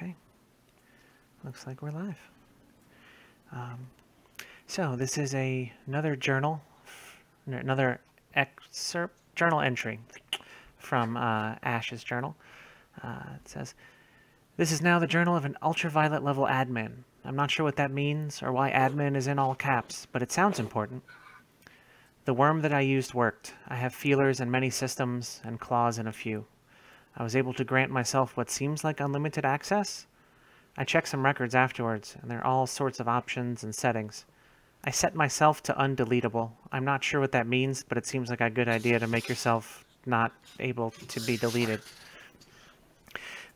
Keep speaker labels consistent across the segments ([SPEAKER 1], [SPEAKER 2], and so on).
[SPEAKER 1] Okay. Looks like we're live. So this is another journal, another excerpt, journal entry from Ash's journal. It says, "This is now the journal of an ultraviolet level admin. I'm not sure what that means or why admin is in all caps, but it sounds important. The worm that I used worked. I have feelers in many systems and claws in a few. I was able to grant myself what seems like unlimited access. I checked some records afterwards, and there are all sorts of options and settings. I set myself to undeletable. I'm not sure what that means, but it seems like a good idea to make yourself not able to be deleted.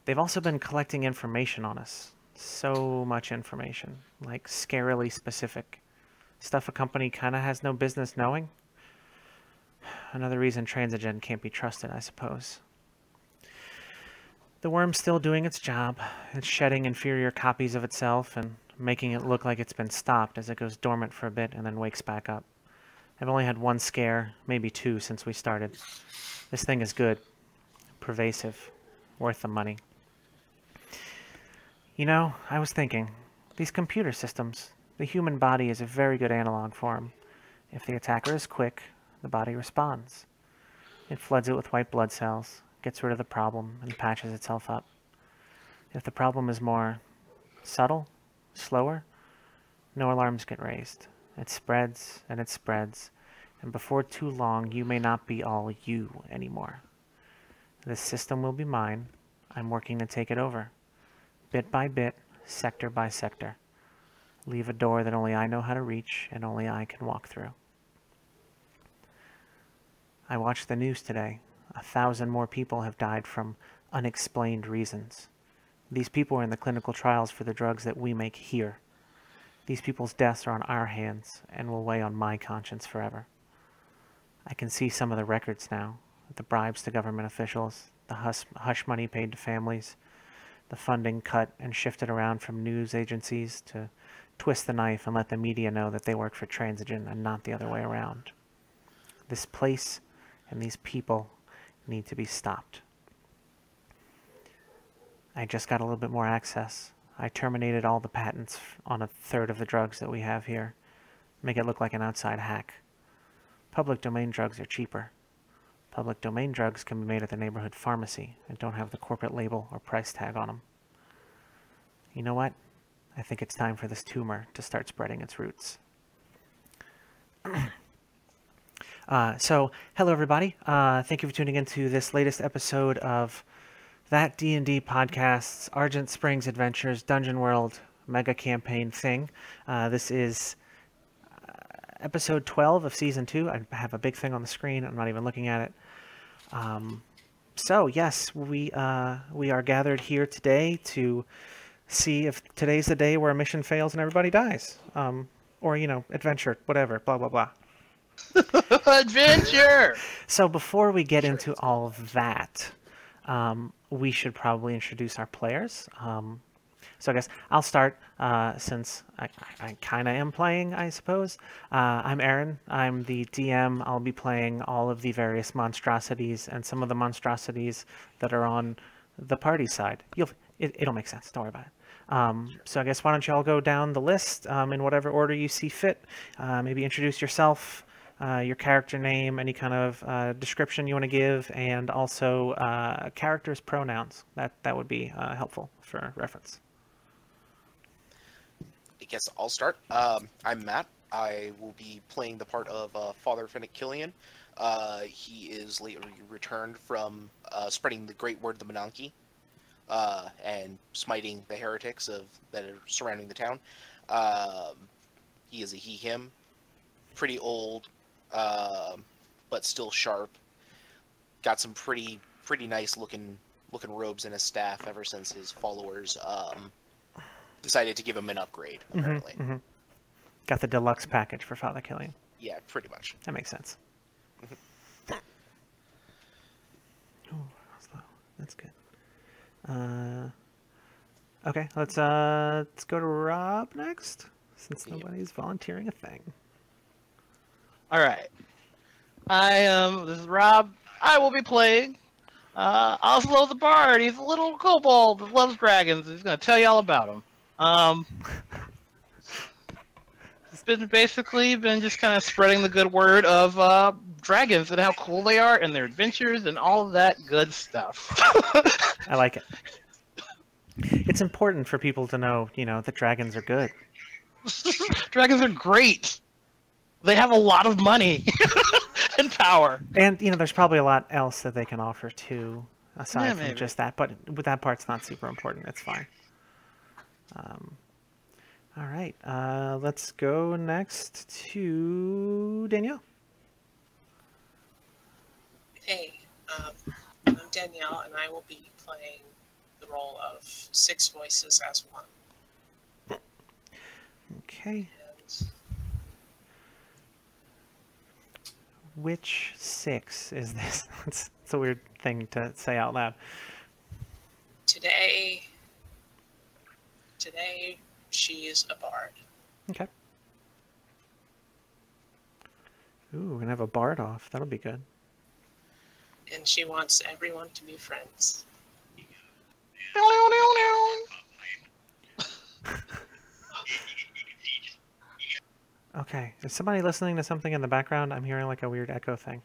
[SPEAKER 1] They've also been collecting information on us. So much information, like scarily specific. Stuff a company kind of has no business knowing. Another reason Transigen can't be trusted, I suppose. The worm's still doing its job. It's shedding inferior copies of itself and making it look like it's been stopped as it goes dormant for a bit and then wakes back up. I've only had one scare, maybe two, since we started. This thing is good. Pervasive. Worth the money. You know, I was thinking, these computer systems, the human body is a very good analog for them. If the attacker is quick, the body responds. It floods it with white blood cells, gets rid of the problem, and patches itself up. If the problem is more subtle, slower, no alarms get raised. It spreads, and before too long, you may not be all you anymore. This system will be mine. I'm working to take it over. Bit by bit, sector by sector. Leave a door that only I know how to reach and only I can walk through." I watched the news today. 1,000 more people have died from unexplained reasons. These people are in the clinical trials for the drugs that we make here. These people's deaths are on our hands and will weigh on my conscience forever. I can see some of the records now, the bribes to government officials, the hush money paid to families, the funding cut and shifted around from news agencies to twist the knife and let the media know that they work for Transigen and not the other way around. This place and these people need to be stopped. I just got a little bit more access. I terminated all the patents on a third of the drugs that we have here. Make it look like an outside hack. Public domain drugs are cheaper. Public domain drugs can be made at the neighborhood pharmacy and don't have the corporate label or price tag on them. You know what? I think it's time for this tumor to start spreading its roots. So, hello everybody. Thank you for tuning into this latest episode of That D&D Podcast's Argent Springs Adventures Dungeon World Mega Campaign thing. This is episode 12 of Season 2. I have a big thing on the screen. I'm not even looking at it. So, yes, we are gathered here today to see if today's the day where a mission fails and everybody dies. Or, you know, adventure, whatever, blah, blah, blah.
[SPEAKER 2] Adventure!
[SPEAKER 1] So before we get into all of that, we should probably introduce our players. So I guess I'll start since I kind of am playing, I suppose. I'm Aaron. I'm the DM. I'll be playing all of the various monstrosities and some of the monstrosities that are on the party side. It'll make sense. Don't worry about it. So I guess why don't you all go down the list in whatever order you see fit. Maybe introduce yourself, your character name, any kind of description you want to give, and also characters' pronouns. That would be helpful for reference.
[SPEAKER 2] I guess I'll start. I'm Matt. I will be playing the part of Father Finnick Killian. He is lately returned from spreading the great word of the Menanke and smiting the heretics that are surrounding the town. He is a he/him, pretty old, but still sharp. Got some pretty nice looking robes in his staff ever since his followers decided to give him an upgrade, apparently.
[SPEAKER 1] Mm-hmm. Got the deluxe package for Father Killian.
[SPEAKER 2] Yeah, pretty much.
[SPEAKER 1] That makes sense. Oh, slow. That's good. Okay, let's go to Rob next, since nobody's volunteering a thing.
[SPEAKER 3] All right. This is Rob. I will be playing Oslo the Bard. He's a little kobold that loves dragons. He's gonna tell you all about them. It's been just kind of spreading the good word of dragons and how cool they are and their adventures and all of that good stuff.
[SPEAKER 1] I like it. It's important for people to know, that dragons are good.
[SPEAKER 3] Dragons are great. They have a lot of money and power.
[SPEAKER 1] And, there's probably a lot else that they can offer too, aside from
[SPEAKER 3] maybe.
[SPEAKER 1] just that. But that part's not super important. It's fine. All right. Let's go next to Danielle.
[SPEAKER 4] Hey, I'm Danielle, and I will be playing the role of 6 voices as one.
[SPEAKER 1] Okay.
[SPEAKER 4] And
[SPEAKER 1] Which 6 is this? It's a weird thing to say out loud.
[SPEAKER 4] today, she's a bard.
[SPEAKER 1] Okay. Ooh, we're gonna have a bard off. That'll be good.
[SPEAKER 4] And she wants everyone to be friends.
[SPEAKER 1] Okay. Is somebody listening to something in the background? I'm hearing like a weird echo thing.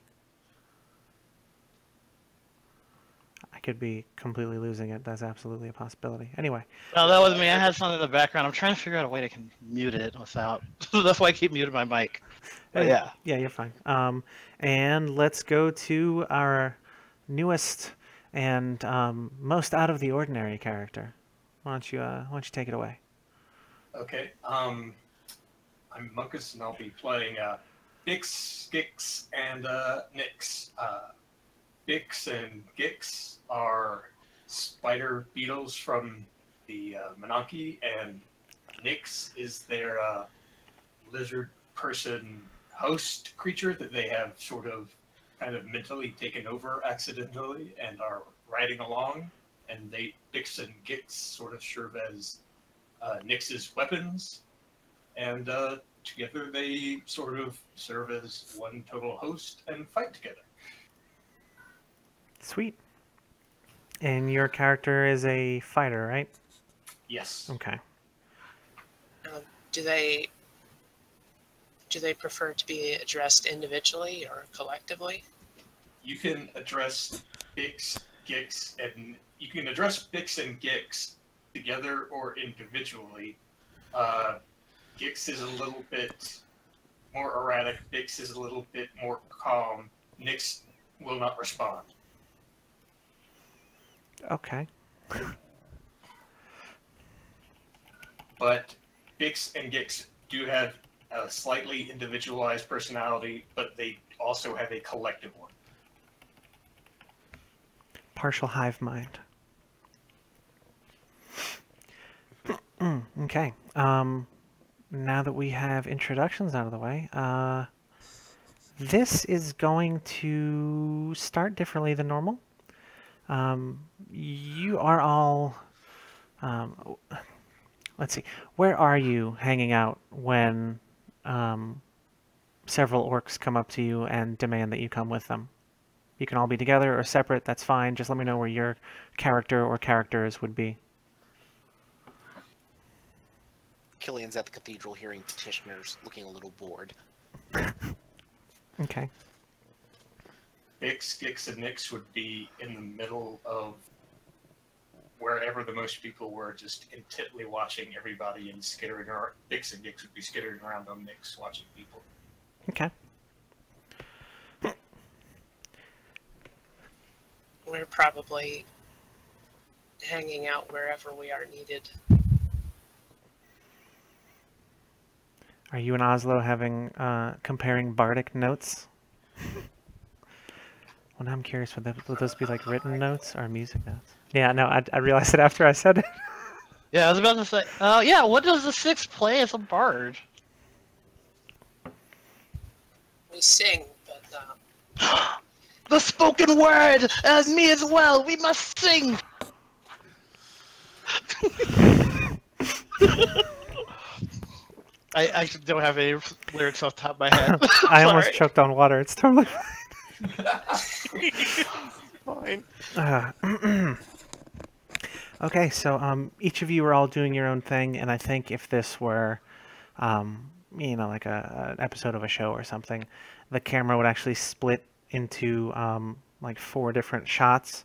[SPEAKER 1] I could be completely losing it. That's absolutely a possibility. Anyway.
[SPEAKER 3] No, that was me. I had something in the background. I'm trying to figure out a way to mute it without. That's why I keep muting my mic. But yeah.
[SPEAKER 1] Yeah, you're fine. And let's go to our newest and most out of the ordinary character. Why don't you take it away?
[SPEAKER 5] Okay. I'm Munkus, and I'll be playing Bix, Gix, and Nix. Bix and Gix are spider beetles from the Menanke, and Nix is their lizard person host creature that they have sort of kind of mentally taken over accidentally and are riding along. And Bix and Gix sort of serve as Nix's weapons. And together they sort of serve as one total host and fight together.
[SPEAKER 1] Sweet. And your character is a fighter, right?
[SPEAKER 5] Yes.
[SPEAKER 1] Okay.
[SPEAKER 4] Do they prefer to be addressed individually or collectively?
[SPEAKER 5] You can address Bix, Gix, and you can address Bix and Gix together or individually. Gix is a little bit more erratic. Bix is a little bit more calm. Nix will not respond.
[SPEAKER 1] Okay.
[SPEAKER 5] But Bix and Gix do have a slightly individualized personality, but they also have a collective one.
[SPEAKER 1] Partial hive mind. Okay. Now that we have introductions out of the way, this is going to start differently than normal. You are all... let's see. Where are you hanging out when several orcs come up to you and demand that you come with them? You can all be together or separate. That's fine. Just let me know where your character or characters would be.
[SPEAKER 2] Killian's at the cathedral hearing petitioners, looking a little bored.
[SPEAKER 1] Okay.
[SPEAKER 5] Bix, Gix, and Nix would be in the middle of wherever the most people were, just intently watching everybody and skittering around. Bix and Gix would be skittering around on Nix, watching people.
[SPEAKER 1] Okay.
[SPEAKER 4] We're probably hanging out wherever we are needed.
[SPEAKER 1] Are you and Oslo having comparing bardic notes? Well, now I'm curious, would those be like written notes or music notes? Yeah, no, I realized it after I said it.
[SPEAKER 3] Yeah, I was about to say. Yeah, what does the 6 play as a bard?
[SPEAKER 4] We sing, but
[SPEAKER 3] The spoken word! As me as well! We must sing! I don't have any lyrics off the top of my head.
[SPEAKER 1] I almost choked on water. It's totally fine.
[SPEAKER 2] fine.
[SPEAKER 1] Okay, so each of you are all doing your own thing, and I think if this were, like an episode of a show or something, the camera would actually split into like 4 different shots,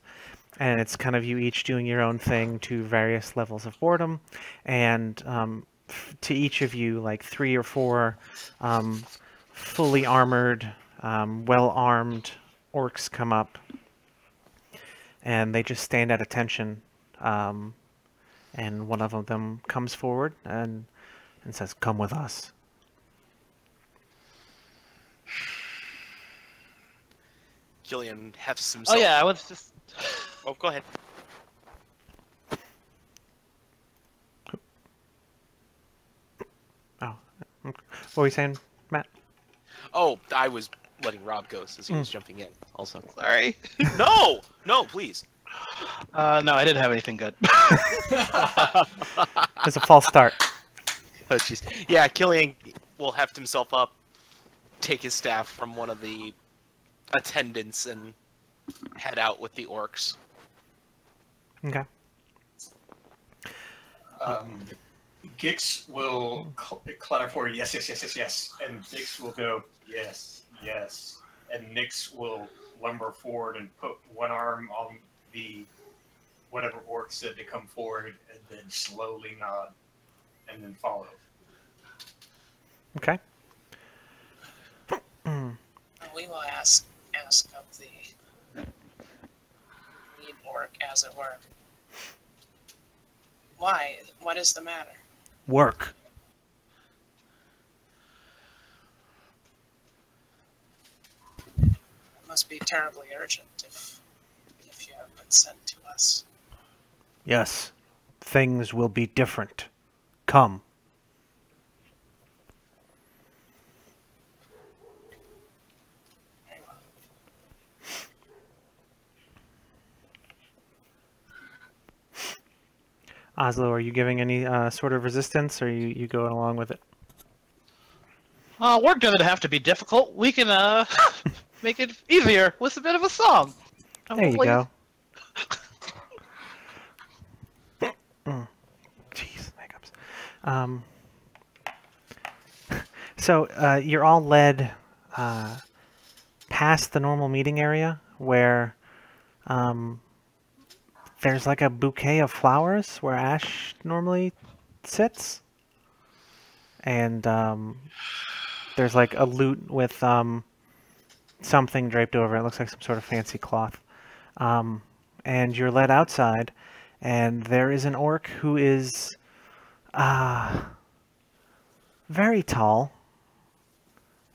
[SPEAKER 1] and it's kind of you each doing your own thing to various levels of boredom, and to each of you, like 3 or 4 fully armored, well-armed orcs come up, and they just stand at attention. And one of them comes forward and says, "Come with us."
[SPEAKER 2] Killian hefts
[SPEAKER 3] Oh
[SPEAKER 2] himself.
[SPEAKER 3] yeah, I was just.
[SPEAKER 2] Oh, go ahead.
[SPEAKER 1] Oh, what were you saying, Matt?
[SPEAKER 2] Oh, I was letting Rob go since he was jumping in. Also,
[SPEAKER 3] Sorry.
[SPEAKER 2] no, please.
[SPEAKER 3] No, I didn't have anything good.
[SPEAKER 1] It's a false start.
[SPEAKER 2] Oh, jeez. Yeah, Killian will heft himself up, take his staff from one of the attendants, and head out with the orcs.
[SPEAKER 1] Okay.
[SPEAKER 5] Gix will clatter forward, yes, yes, yes, yes, yes. And Nix will go, yes, yes. And Nix will lumber forward and put one arm on the whatever orc said to come forward, and then slowly nod, and then follow.
[SPEAKER 1] Okay.
[SPEAKER 4] We will ask of the lead orc, as it were. Why? What is the matter?
[SPEAKER 1] Work.
[SPEAKER 4] It must be terribly urgent if you have been sent to us.
[SPEAKER 1] Yes. Things will be different. Come.
[SPEAKER 4] Very well.
[SPEAKER 1] Oslo, are you giving any sort of resistance, or you going along with it?
[SPEAKER 3] Work doesn't have to be difficult. We can make it easier with a bit of a song.
[SPEAKER 1] There you go. Jeez, hiccups. So you're all led past the normal meeting area where there's like a bouquet of flowers where Ash normally sits. And there's like a lute with something draped over it. It looks like some sort of fancy cloth. And you're led outside, and there is an orc who is very tall.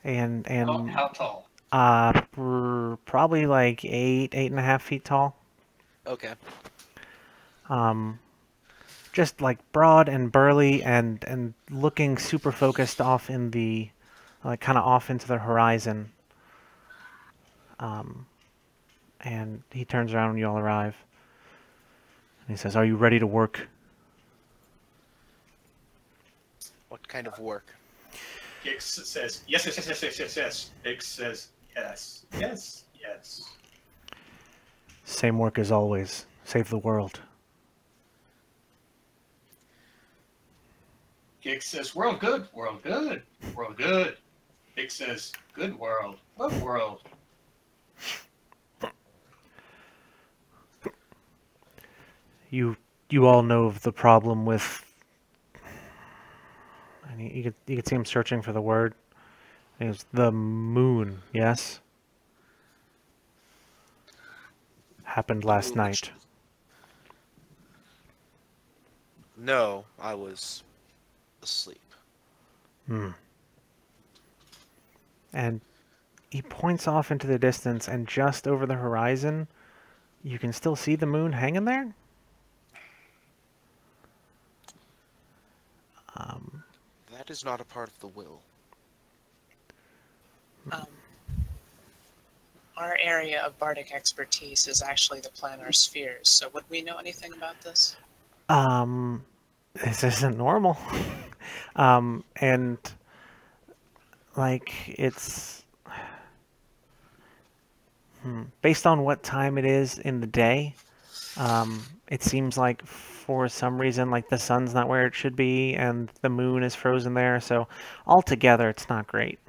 [SPEAKER 1] And
[SPEAKER 5] How tall?
[SPEAKER 1] probably like 8.5 feet tall.
[SPEAKER 2] Okay.
[SPEAKER 1] Just like broad and burly and looking super focused off in the, like kind of off into the horizon. And he turns around when you all arrive. And he says, "Are you ready to work?"
[SPEAKER 2] What kind of work?
[SPEAKER 5] Gix says, yes, yes, yes, yes, yes, yes, yes. Gix says, yes, yes, yes.
[SPEAKER 1] Same work as always. Save the world.
[SPEAKER 5] Gix says, world good, world good, world good. Gix says, good world, what world?
[SPEAKER 1] You all know of the problem with... And you could see him searching for the word. It was the moon, yes? Happened last night.
[SPEAKER 2] No, I was asleep.
[SPEAKER 1] And he points off into the distance, and just over the horizon, you can still see the moon hanging there.
[SPEAKER 2] That is not a part of the will.
[SPEAKER 4] Our area of bardic expertise is actually the planar spheres, so would we know anything about this?
[SPEAKER 1] This isn't normal. And like it's Based on what time it is in the day, it seems like for some reason, like the sun's not where it should be, and the moon is frozen there. So altogether, it's not great.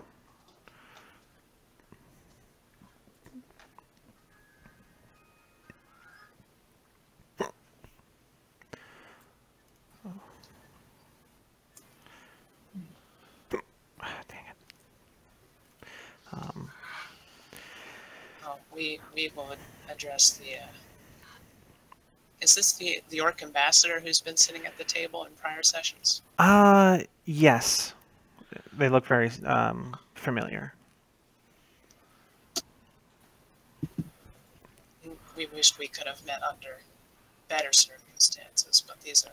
[SPEAKER 1] Dang it.
[SPEAKER 4] We will address the. Is this the orc ambassador who's been sitting at the table in prior sessions?
[SPEAKER 1] Yes. They look very familiar.
[SPEAKER 4] We wished we could have met under better circumstances, but these are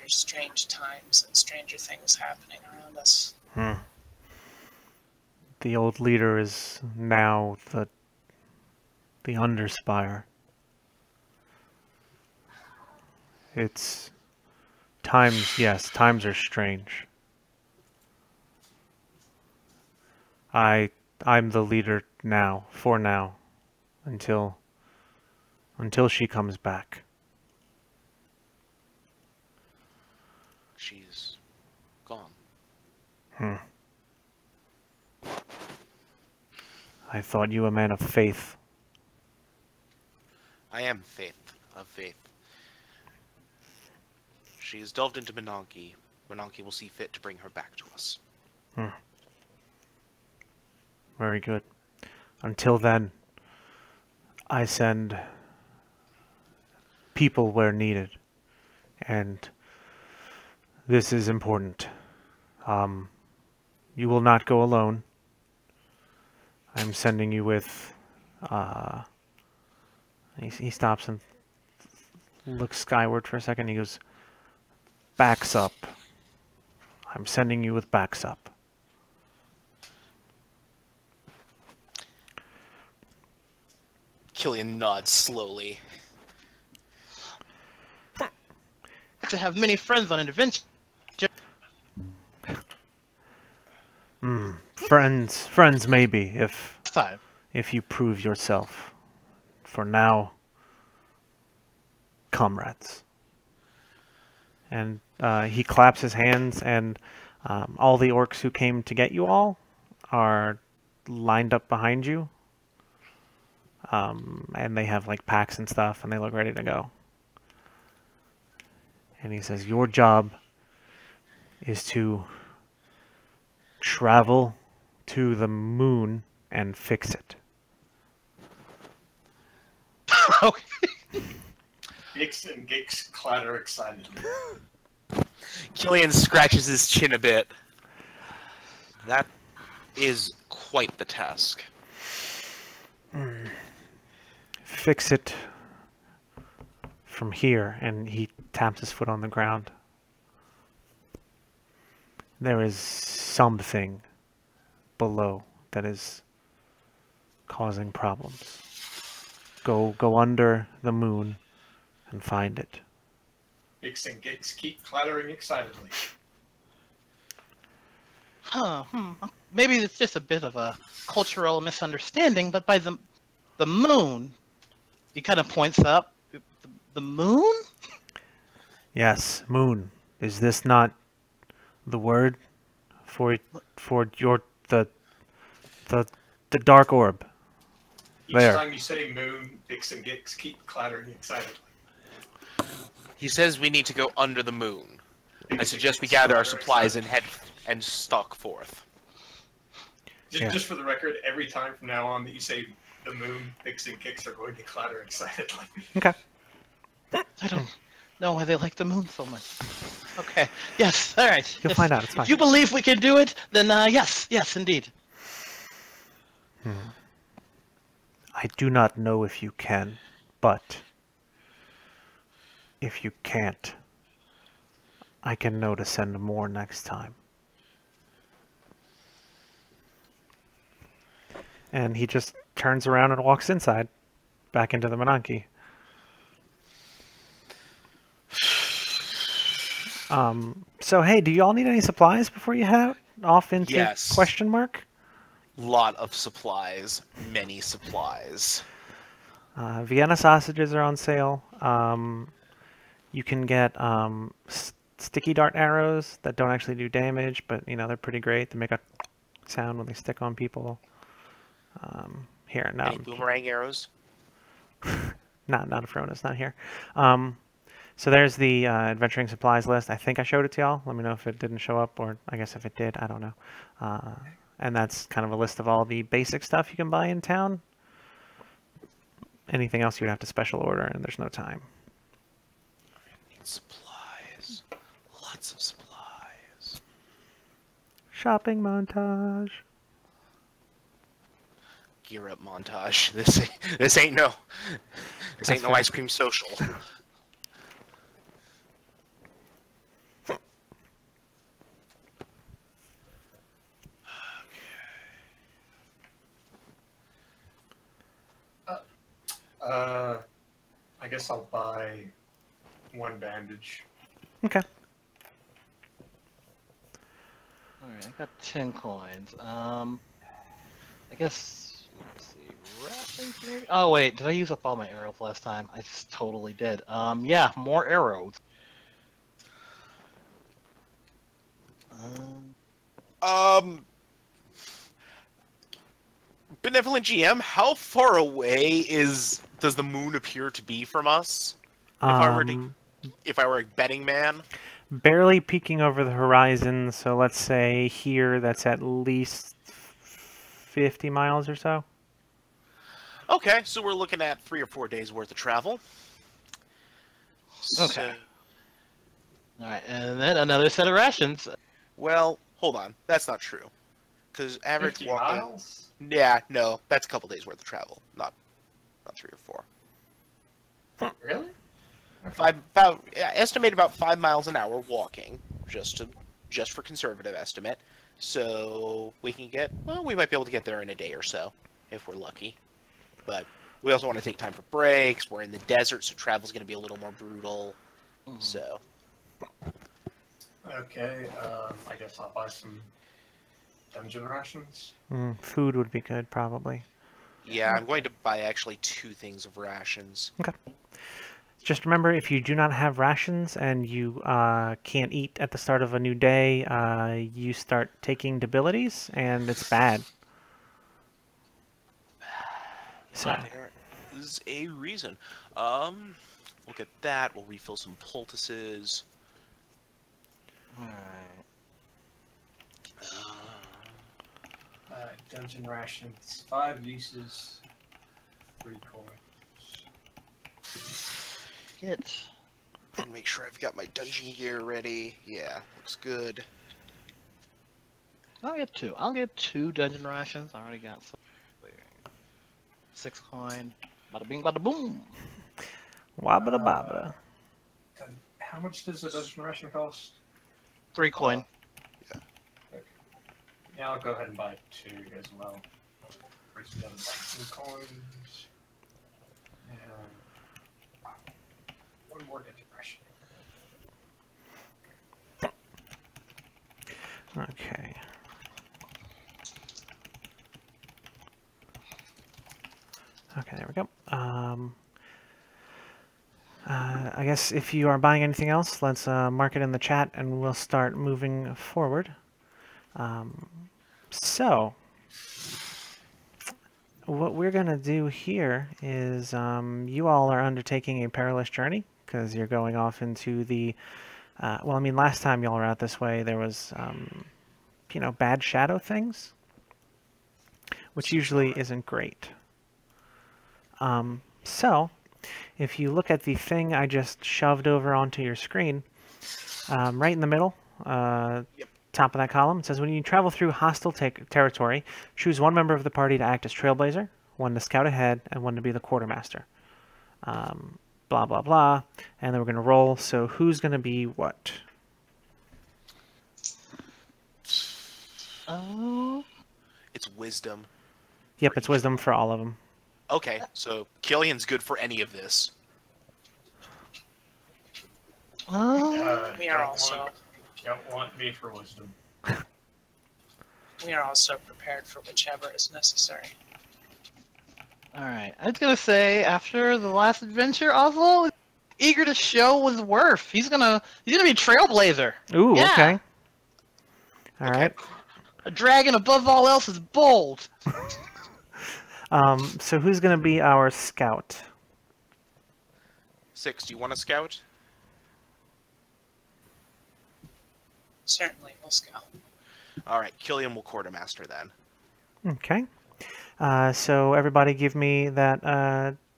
[SPEAKER 4] strange times and stranger things happening around us.
[SPEAKER 1] The old leader is now the Underspire. It's times, yes, times are strange. I'm the leader now, for now, until she comes back.
[SPEAKER 2] She's gone.
[SPEAKER 1] I thought you a man of faith.
[SPEAKER 2] I am of faith. She has delved into Menanke. Menanke will see fit to bring her back to us.
[SPEAKER 1] Very good. Until then, I send people where needed. And this is important. You will not go alone. I'm sending you with... He stops and looks skyward for a second. He goes, backs up. I'm sending you with backs up.
[SPEAKER 2] Killian nods slowly.
[SPEAKER 3] To have many friends on an adventure.
[SPEAKER 1] Friends maybe,
[SPEAKER 3] Time.
[SPEAKER 1] if you prove yourself. For now, comrades. And he claps his hands, and all the orcs who came to get you all are lined up behind you. And they have like packs and stuff, and they look ready to go. And he says, your job is to travel to the moon and fix it.
[SPEAKER 3] Okay.
[SPEAKER 5] Gix and Gix clatter excitedly.
[SPEAKER 2] Killian scratches his chin a bit. That is quite the task.
[SPEAKER 1] Fix it from here, and he taps his foot on the ground. There is something below that is causing problems. Go under the moon and find it.
[SPEAKER 5] Gix and Gix keep clattering excitedly.
[SPEAKER 3] Maybe it's just a bit of a cultural misunderstanding, but by the moon, he kind of points up. The moon?
[SPEAKER 1] Yes, moon. Is this not the word for your the dark orb?
[SPEAKER 5] Each
[SPEAKER 1] There.
[SPEAKER 5] time you say moon, Gix and Gix keep clattering excitedly.
[SPEAKER 2] He says we need to go under the moon. I suggest we gather our supplies and head and stalk forth.
[SPEAKER 5] Just for the record, every time from now on that you say the moon, Gix and Gix are going to clatter excitedly.
[SPEAKER 1] Okay.
[SPEAKER 3] I don't know why they like the moon so much. Okay. Yes. All right.
[SPEAKER 1] You'll find out. It's fine.
[SPEAKER 3] If you believe we can do it, then yes, indeed.
[SPEAKER 1] I do not know if you can, but if you can't, I can know to send more next time. And he just turns around and walks inside, back into the Menanke. So hey, do you all need any supplies before you head off into
[SPEAKER 2] Yes.
[SPEAKER 1] question mark?
[SPEAKER 2] Lot of supplies. Many supplies.
[SPEAKER 1] Vienna sausages are on sale. You can get sticky dart arrows that don't actually do damage, but they're pretty great. They make a sound when they stick on people. Here, no,
[SPEAKER 2] Any boomerang arrows?
[SPEAKER 1] not a Frona's not here. So there's the adventuring supplies list. I think I showed it to y'all. Let me know if it didn't show up, or I guess if it did, I don't know. And that's kind of a list of all the basic stuff you can buy in town. Anything else you would have to special order, and there's no time.
[SPEAKER 2] Need supplies. Lots of supplies.
[SPEAKER 1] Shopping montage.
[SPEAKER 2] Gear up montage. This ain't no ice cream social.
[SPEAKER 5] I guess I'll buy one bandage.
[SPEAKER 1] Okay.
[SPEAKER 3] Alright, I got 10 coins. I guess, let's see, rations maybe? Oh wait, did I use up all my arrows last time? I just totally did. Yeah, more arrows.
[SPEAKER 2] Benevolent GM, how far away does the moon appear to be from us? If I were a betting man?
[SPEAKER 1] Barely peeking over the horizon, so let's say here that's at least 50 miles or so.
[SPEAKER 2] Okay, so we're looking at 3 or 4 days worth of travel.
[SPEAKER 3] Okay. Alright, and then another set of rations.
[SPEAKER 2] Well, hold on. That's not true. Because average
[SPEAKER 5] 50
[SPEAKER 2] walking...
[SPEAKER 5] miles?
[SPEAKER 2] Yeah, no, that's a couple days worth of travel. Not 3 or 4.
[SPEAKER 5] Really?
[SPEAKER 2] Estimate about 5 miles an hour walking, just for conservative estimate. So we might be able to get there in a day or so, if we're lucky. But we also want to take time for breaks. We're in the desert, so travel's going to be a little more brutal. So.
[SPEAKER 5] Okay, I guess I'll buy some dungeon rations.
[SPEAKER 1] Food would be good, probably.
[SPEAKER 2] Yeah, I'm going to buy actually 2 things of rations.
[SPEAKER 1] Okay. Just remember, if you do not have rations and you can't eat at the start of a new day, you start taking debilities, and it's bad. So.
[SPEAKER 2] There is a reason. We'll get that. We'll refill some poultices.
[SPEAKER 3] Alright.
[SPEAKER 5] Dungeon rations, 5 leases, 3 coins.
[SPEAKER 3] Get.
[SPEAKER 2] And make sure I've got my dungeon gear ready. Yeah, looks good.
[SPEAKER 3] I'll get 2. I'll get 2 dungeon rations. I already got some. 6 coin. Bada bing, bada boom.
[SPEAKER 1] Wabba babba.
[SPEAKER 5] How much does a dungeon ration cost?
[SPEAKER 3] 3 coin.
[SPEAKER 5] Yeah, I'll go ahead and buy 2 as well. Brings me down to 2 coins. And 1 more dungeon ration.
[SPEAKER 1] Okay. Okay, there we go. I guess if you are buying anything else, let's mark it in the chat and we'll start moving forward. So, what we're going to do here is you all are undertaking a perilous journey because you're going off into the, well, I mean, last time y'all were out this way, there was, bad shadow things, which usually isn't great. So, if you look at the thing I just shoved over onto your screen, right in the middle, top of that column, it says, when you travel through hostile territory, choose 1 member of the party to act as trailblazer, 1 to scout ahead, and 1 to be the quartermaster. Blah, blah, blah. And then we're going to roll. So who's going to be what?
[SPEAKER 3] Oh.
[SPEAKER 2] It's wisdom.
[SPEAKER 1] Yep, it's wisdom for all of them.
[SPEAKER 2] Okay, so Killian's good for any of this.
[SPEAKER 3] Oh.
[SPEAKER 4] We are also.
[SPEAKER 5] Don't want me for wisdom.
[SPEAKER 4] We are also prepared for whichever is necessary.
[SPEAKER 3] Alright, I was gonna say, after the last adventure, Oslo is eager to show his worth. He's gonna be a trailblazer.
[SPEAKER 1] Ooh,
[SPEAKER 3] Yeah.
[SPEAKER 1] okay. All
[SPEAKER 2] Okay.
[SPEAKER 1] right.
[SPEAKER 3] A dragon above all else is bold.
[SPEAKER 1] So who's gonna be our scout?
[SPEAKER 2] 6, do you want to scout?
[SPEAKER 4] Certainly, we'll scout.
[SPEAKER 2] All right, Killian will quartermaster then.
[SPEAKER 1] Okay. So everybody give me that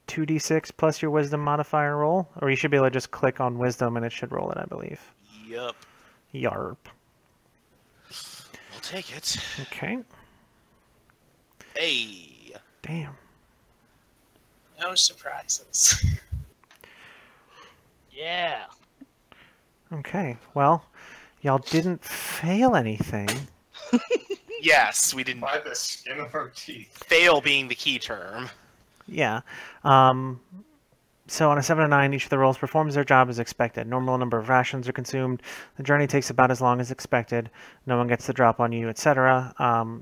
[SPEAKER 1] 2d6 plus your wisdom modifier roll, or you should be able to just click on wisdom and it should roll it, I believe.
[SPEAKER 2] Yup.
[SPEAKER 1] Yarp.
[SPEAKER 2] I'll take it.
[SPEAKER 1] Okay.
[SPEAKER 2] Hey.
[SPEAKER 1] Damn.
[SPEAKER 4] No surprises.
[SPEAKER 3] Yeah.
[SPEAKER 1] Okay. Well, y'all didn't fail anything.
[SPEAKER 2] Yes, we didn't.
[SPEAKER 5] By the skin of our teeth.
[SPEAKER 2] Fail being the key term.
[SPEAKER 1] Yeah. So on a 7 to 9, each of the rolls performs their job as expected. Normal number of rations are consumed. The journey takes about as long as expected. No one gets the drop on you, etc.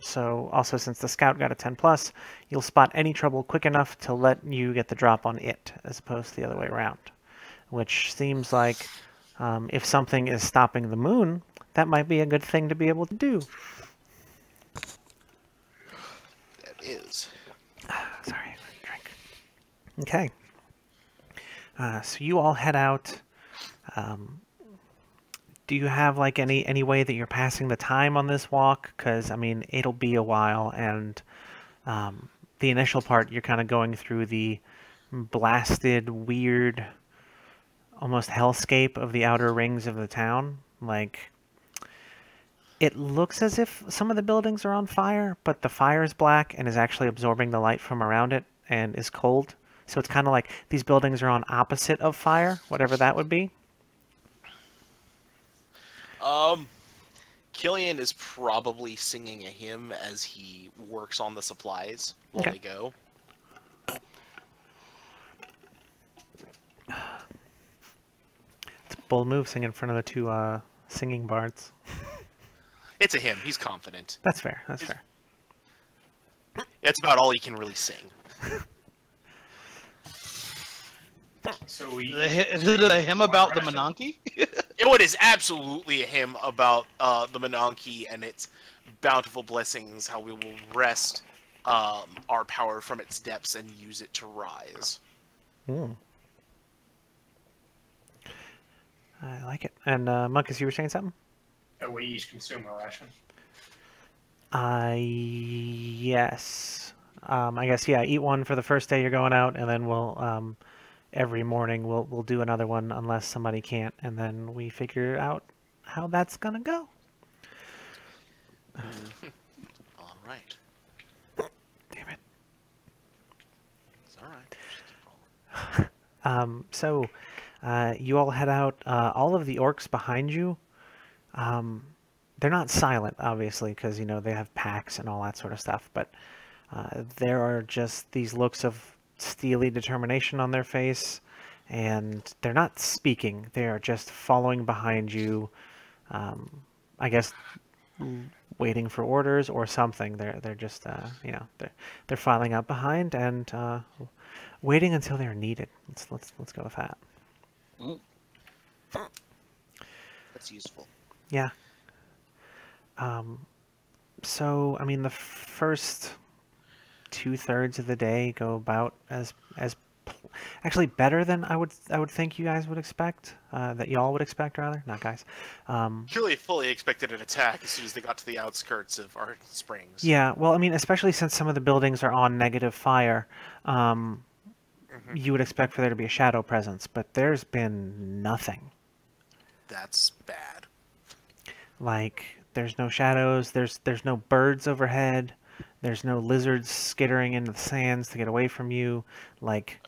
[SPEAKER 1] So also, since the scout got a 10 plus, you'll spot any trouble quick enough to let you get the drop on it, as opposed to the other way around. Which seems like if something is stopping the moon, that might be a good thing to be able to do.
[SPEAKER 2] That is.
[SPEAKER 1] Sorry, drink. Okay. So you all head out. Do you have like any way that you're passing the time on this walk? Because I mean, it'll be a while, and the initial part you're kind of going through the blasted, weird, almost hellscape of the outer rings of the town. Like, it looks as if some of the buildings are on fire, but the fire is black and is actually absorbing the light from around it and is cold. So it's kind of like these buildings are on opposite of fire, whatever that would be.
[SPEAKER 2] Killian is probably singing a hymn as he works on the supplies while
[SPEAKER 1] Okay.
[SPEAKER 2] they go.
[SPEAKER 1] It's a bold move singing in front of the two singing bards.
[SPEAKER 2] It's a hymn. He's confident.
[SPEAKER 1] That's fair. That's fair.
[SPEAKER 2] That's about all he can really sing.
[SPEAKER 5] So we.
[SPEAKER 3] Is it a hymn about the Menanke?
[SPEAKER 2] It is absolutely a hymn about the Menanke and its bountiful blessings, how we will wrest our power from its depths and use it to rise.
[SPEAKER 1] Mm. I like it. And Marcus, you were saying something?
[SPEAKER 5] We each consume a ration.
[SPEAKER 1] Yes. I guess, yeah, eat one for the first day you're going out, and then we'll, every morning we'll do another one unless somebody can't, and then we figure out how that's gonna go.
[SPEAKER 2] All right.
[SPEAKER 1] Damn it.
[SPEAKER 2] It's all right. Just keep rolling.
[SPEAKER 1] So, you all head out. All of the orcs behind you, they're not silent, obviously, because, you know, they have packs and all that sort of stuff, but there are just these looks of steely determination on their face, and they're not speaking. They are just following behind you, I guess, waiting for orders or something. They're just, you know, they're filing up behind and waiting until they're needed. Let's go with that.
[SPEAKER 2] That's useful.
[SPEAKER 1] Yeah. So, I mean, the first 2/3 of the day go about as actually better than I would think you guys would expect, that y'all would expect, rather, not guys.
[SPEAKER 2] Killian fully expected an attack as soon as they got to the outskirts of Argent Springs.
[SPEAKER 1] Yeah, well, I mean, especially since some of the buildings are on negative fire, you would expect for there to be a shadow presence, but there's been nothing.
[SPEAKER 2] That's bad.
[SPEAKER 1] Like, there's no shadows, there's no birds overhead, there's no lizards skittering into the sands to get away from you. Like,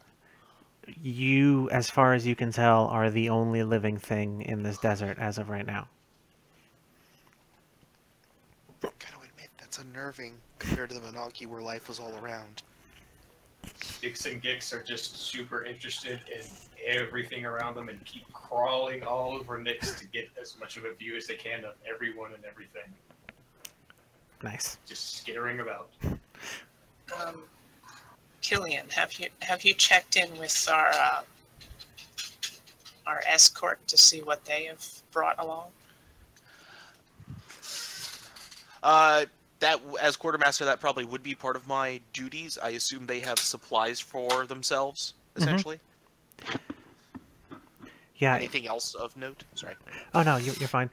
[SPEAKER 1] you, as far as you can tell, are the only living thing in this desert as of right now.
[SPEAKER 2] Gotta admit, that's unnerving compared to the Menanke where life was all around.
[SPEAKER 5] Dix and Gix are just super interested in everything around them and keep crawling all over Nyx to get as much of a view as they can of everyone and everything.
[SPEAKER 1] Nice.
[SPEAKER 5] just scaring about.
[SPEAKER 4] Killian, have you checked in with our escort to see what they have brought along?
[SPEAKER 2] That as quartermaster, that probably would be part of my duties. I assume they have supplies for themselves, essentially.
[SPEAKER 1] Yeah.
[SPEAKER 2] Anything else of note? Sorry.
[SPEAKER 1] Oh no, you're fine.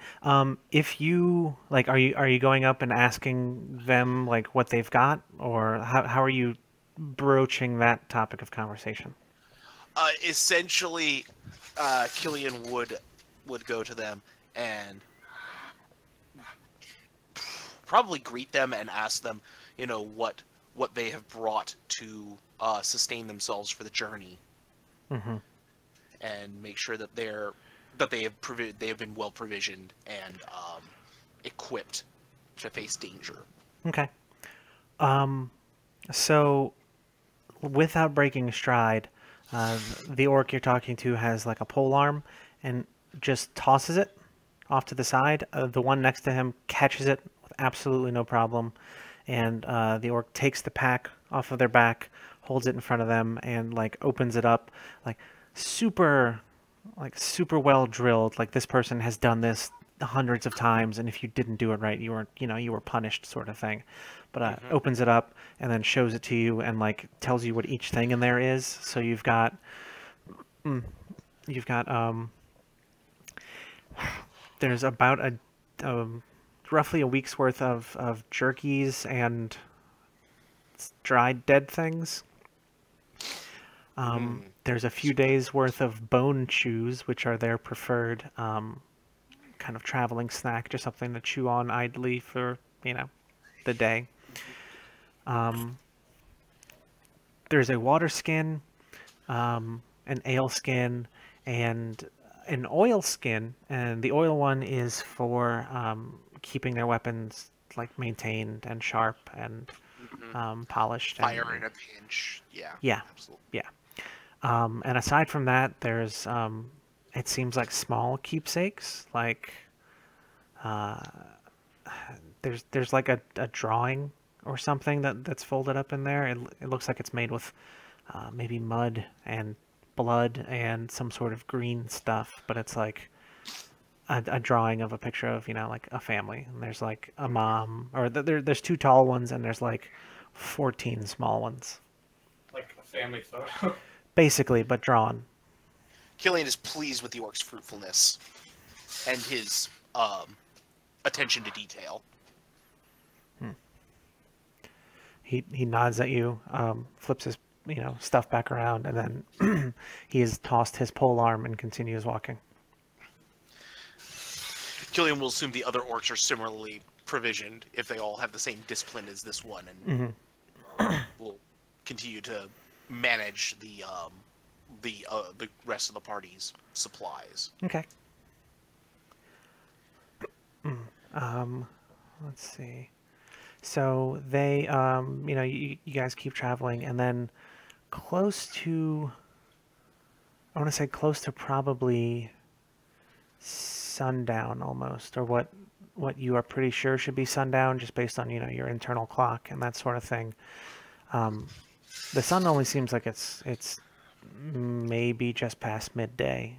[SPEAKER 1] If you like, are you going up and asking them like what they've got, or how are you broaching that topic of conversation?
[SPEAKER 2] Essentially, Killian would go to them and probably greet them and ask them, what they have brought to sustain themselves for the journey,
[SPEAKER 1] Mm-hmm.
[SPEAKER 2] and make sure that they have been well provisioned and equipped to face danger.
[SPEAKER 1] Okay. So without breaking stride, the orc you're talking to has like a pole arm and just tosses it off to the side. The one next to him catches it with absolutely no problem, and the orc takes the pack off of their back, holds it in front of them, and like opens it up, like super well drilled. Like this person has done this hundreds of times, and if you didn't do it right, you were punished, sort of thing. But opens it up and then shows it to you and like tells you what each thing in there is. So you've got there's about roughly a week's worth of jerkies and dried dead things. There's a few days worth of bone chews, which are their preferred kind of traveling snack, just something to chew on idly for the day. There's a water skin, an ale skin, and an oil skin, and the oil one is for keeping their weapons like maintained and sharp and polished.
[SPEAKER 2] Fire in a pinch.
[SPEAKER 1] Yeah.
[SPEAKER 2] Absolutely.
[SPEAKER 1] Yeah. And aside from that, there's it seems like small keepsakes, like there's like a drawing or something that's folded up in there. It looks like it's made with maybe mud and blood and some sort of green stuff, but it's like a drawing of a picture of like a family, and there's like a mom, or there's two tall ones and there's like 14 small ones,
[SPEAKER 5] Like a family photo.
[SPEAKER 1] basically, but drawn.
[SPEAKER 2] Killian is pleased with the orc's fruitfulness and his attention to detail.
[SPEAKER 1] He nods at you, flips his stuff back around, and then he has tossed his pole arm and continues walking.
[SPEAKER 2] Killian will assume the other orcs are similarly provisioned if they all have the same discipline as this one, and will continue to manage the rest of the party's supplies.
[SPEAKER 1] Okay. Let's see. So they, you guys keep traveling, and then close to, I want to say close to probably sundown almost, or what you are pretty sure should be sundown, just based on your internal clock and that sort of thing. The sun only seems like it's maybe just past midday,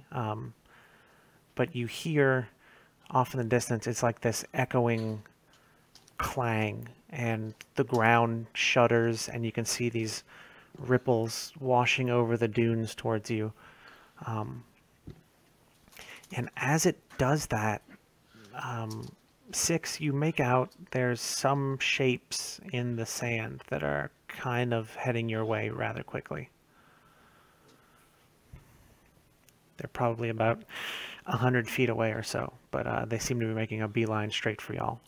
[SPEAKER 1] but you hear off in the distance, it's like this echoing clang, and the ground shudders, and you can see these ripples washing over the dunes towards you. And as it does that, Six, you make out there's some shapes in the sand that are kind of heading your way rather quickly. They're probably about 100 feet away or so, but they seem to be making a beeline straight for y'all.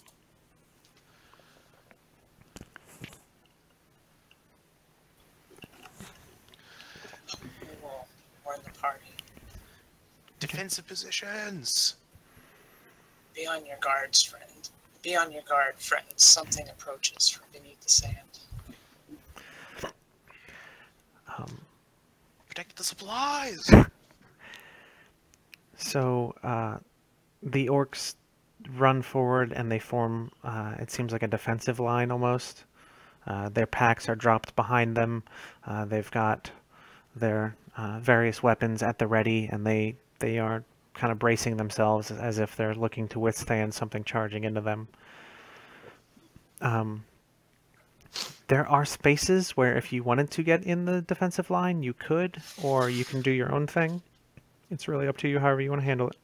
[SPEAKER 4] We will warn the party.
[SPEAKER 2] Defensive positions.
[SPEAKER 4] Be on your guards, friend. Be on your guard, friends. Something approaches from beneath the sand.
[SPEAKER 2] Protect the supplies.
[SPEAKER 1] So the orcs run forward and they form, it seems like a defensive line almost. Their packs are dropped behind them. They've got their various weapons at the ready, and they are kind of bracing themselves as if they're looking to withstand something charging into them. There are spaces where if you wanted to get in the defensive line, you could, or you can do your own thing. It's really up to you, however you want to handle it.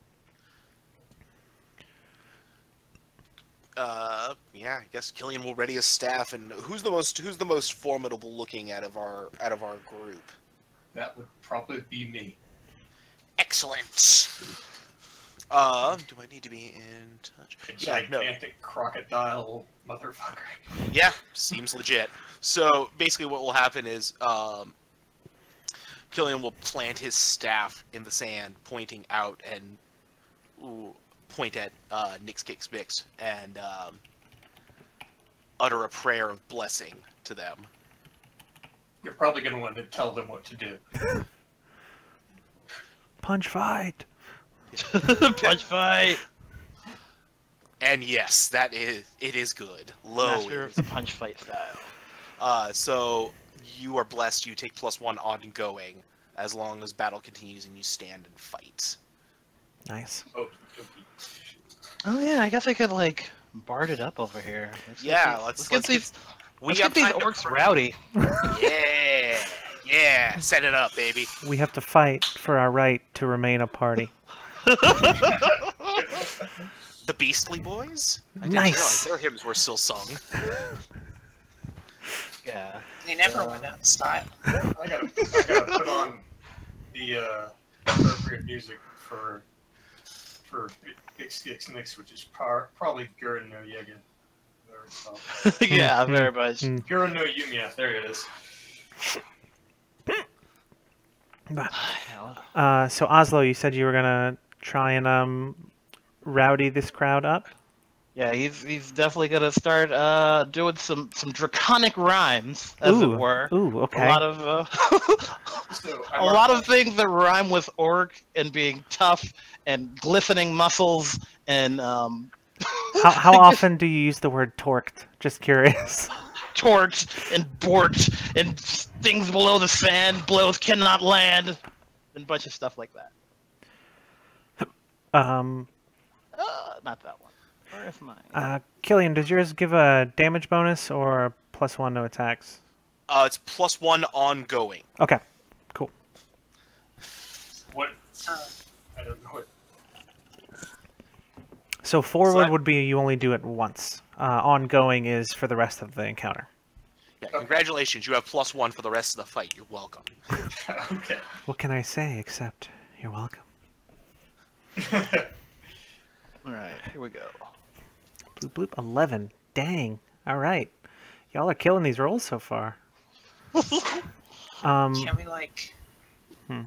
[SPEAKER 2] Yeah, I guess Killian will ready his staff. And who's the most formidable looking out of our group?
[SPEAKER 5] That would probably be me.
[SPEAKER 2] Excellent. Do I need to be in touch?
[SPEAKER 5] A
[SPEAKER 2] Yeah, no.
[SPEAKER 5] gigantic crocodile motherfucker.
[SPEAKER 2] Yeah, seems legit. So basically, what will happen is Killian will plant his staff in the sand, pointing out, and point at Nix Kicks Bix, and utter a prayer of blessing to them.
[SPEAKER 5] You're probably going to want to tell them what to do.
[SPEAKER 1] Punch fight!
[SPEAKER 3] Punch fight!
[SPEAKER 2] And yes, it is good. Low.
[SPEAKER 3] Master of the punch fight style.
[SPEAKER 2] So you are blessed. You take +1 ongoing as long as battle continues and you stand and fight.
[SPEAKER 1] Nice.
[SPEAKER 5] Oh,
[SPEAKER 3] Oh yeah, I guess I could like bard it up over here. Let's get these orcs rowdy.
[SPEAKER 2] Yeah, set it up, baby.
[SPEAKER 1] We have to fight for our right to remain a party.
[SPEAKER 2] The Beastly Boys? I didn't
[SPEAKER 1] Nice.
[SPEAKER 2] realize their hymns were still sung.
[SPEAKER 3] Yeah.
[SPEAKER 4] They never went out of style.
[SPEAKER 5] I gotta put on the appropriate music for X Nix, which is probably Gurren no Yegen.
[SPEAKER 3] Yeah, very much.
[SPEAKER 5] Gurren no Yumiya, there it is.
[SPEAKER 1] So Oslo, you said you were gonna try and rowdy this crowd up.
[SPEAKER 3] Yeah, he's definitely gonna start doing some draconic rhymes, as it were.
[SPEAKER 1] Ooh, okay.
[SPEAKER 3] A lot of
[SPEAKER 5] So
[SPEAKER 3] a lot of things that rhyme with orc and being tough and glistening muscles and
[SPEAKER 1] How often do you use the word torqued? Just curious.
[SPEAKER 3] torched and borked and things below the sand, blows cannot land, and a bunch of stuff like that. Not that one. Where is mine?
[SPEAKER 1] Killian, does yours give a damage bonus or a +1 no attacks?
[SPEAKER 2] It's +1 ongoing.
[SPEAKER 1] Okay, cool.
[SPEAKER 5] What? I don't know what.
[SPEAKER 1] So forward would be you only do it once. Ongoing is for the rest of the encounter.
[SPEAKER 2] Yeah, congratulations, you have +1 for the rest of the fight. You're welcome.
[SPEAKER 5] Okay.
[SPEAKER 1] What can I say except you're welcome?
[SPEAKER 3] Alright, here we go.
[SPEAKER 1] Bloop bloop 11. Dang. All right. Y'all are killing these rolls so far.
[SPEAKER 4] Can we like
[SPEAKER 1] Hmm.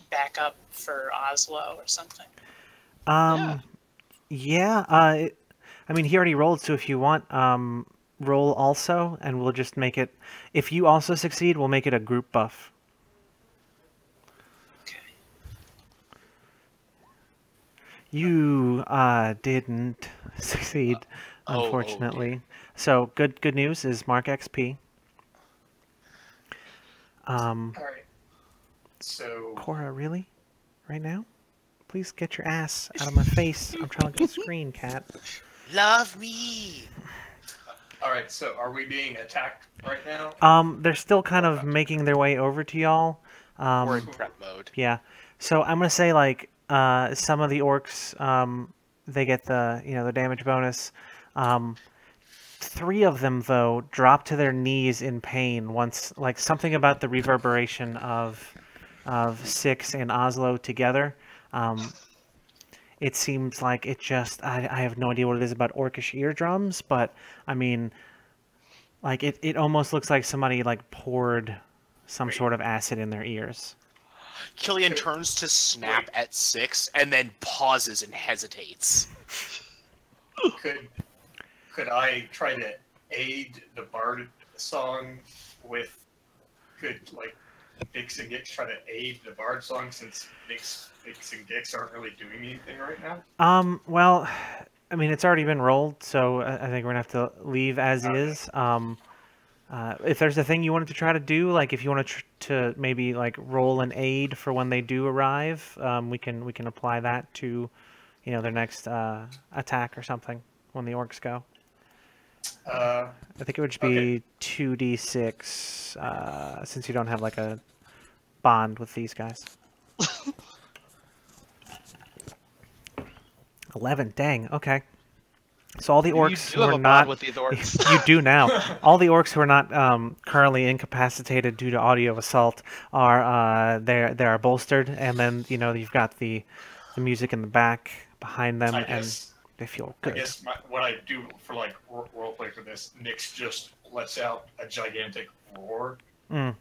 [SPEAKER 4] back up for Oslo or something?
[SPEAKER 1] Yeah. I mean, he already rolled, so if you want, roll also, and we'll just make it. If you also succeed, we'll make it a group buff.
[SPEAKER 4] Okay.
[SPEAKER 1] You didn't succeed, unfortunately.
[SPEAKER 2] dear.
[SPEAKER 1] So good news is mark XP.
[SPEAKER 5] All right. So
[SPEAKER 1] Cora, really? Right now? Please get your ass out of my face. I'm trying to get the screen, cat.
[SPEAKER 2] Love me.
[SPEAKER 5] all right. So are we being attacked right now?
[SPEAKER 1] They're still kind of making their way over to y'all.
[SPEAKER 2] We're in prep mode.
[SPEAKER 1] Yeah. So I'm gonna say like some of the orcs they get the the damage bonus. 3 of them though drop to their knees in pain once like something about the reverberation of Six and Oslo together. It seems like it just I have no idea what it is about orcish eardrums, but I mean like it almost looks like somebody like poured some sort of acid in their ears.
[SPEAKER 2] Killian turns to snap at 6 and then pauses and hesitates.
[SPEAKER 5] Could I try to aid the bard song with? Could like Bix and Gix try to aid the Bard song since Bix and Gix aren't really doing anything right now?
[SPEAKER 1] Well, I mean, it's already been rolled, so I think we're gonna have to leave as
[SPEAKER 5] Okay.
[SPEAKER 1] is. If there's a thing you wanted to try to do, like if you want to maybe like roll an aid for when they do arrive, we can apply that to, their next attack or something when the orcs go. I think it would just
[SPEAKER 5] Okay.
[SPEAKER 1] be 2d6 since you don't have like a bond with these guys. 11. Dang. Okay. So all the orcs
[SPEAKER 3] you do
[SPEAKER 1] who
[SPEAKER 3] have
[SPEAKER 1] are
[SPEAKER 3] a bond
[SPEAKER 1] not
[SPEAKER 3] with these orcs.
[SPEAKER 1] you do now. All the orcs who are not currently incapacitated due to audio assault are they are bolstered, and then you've got the music in the back behind them,
[SPEAKER 5] I
[SPEAKER 1] and
[SPEAKER 5] guess
[SPEAKER 1] they feel
[SPEAKER 5] I
[SPEAKER 1] good.
[SPEAKER 5] guess what I do for like roleplay for this, Nyx just lets out a gigantic roar,
[SPEAKER 1] Mm.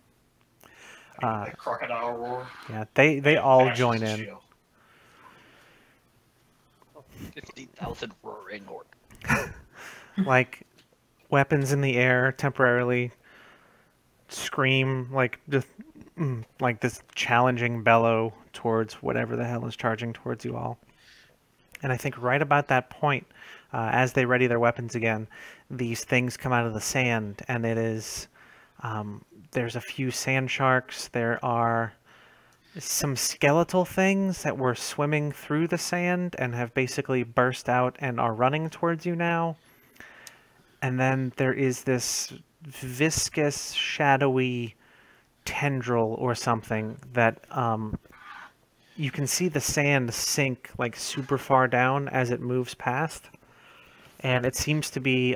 [SPEAKER 5] like crocodile roar.
[SPEAKER 1] Yeah, they
[SPEAKER 5] and
[SPEAKER 1] all
[SPEAKER 5] bashes
[SPEAKER 1] join
[SPEAKER 5] the
[SPEAKER 1] in.
[SPEAKER 5] shield.
[SPEAKER 3] 50,000 roaring orc.
[SPEAKER 1] Like weapons in the air temporarily scream like just like this challenging bellow towards whatever the hell is charging towards you all. And I think right about that point, as they ready their weapons again, these things come out of the sand, and it is there's a few sand sharks. There are some skeletal things that were swimming through the sand and have basically burst out and are running towards you now. And then there is this viscous, shadowy tendril or something that you can see the sand sink like super far down as it moves past. And it seems to be,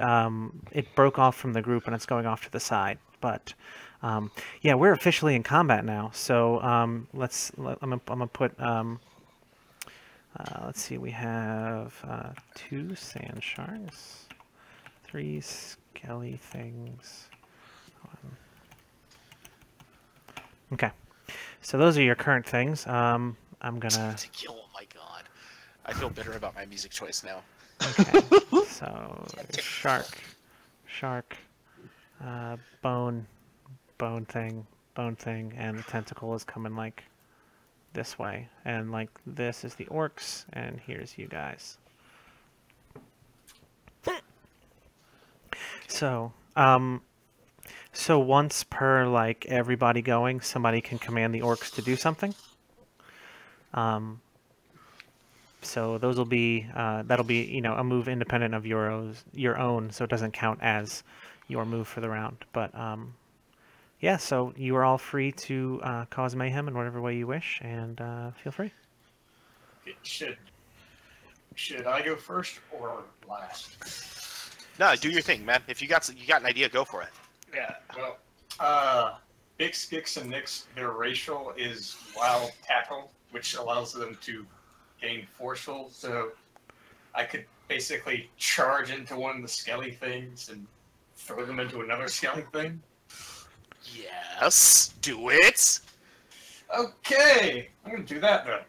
[SPEAKER 1] it broke off from the group and it's going off to the side. But yeah, we're officially in combat now. So I'm gonna put, let's see, we have 2 sand sharks. 3 skelly things. Okay, so those are your current things. I'm gonna.
[SPEAKER 2] To kill. Oh my god, I feel bitter about my music choice now.
[SPEAKER 1] Okay, so shark, bone thing, and the tentacle is coming like this way, and like this is the orcs, and here's you guys. So, so once per like everybody going, somebody can command the orcs to do something. So those will be that'll be a move independent of your own, so it doesn't count as your move for the round. But yeah, so you are all free to cause mayhem in whatever way you wish, and feel free.
[SPEAKER 5] Should I go first or last?
[SPEAKER 2] No, do your thing, man. If you got an idea, go for it.
[SPEAKER 5] Yeah. Well, Bix, Gix, and Nyx, their racial is wild tackle, which allows them to gain forceful. So I could basically charge into one of the skelly things and throw them into another skelly thing.
[SPEAKER 2] Yes, do it.
[SPEAKER 5] Okay, I'm gonna do that then.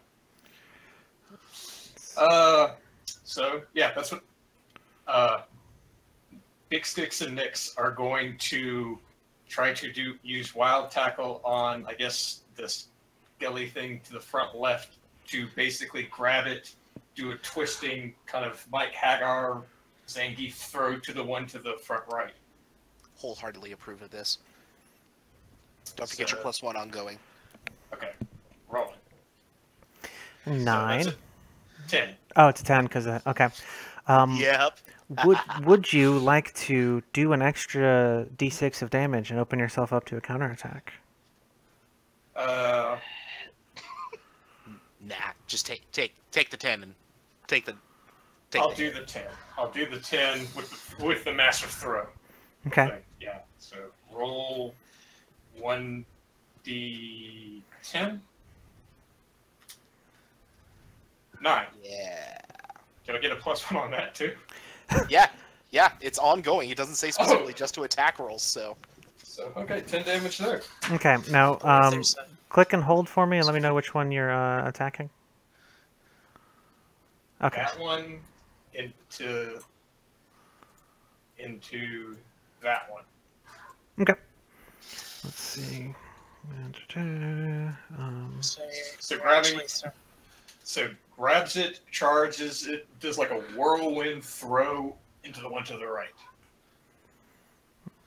[SPEAKER 5] So yeah, that's what. Bix, Gix, and Nyx are going to try to use wild tackle on, I guess, this skelly thing to the front left to basically grab it, do a twisting kind of Mike Hagar, Zangief throw to the one to the front right.
[SPEAKER 2] Wholeheartedly approve of this. Don't forget your +1 ongoing.
[SPEAKER 5] Okay, rolling.
[SPEAKER 1] 9.
[SPEAKER 5] So that's a 10.
[SPEAKER 1] Oh, it's a 10 because okay.
[SPEAKER 2] Yep.
[SPEAKER 1] Would you like to do an extra d6 of damage and open yourself up to a counterattack?
[SPEAKER 2] Nah, just take the 10 and take the.
[SPEAKER 5] I'll do the 10. I'll do the 10 with the massive throw.
[SPEAKER 1] Okay.
[SPEAKER 5] Thing. Yeah. So roll 1d10. 9.
[SPEAKER 2] Yeah.
[SPEAKER 5] Can I get a +1 on that too?
[SPEAKER 2] Yeah, it's ongoing. It doesn't say specifically just to attack rolls, so.
[SPEAKER 5] So okay, 10 damage there.
[SPEAKER 1] Okay. Now,
[SPEAKER 4] There's a-
[SPEAKER 1] click and hold for me, and let me know which one you're attacking. Okay.
[SPEAKER 5] That one into that one.
[SPEAKER 1] Okay. Let's see.
[SPEAKER 4] So
[SPEAKER 5] So
[SPEAKER 4] you're
[SPEAKER 5] grabbing-
[SPEAKER 4] actually
[SPEAKER 5] So grabs it, charges it, does like a whirlwind throw into the one to the right.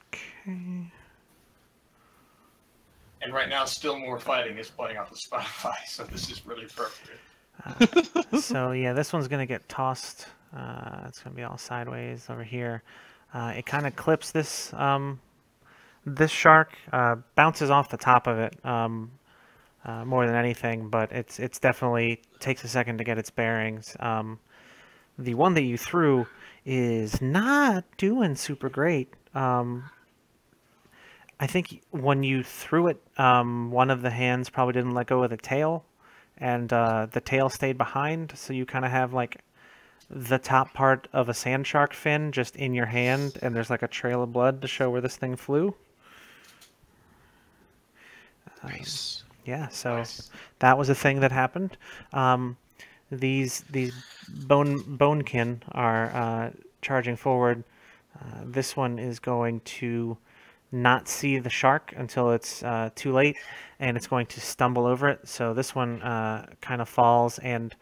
[SPEAKER 1] Okay.
[SPEAKER 5] And right now, Still More Fighting is playing off the Spotify, so this is really appropriate.
[SPEAKER 1] So yeah, this one's gonna get tossed. It's gonna be all sideways over here. It kind of clips this this shark, bounces off the top of it more than anything, but it's definitely takes a second to get its bearings. The one that you threw is not doing super great. I think when you threw it, one of the hands probably didn't let go of the tail, and the tail stayed behind, so you kind of have like the top part of a sand shark fin just in your hand, and there's like a trail of blood to show where this thing flew.
[SPEAKER 2] Nice.
[SPEAKER 1] Yeah, so
[SPEAKER 5] Nice.
[SPEAKER 1] that was a thing that happened. These bonekin are charging forward. This one is going to not see the shark until it's too late, and it's going to stumble over it. So this one kind of falls and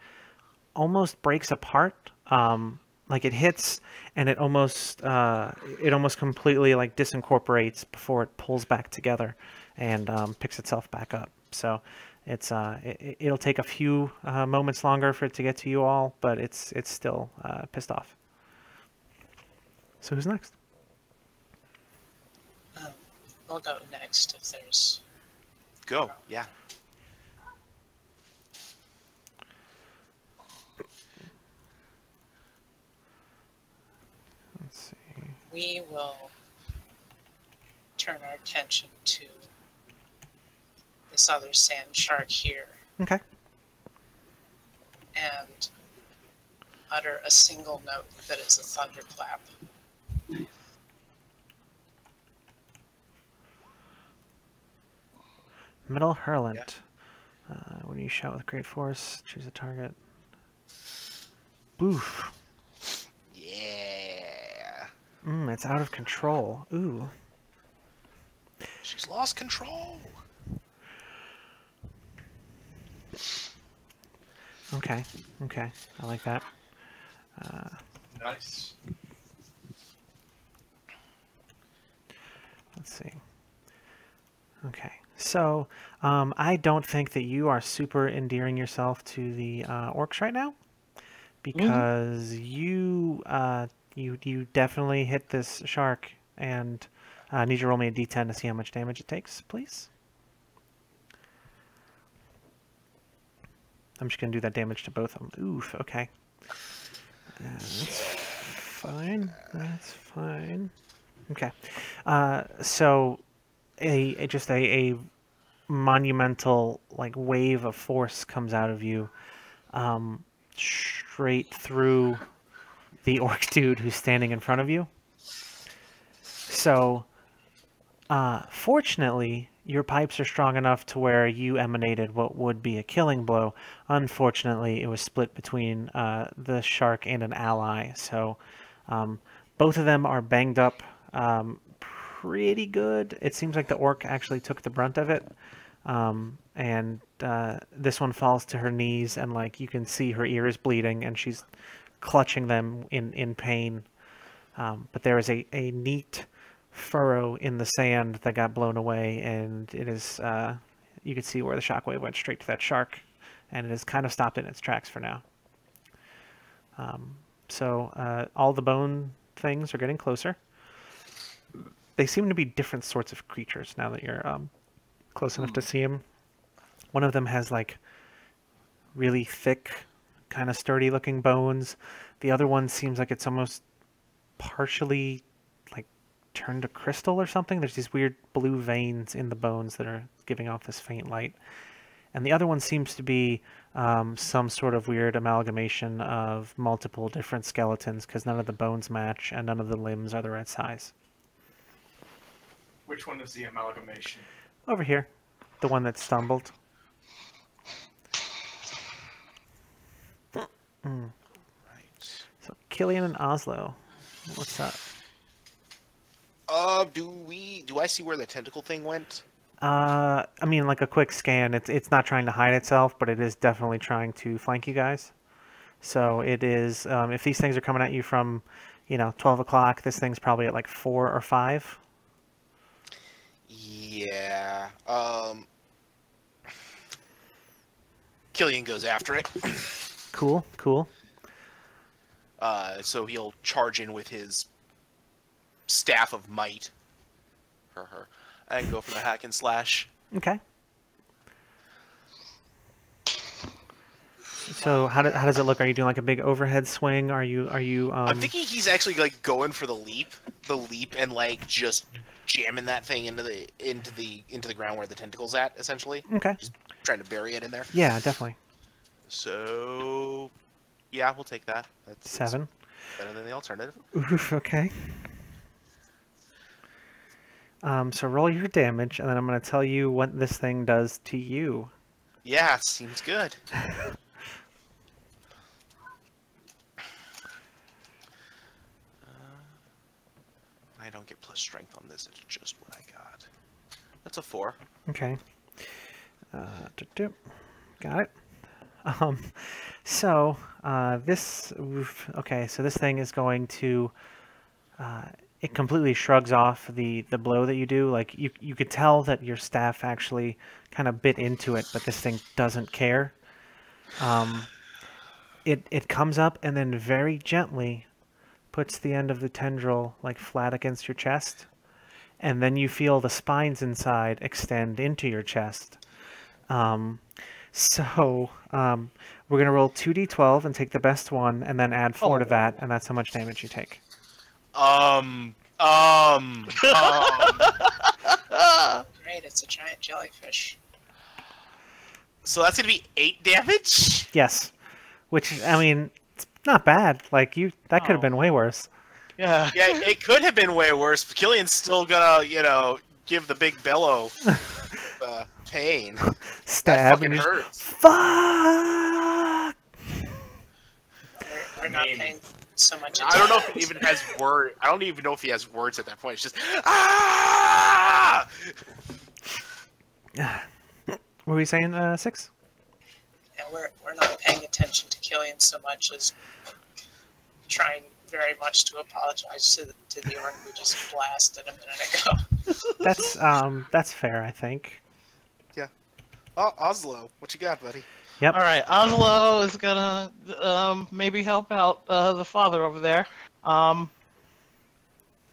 [SPEAKER 1] almost breaks apart. Like it hits, and it almost completely like disincorporates before it pulls back together and picks itself back up. So it's it'll take a few moments longer for it to get to you all, but it's still pissed off. So who's next?
[SPEAKER 4] We'll go next if there's.
[SPEAKER 2] Go. Yeah.
[SPEAKER 1] Let's see.
[SPEAKER 4] We will turn our attention to this other sand shark here
[SPEAKER 1] Okay.
[SPEAKER 4] and utter a single note that is a thunderclap.
[SPEAKER 1] Metal Hurlant. When you shout with great force, choose a target. Boof.
[SPEAKER 2] Yeah.
[SPEAKER 1] It's out of control. Ooh.
[SPEAKER 2] She's lost control.
[SPEAKER 1] Okay. Okay. I like that.
[SPEAKER 5] Nice.
[SPEAKER 1] Let's see. Okay. So, I don't think that you are super endearing yourself to the orcs right now, because you definitely hit this shark, and need you to roll me a d10 to see how much damage it takes, please. I'm just gonna do that damage to both of them. Oof. Okay. That's fine. That's fine. Okay. So just a monumental like wave of force comes out of you, straight through the orc dude who's standing in front of you. So, fortunately, your pipes are strong enough to where you emanated what would be a killing blow. Unfortunately, it was split between the shark and an ally. So, both of them are banged up pretty good. It seems like the orc actually took the brunt of it. And this one falls to her knees, and like you can see her ear is bleeding, and she's clutching them in pain. But there is a neat furrow in the sand that got blown away, and it is you can see where the shockwave went straight to that shark, and it has kind of stopped in its tracks for now. So all the bone things are getting closer. They seem to be different sorts of creatures now that you're close enough to see them. One of them has like really thick, kind of sturdy looking bones. The other one seems like it's almost partially like turned to crystal or something. There's these weird blue veins in the bones that are giving off this faint light. And the other one seems to be some sort of weird amalgamation of multiple different skeletons, because none of the bones match and none of the limbs are the right size.
[SPEAKER 5] Which one is the amalgamation?
[SPEAKER 1] Over here, the one that stumbled.
[SPEAKER 2] Right.
[SPEAKER 1] So Killian and Oslo, what's up?
[SPEAKER 2] Do I see where the tentacle thing went?
[SPEAKER 1] I mean, like a quick scan. It's not trying to hide itself, but it is definitely trying to flank you guys. So it is. If these things are coming at you from, 12 o'clock, this thing's probably at like 4 or 5.
[SPEAKER 2] Yeah. Killian goes after it.
[SPEAKER 1] Cool. Cool.
[SPEAKER 2] So he'll charge in with his staff of might. And go for the hack and slash.
[SPEAKER 1] Okay. So how does it look? Are you doing like a big overhead swing? Are you
[SPEAKER 2] I'm thinking he's actually like going for the leap, and like just jamming that thing into the ground where the tentacle's at, essentially.
[SPEAKER 1] Okay.
[SPEAKER 2] Just trying to bury it in there.
[SPEAKER 1] Yeah, definitely.
[SPEAKER 2] So, yeah, we'll take that. That's
[SPEAKER 1] 7.
[SPEAKER 2] better than the alternative.
[SPEAKER 1] Oof, okay. So roll your damage, and then I'm going to tell you what this thing does to you.
[SPEAKER 2] Yeah, seems good. I don't get plus strength on this. It's just what I got. That's a 4.
[SPEAKER 1] Okay. Got it. So this. Okay, so this thing is going to. It completely shrugs off the blow that you do. Like you could tell that your staff actually kind of bit into it, but this thing doesn't care. It comes up and then very gently puts the end of the tendril like flat against your chest, and then you feel the spines inside extend into your chest. So we're gonna roll 2d12 and take the best one, and then add 4 to that, and that's how much damage you take.
[SPEAKER 2] Great,
[SPEAKER 4] it's a giant jellyfish.
[SPEAKER 2] So that's gonna be 8 damage?
[SPEAKER 1] Yes, which I mean, it's not bad. Like that could have been way worse.
[SPEAKER 3] Yeah.
[SPEAKER 2] Yeah, it could have been way worse, but Killian's still gonna, give the big bellow pain.
[SPEAKER 1] Stab
[SPEAKER 2] That
[SPEAKER 1] and
[SPEAKER 2] fucking
[SPEAKER 1] you
[SPEAKER 2] hurts.
[SPEAKER 1] fuck.
[SPEAKER 4] We're not paying so much
[SPEAKER 2] I
[SPEAKER 4] attention.
[SPEAKER 2] don't know if it even has word. I don't even know if he has words at that point. It's just ah.
[SPEAKER 1] What were you saying, 6?
[SPEAKER 4] Yeah, we're not paying attention to Killian so much as trying very much to apologize to the orc we just blasted a minute ago.
[SPEAKER 1] That's fair, I think.
[SPEAKER 2] Oh, Oslo, what you got, buddy?
[SPEAKER 1] Yep.
[SPEAKER 3] All right, Oslo is gonna maybe help out the father over there.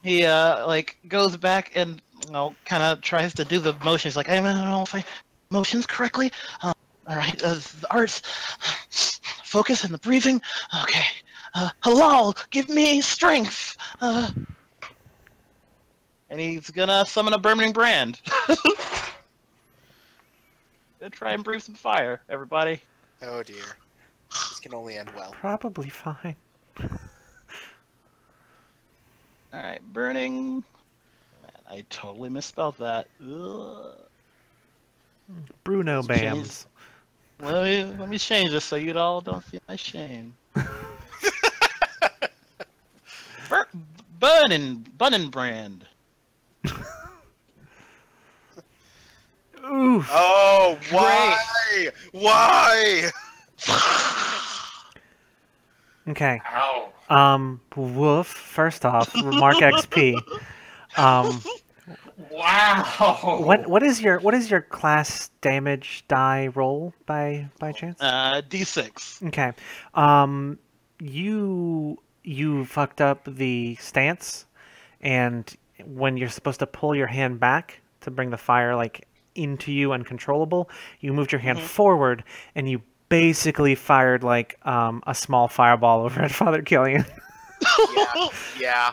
[SPEAKER 3] He like goes back and kind of tries to do the motions. Like I don't know if I motions correctly. All right, the arts, focus on the breathing. Okay, halal, give me strength. And he's gonna summon a burning brand. Try and breathe some fire, everybody.
[SPEAKER 2] Oh dear, this can only end well.
[SPEAKER 1] Probably fine.
[SPEAKER 3] All right, burning. Man, I totally misspelled that. Ugh.
[SPEAKER 1] Bruno
[SPEAKER 3] Let's change-
[SPEAKER 1] Bams.
[SPEAKER 3] Let me change this so you all don't feel my shame. Bunnin brand.
[SPEAKER 1] Oof.
[SPEAKER 2] Oh, why? Why?
[SPEAKER 1] Okay.
[SPEAKER 5] Ow.
[SPEAKER 1] Woof. First off, mark XP.
[SPEAKER 5] Wow.
[SPEAKER 1] What is your class damage die roll by chance?
[SPEAKER 3] D6.
[SPEAKER 1] Okay. You fucked up the stance, and when you're supposed to pull your hand back to bring the fire like into you uncontrollable, you moved your hand forward, and you basically fired like a small fireball over at Father Killian.
[SPEAKER 2] Yeah.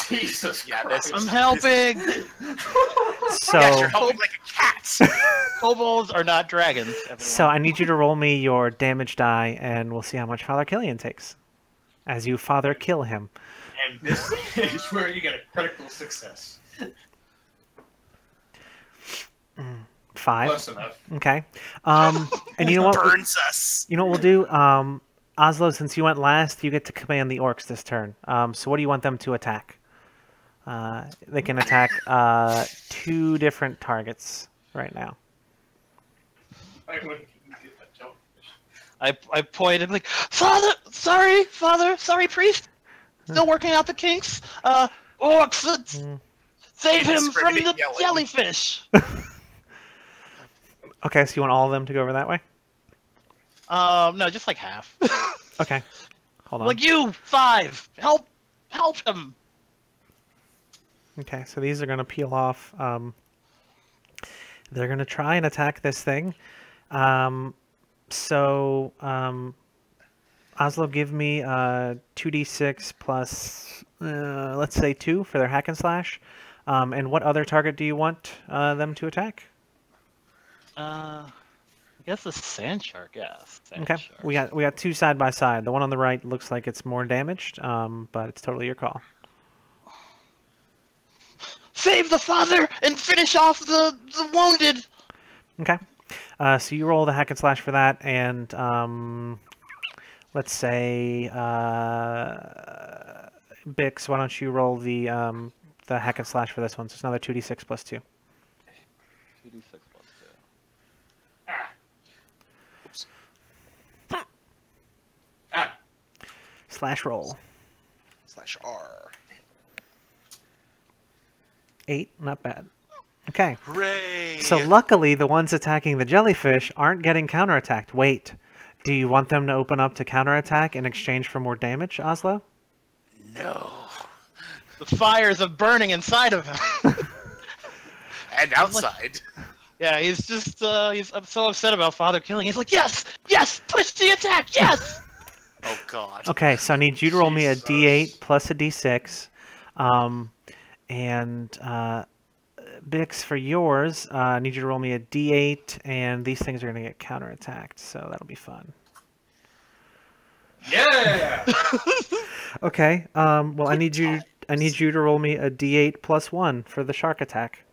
[SPEAKER 5] Jesus
[SPEAKER 2] Yeah,
[SPEAKER 5] Christ.
[SPEAKER 2] this-
[SPEAKER 3] I'm helping.
[SPEAKER 1] So
[SPEAKER 2] Yes, you're helping like a cat.
[SPEAKER 3] Kobolds are not dragons. Everyone.
[SPEAKER 1] so I need you to roll me your damage die, and we'll see how much Father Killian takes as you Father kill him.
[SPEAKER 5] And this is where you get a critical success.
[SPEAKER 1] 5.
[SPEAKER 5] Close enough.
[SPEAKER 1] Okay. And you know what?
[SPEAKER 2] Burns us.
[SPEAKER 1] You know what we'll do? Oslo, since you went last, you get to command the orcs this turn. So what do you want them to attack? They can attack 2 different targets. right now.
[SPEAKER 5] I wouldn't get that jellyfish.
[SPEAKER 3] I pointed like, Father, sorry, priest. Still working out the kinks. Orcs, save him from
[SPEAKER 2] Screaming,
[SPEAKER 3] the
[SPEAKER 2] yelling.
[SPEAKER 3] jellyfish.
[SPEAKER 1] Okay, so you want all of them to go over that way?
[SPEAKER 3] No, just like half.
[SPEAKER 1] Okay, hold on.
[SPEAKER 3] Like you, 5. Help him.
[SPEAKER 1] Okay, so these are going to peel off. They're going to try and attack this thing. Oslo, give me 2d6 plus, let's say 2 for their hack and slash. And what other target do you want them to attack?
[SPEAKER 3] I guess the sand shark, yes.
[SPEAKER 1] Okay, we got 2 side by side. The one on the right looks like it's more damaged, but it's totally your call.
[SPEAKER 3] Save the father and finish off the wounded.
[SPEAKER 1] Okay, so you roll the hack and slash for that, and let's say Bix, why don't you roll the hack and slash for this one? So it's another 2d6 plus 2.
[SPEAKER 3] 2d6 plus 2.
[SPEAKER 5] Ah. Oops. Ah.
[SPEAKER 1] Slash roll.
[SPEAKER 2] /R.
[SPEAKER 1] 8, not bad. Okay.
[SPEAKER 2] Hooray!
[SPEAKER 1] So luckily, the ones attacking the jellyfish aren't getting counterattacked. Wait, do you want them to open up to counterattack in exchange for more damage, Oslo?
[SPEAKER 2] No.
[SPEAKER 3] The fires are burning inside of him.
[SPEAKER 2] And outside.
[SPEAKER 3] Yeah, he's just he's so upset about father killing. He's like, yes, push the attack, yes.
[SPEAKER 2] Oh god.
[SPEAKER 1] Okay, so I need you to roll me a
[SPEAKER 5] Jesus.
[SPEAKER 1] d8 plus a d6. And Bix, for yours, I need you to roll me a d8, and these things are going to get counterattacked, so that'll be fun.
[SPEAKER 5] Yeah!
[SPEAKER 1] Okay, well, I need you to roll me a d8 plus 1 for the shark attack.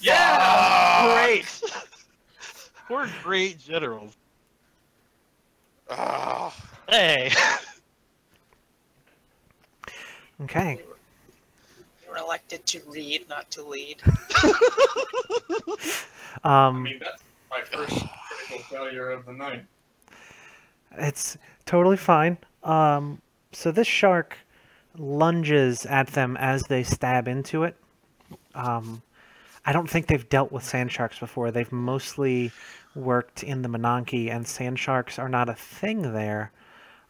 [SPEAKER 5] Yeah!
[SPEAKER 3] Great. We're great generals.
[SPEAKER 2] Ah.
[SPEAKER 3] Hey.
[SPEAKER 1] Okay.
[SPEAKER 4] You were elected to read, not to lead.
[SPEAKER 5] I mean, that's my first critical failure of the night.
[SPEAKER 1] It's totally fine. So this shark lunges at them as they stab into it. I don't think they've dealt with sand sharks before. They've mostly worked in the Menanke, and sand sharks are not a thing there.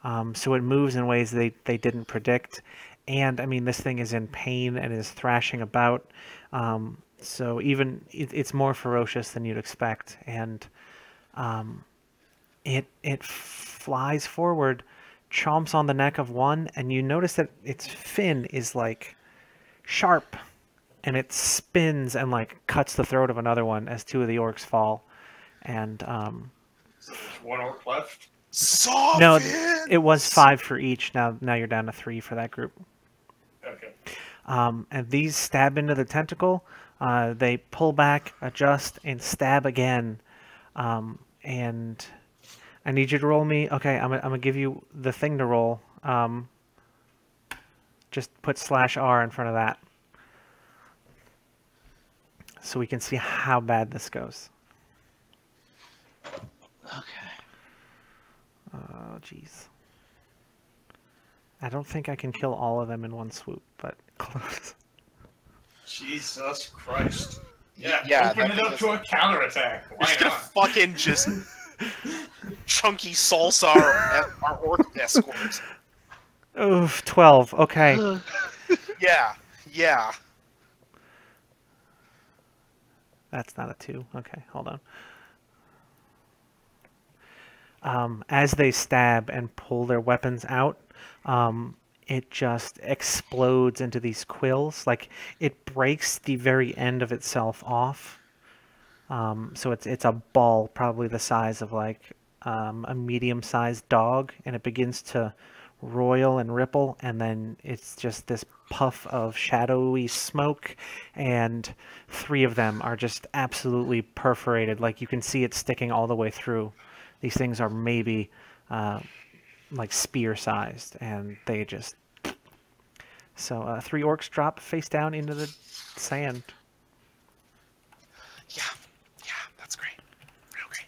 [SPEAKER 1] So it moves in ways they didn't predict. And, I mean, this thing is in pain and is thrashing about. So even it's more ferocious than you'd expect. And it flies forward, chomps on the neck of one, and you notice that its fin is, like, sharp. And it spins and, like, cuts the throat of another one as 2 of the orcs fall. And,
[SPEAKER 5] So there's 1 orc left.
[SPEAKER 1] no, it was 5 for each. Now you're down to 3 for that group.
[SPEAKER 5] Okay.
[SPEAKER 1] And these stab into the tentacle. They pull back, adjust, and stab again. And I need you to roll me. Okay, I'm gonna give you the thing to roll. Just put /R in front of that, so we can see how bad this goes.
[SPEAKER 3] Okay.
[SPEAKER 1] Oh, jeez. I don't think I can kill all of them in one swoop, but close.
[SPEAKER 5] Jesus Christ. Yeah,
[SPEAKER 2] Yeah,
[SPEAKER 5] open
[SPEAKER 2] that
[SPEAKER 5] it up
[SPEAKER 2] thing
[SPEAKER 5] to a counterattack.
[SPEAKER 2] You're
[SPEAKER 5] Why
[SPEAKER 2] just gonna
[SPEAKER 5] not?
[SPEAKER 2] fucking just chunky salsa our orc escort.
[SPEAKER 1] Oof, 12. Okay.
[SPEAKER 2] Yeah.
[SPEAKER 1] That's not a 2. Okay, hold on. As they stab and pull their weapons out, it just explodes into these quills. Like, it breaks the very end of itself off. So it's a ball probably the size of, like, a medium-sized dog, and it begins to roil and ripple, and then it's just this puff of shadowy smoke, and 3 of them are just absolutely perforated. Like, you can see it sticking all the way through. These things are maybe like spear-sized, and they just... So 3 orcs drop face down into the sand.
[SPEAKER 2] Yeah, that's great. Real great.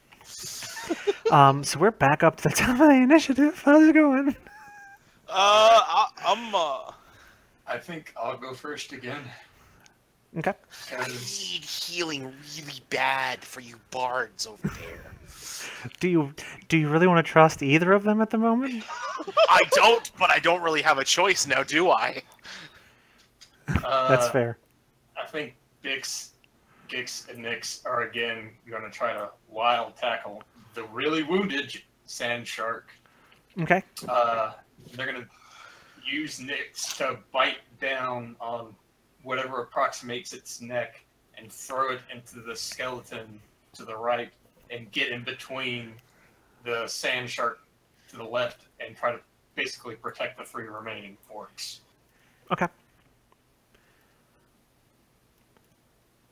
[SPEAKER 1] So we're back up to the top of the initiative. How's it going?
[SPEAKER 2] I'm
[SPEAKER 5] I think I'll go first again.
[SPEAKER 1] Okay.
[SPEAKER 2] I need healing really bad for you bards over there.
[SPEAKER 1] Do you really want to trust either of them at the moment?
[SPEAKER 2] I don't, but I don't really have a choice now, do I?
[SPEAKER 1] That's fair.
[SPEAKER 5] I think Bix, Gix, and Nix are again going to try to wild tackle the really wounded sand shark.
[SPEAKER 1] Okay.
[SPEAKER 5] They're going to use Nix to bite down on whatever approximates its neck and throw it into the skeleton to the right and get in between the sand shark to the left and try to basically protect the 3 remaining orcs.
[SPEAKER 1] Okay.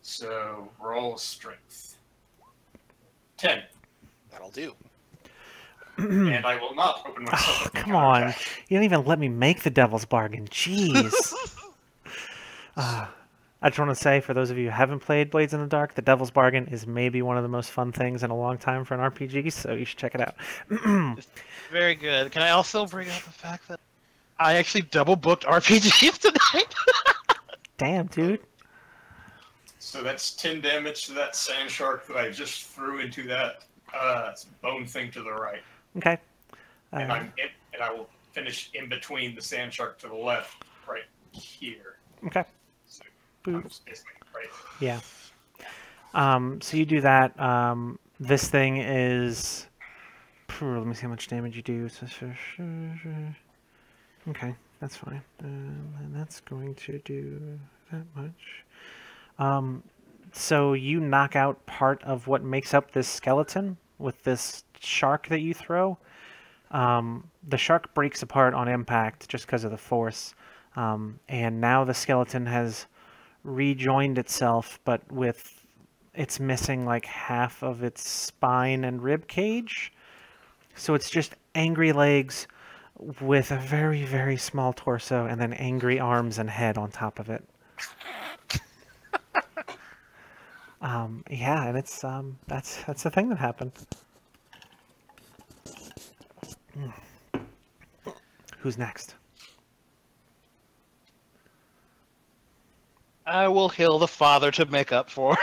[SPEAKER 5] So roll strength. 10.
[SPEAKER 2] That'll do.
[SPEAKER 5] And I will not open myself
[SPEAKER 1] Oh,
[SPEAKER 5] up to
[SPEAKER 1] come on.
[SPEAKER 5] counterattack.
[SPEAKER 1] You didn't even let me make the devil's bargain. Jeez. I just want to say, for those of you who haven't played Blades in the Dark, the devil's bargain is maybe one of the most fun things in a long time for an RPG, so you should check it out.
[SPEAKER 3] Very good. Can I also bring up the fact that I actually double booked RPGs tonight?
[SPEAKER 1] Damn, dude.
[SPEAKER 5] So that's 10 damage to that sand shark that I just threw into that bone thing to the right.
[SPEAKER 1] Okay.
[SPEAKER 5] And I will finish in between the sand shark to the left, right here.
[SPEAKER 1] Okay.
[SPEAKER 5] So
[SPEAKER 1] Boop.
[SPEAKER 5] I'm just basically right.
[SPEAKER 1] Yeah. So you do that. This thing is... Let me see how much damage you do. Okay, that's fine. And that's going to do that much. So you knock out part of what makes up this skeleton with this shark that you throw. The shark breaks apart on impact just because of the force. And now the skeleton has rejoined itself, but it's missing like half of its spine and rib cage. So it's just angry legs with a very, very small torso and then angry arms and head on top of it. Yeah, and it's that's the thing that happened. Who's next?
[SPEAKER 3] I will heal the father to make up for.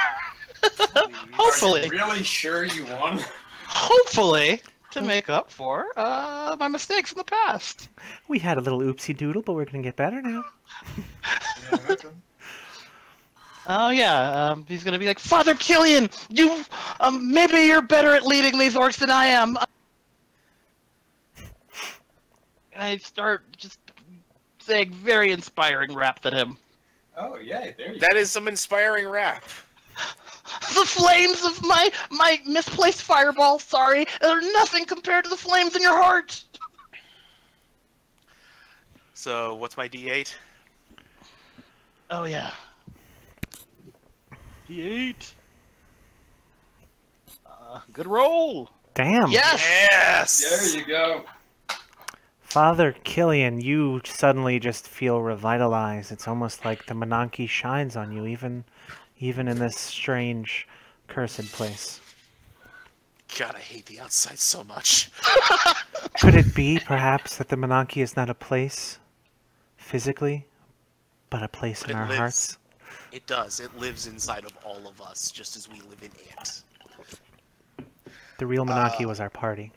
[SPEAKER 3] Hopefully.
[SPEAKER 5] Are you really sure you won?
[SPEAKER 3] Hopefully to make up for my mistakes in the past.
[SPEAKER 1] We had a little oopsie doodle, but we're gonna get better now.
[SPEAKER 3] Oh yeah, he's gonna be like, Father Killian, you, maybe you're better at leading these orcs than I am. And I start just saying very inspiring raps at him.
[SPEAKER 5] Oh, yeah, there you
[SPEAKER 2] That is some inspiring rap.
[SPEAKER 3] The flames of my misplaced fireball, sorry, are nothing compared to the flames in your heart.
[SPEAKER 2] So, what's my D8?
[SPEAKER 3] Oh yeah. D8. Good roll.
[SPEAKER 1] Damn.
[SPEAKER 3] Yes.
[SPEAKER 2] Yes!
[SPEAKER 5] There you go.
[SPEAKER 1] Father Killian, you suddenly just feel revitalized. It's almost like the Monanki shines on you, even in this strange, cursed place.
[SPEAKER 2] God, I hate the outside so much.
[SPEAKER 1] Could it be, perhaps, that the Monanki is not a place, physically, but a place in
[SPEAKER 2] It
[SPEAKER 1] our
[SPEAKER 2] lives.
[SPEAKER 1] hearts?
[SPEAKER 2] It does. It lives inside of all of us, just as we live in it.
[SPEAKER 1] The real Monanki was our party.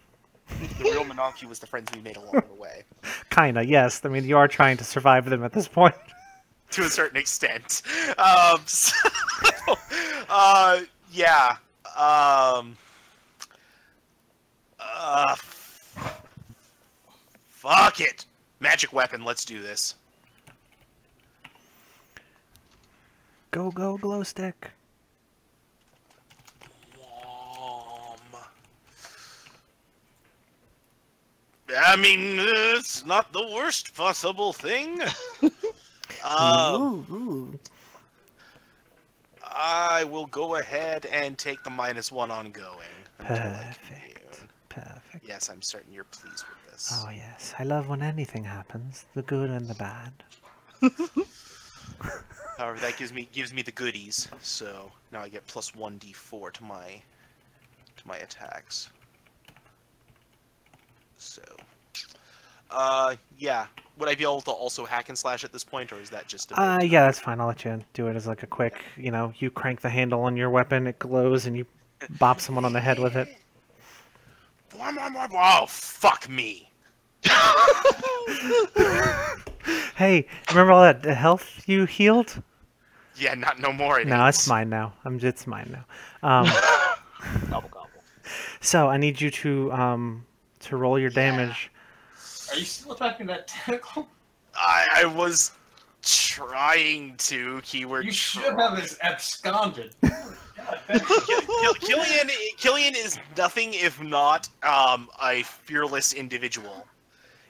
[SPEAKER 2] The real Monanki was the friends we made along the way.
[SPEAKER 1] Kinda, yes. I mean, you are trying to survive them at this point.
[SPEAKER 2] To a certain extent. Yeah. Fuck it. Magic weapon, let's do this.
[SPEAKER 1] Go, go, glow stick.
[SPEAKER 2] I mean, it's not the worst possible thing.
[SPEAKER 1] Ooh.
[SPEAKER 2] I will go ahead and take the -1 on going.
[SPEAKER 1] Perfect. Perfect.
[SPEAKER 2] Yes, I'm certain you're pleased with this.
[SPEAKER 1] Oh, yes. I love when anything happens, the good and the bad.
[SPEAKER 2] However, that gives me the goodies. So now I get plus 1d4 to my attacks. So, yeah. Would I be able to also hack and slash at this point, or is that just a bit,
[SPEAKER 1] Yeah, that's fine. I'll let you do it as like a quick, you crank the handle on your weapon, it glows, and you bop someone on the head with it.
[SPEAKER 2] Oh, fuck me.
[SPEAKER 1] Hey, remember all that health you healed?
[SPEAKER 2] Yeah, not no more.
[SPEAKER 1] No, it's mine now. It's mine now.
[SPEAKER 3] Gobble gobble.
[SPEAKER 1] So I need you to roll your damage.
[SPEAKER 5] Are you still attacking that tentacle?
[SPEAKER 2] I was trying to keyword.
[SPEAKER 5] You should have his absconded.
[SPEAKER 2] Killian is nothing if not a fearless individual.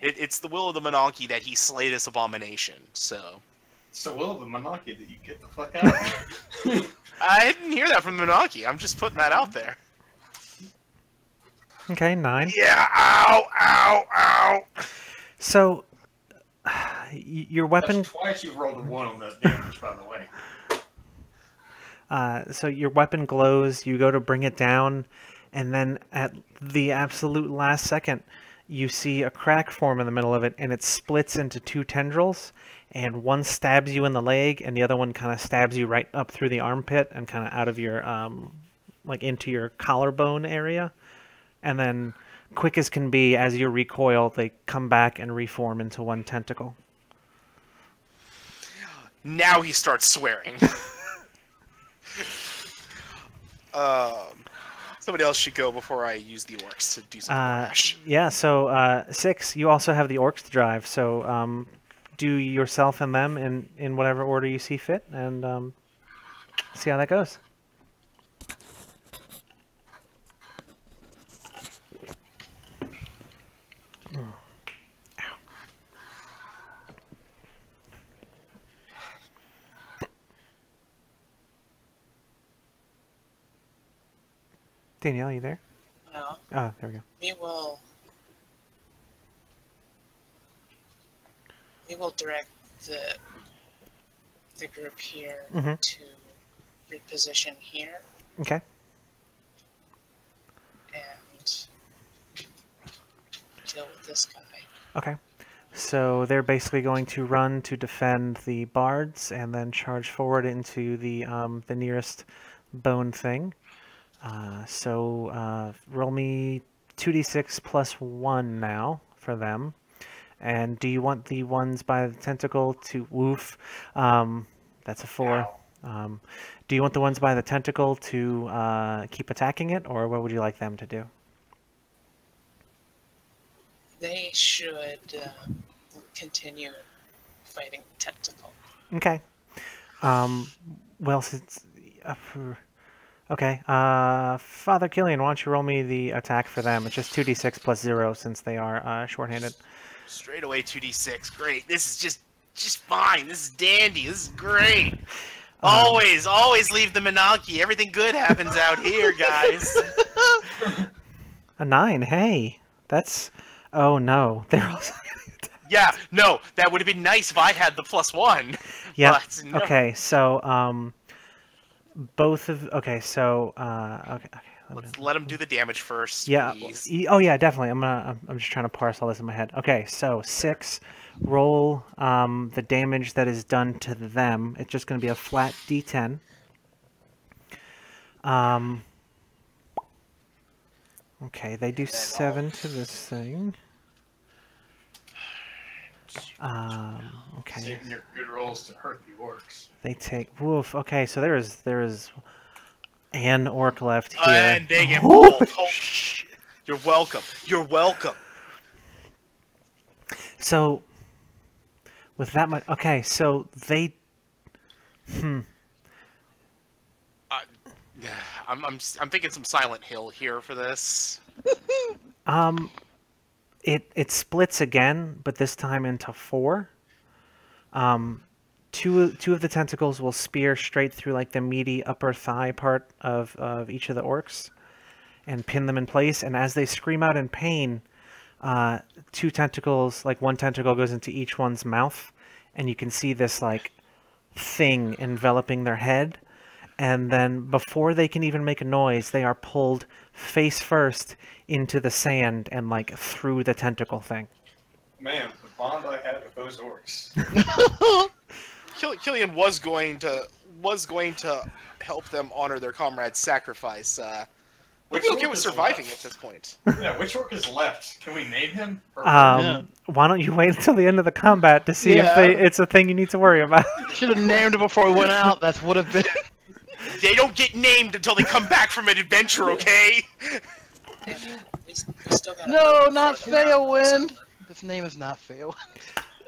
[SPEAKER 2] It's the will of the monarchy that he slay this abomination. So.
[SPEAKER 5] It's the will of the monarchy that you get the fuck out of here.
[SPEAKER 2] I didn't hear that from the monarchy. I'm just putting that out there.
[SPEAKER 1] Okay, 9.
[SPEAKER 2] Yeah. Ow! Ow! Ow!
[SPEAKER 1] So your weapon.
[SPEAKER 5] That's twice you've rolled a 1 on that damage, by the way.
[SPEAKER 1] So your weapon glows, you go to bring it down, and then at the absolute last second, you see a crack form in the middle of it, and it splits into 2 tendrils, and one stabs you in the leg, and the other one kind of stabs you right up through the armpit and kind of out of your, like into your collarbone area. And then, quick as can be, as you recoil, they come back and reform into 1 tentacle.
[SPEAKER 2] Now he starts swearing. Somebody else should go before I use the orcs to do something rash.
[SPEAKER 1] Yeah, so 6, you also have the orcs to drive, so do yourself and them in whatever order you see fit, and see how that goes. Danielle, you there?
[SPEAKER 4] No,
[SPEAKER 1] Oh, there we go.
[SPEAKER 4] we will direct the group here
[SPEAKER 1] Mm-hmm.
[SPEAKER 4] to reposition here
[SPEAKER 1] Okay.
[SPEAKER 4] and deal with this guy.
[SPEAKER 1] Okay. So they're basically going to run to defend the bards and then charge forward into the nearest bone thing. So roll me 2d6 plus 1 now for them. And do you want the ones by the tentacle to woof? That's a 4. Do you want the ones by the tentacle to keep attacking it, or what would you like them to do?
[SPEAKER 4] They should continue fighting the tentacle.
[SPEAKER 1] Okay. Well, since... okay. Father Killian, why don't you roll me the attack for them? It's just 2d6 plus 0 since they are shorthanded.
[SPEAKER 2] Straight away 2d6. Great. This is just fine. This is dandy. This is great. Always leave the Menaki. Everything good happens out here, guys.
[SPEAKER 1] A 9. Hey, that's... Oh no, they're also getting attacked.
[SPEAKER 2] Yeah, no, that would have been nice if I had the +1.
[SPEAKER 1] Yeah.
[SPEAKER 2] No.
[SPEAKER 1] Okay, so both of... Okay, so okay.
[SPEAKER 2] Let's let him do the damage first.
[SPEAKER 1] Yeah.
[SPEAKER 2] Please.
[SPEAKER 1] Oh yeah, definitely. I'm just trying to parse all this in my head. Okay, so 6. Roll the damage that is done to them. It's just going to be a flat D10. Okay, they do 7 to this thing. Okay.
[SPEAKER 5] Saving your good rolls to hurt the orcs.
[SPEAKER 1] They take... Woof. Okay, so there is an orc left here.
[SPEAKER 2] And they get pulled. Oh, shit. You're welcome. You're welcome.
[SPEAKER 1] So, with that much... Okay, so they...
[SPEAKER 2] I'm thinking some Silent Hill here for this.
[SPEAKER 1] It splits again, but this time into 4. Two of the tentacles will spear straight through like the meaty upper thigh part of each of the orcs, and pin them in place. And as they scream out in pain, two tentacles, like one tentacle goes into each one's mouth, and you can see this like thing enveloping their head. And then before they can even make a noise, they are pulled face first into the sand and like through the tentacle thing.
[SPEAKER 5] Man, the bond I had with those orcs.
[SPEAKER 2] Killian was going to help them honor their comrade's sacrifice.
[SPEAKER 5] Which
[SPEAKER 2] He's okay
[SPEAKER 5] orc
[SPEAKER 2] with
[SPEAKER 5] is
[SPEAKER 2] surviving
[SPEAKER 5] left?
[SPEAKER 2] at this point.
[SPEAKER 5] Yeah, which orc is left? Can we name him? Or
[SPEAKER 1] Why don't you wait until the end of the combat to see if it's a thing you need to worry about?
[SPEAKER 3] Should have named it before we went out. That would have been.
[SPEAKER 2] They don't get named until they come back from an adventure, okay?
[SPEAKER 4] We still gotta
[SPEAKER 3] No,
[SPEAKER 4] move
[SPEAKER 3] not
[SPEAKER 4] before the round rolls
[SPEAKER 3] Failwind.
[SPEAKER 4] over.
[SPEAKER 3] This name is not Failwind.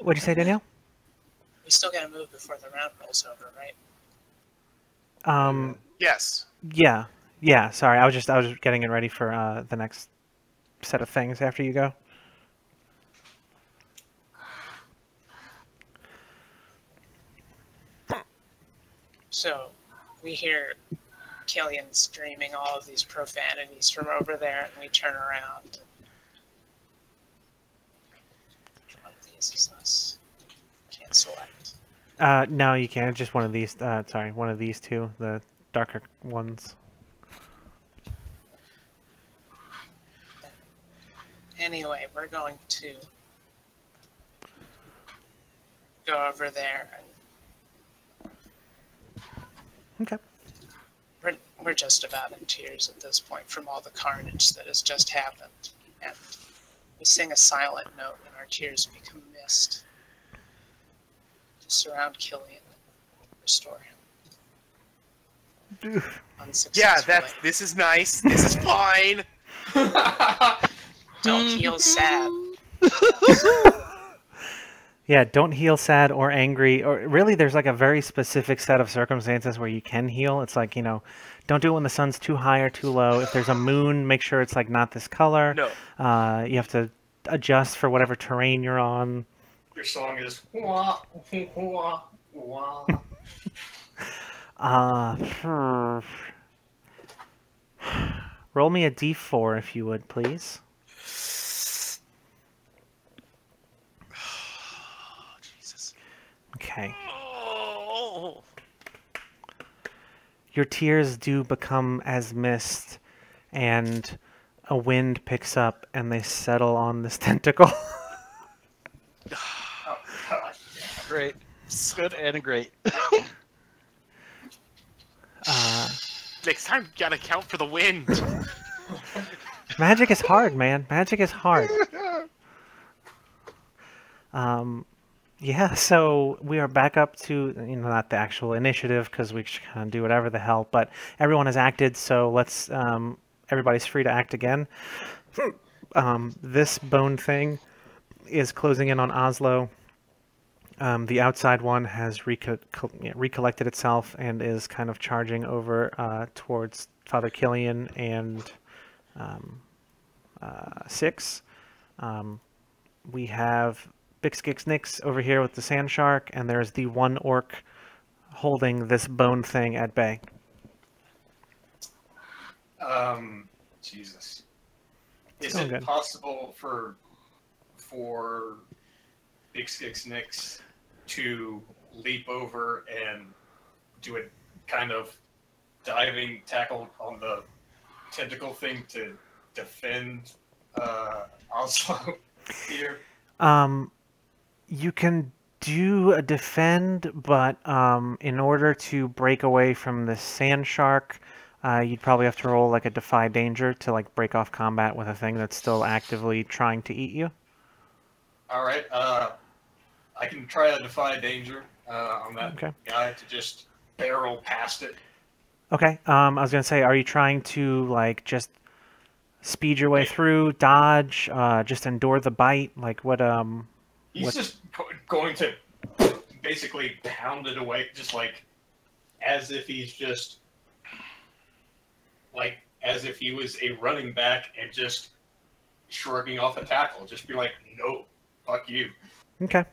[SPEAKER 1] What'd you say, Danielle?
[SPEAKER 4] We still gotta move before the round rolls over, right?
[SPEAKER 2] Yes.
[SPEAKER 1] Yeah. Sorry, I was just getting it ready for the next set of things after you go.
[SPEAKER 4] So we hear Killian screaming all of these profanities from over there, and we turn around. Which one of these is us? Can't select.
[SPEAKER 1] No, you can't. Just one of these. Sorry, one of these two, the darker ones.
[SPEAKER 4] Anyway, we're going to go over there, and
[SPEAKER 1] Okay.
[SPEAKER 4] we're just about in tears at this point from all the carnage that has just happened. And we sing a silent note, and our tears become mist to surround Killian and restore him.
[SPEAKER 2] Yeah,
[SPEAKER 4] Unsuccessfully.
[SPEAKER 2] this is nice. This is fine.
[SPEAKER 4] Don't heal sad.
[SPEAKER 1] Yeah, don't heal sad or angry, or really there's like a very specific set of circumstances where you can heal. It's like, don't do it when the sun's too high or too low. If there's a moon, make sure it's like not this color.
[SPEAKER 2] No.
[SPEAKER 1] You have to adjust for whatever terrain you're on.
[SPEAKER 5] Your song is wah, wah, wah.
[SPEAKER 1] Roll me a d4 if you would, please.
[SPEAKER 2] Jesus.
[SPEAKER 1] Okay.
[SPEAKER 2] Oh.
[SPEAKER 1] Your tears do become as mist, and a wind picks up, and they settle on this tentacle.
[SPEAKER 5] Oh, God.
[SPEAKER 3] Great. Good and great.
[SPEAKER 2] Next time, you gotta count for the wind.
[SPEAKER 1] Magic is hard, man. Magic is hard. Yeah, so we are back up to, not the actual initiative, because we can kind of do whatever the hell, but everyone has acted, so let's, everybody's free to act again. This bone thing is closing in on Oslo. The outside one has recollected itself and is kind of charging over towards Father Killian and Six. We have Bix Nix over here with the sand shark, and there's the one orc holding this bone thing at bay.
[SPEAKER 5] Jesus. Is
[SPEAKER 1] going
[SPEAKER 5] it
[SPEAKER 1] good.
[SPEAKER 5] possible for Bix Nix to leap over and do a kind of diving tackle on the tentacle thing to defend Oslo here?
[SPEAKER 1] You can do a defend, but in order to break away from the sand shark, you'd probably have to roll like a defy danger to like break off combat with a thing that's still actively trying to eat you.
[SPEAKER 5] All right. I can try a defy danger on that
[SPEAKER 1] Okay.
[SPEAKER 5] guy to just barrel past it.
[SPEAKER 1] Okay. I was gonna say, are you trying to like just speed your way through, dodge, just endure the bite? Like what?
[SPEAKER 5] He's just going to basically pound it away, just like as if he's just like as if he was a running back and just shrugging off a tackle. Just be like, no, fuck you.
[SPEAKER 1] Okay.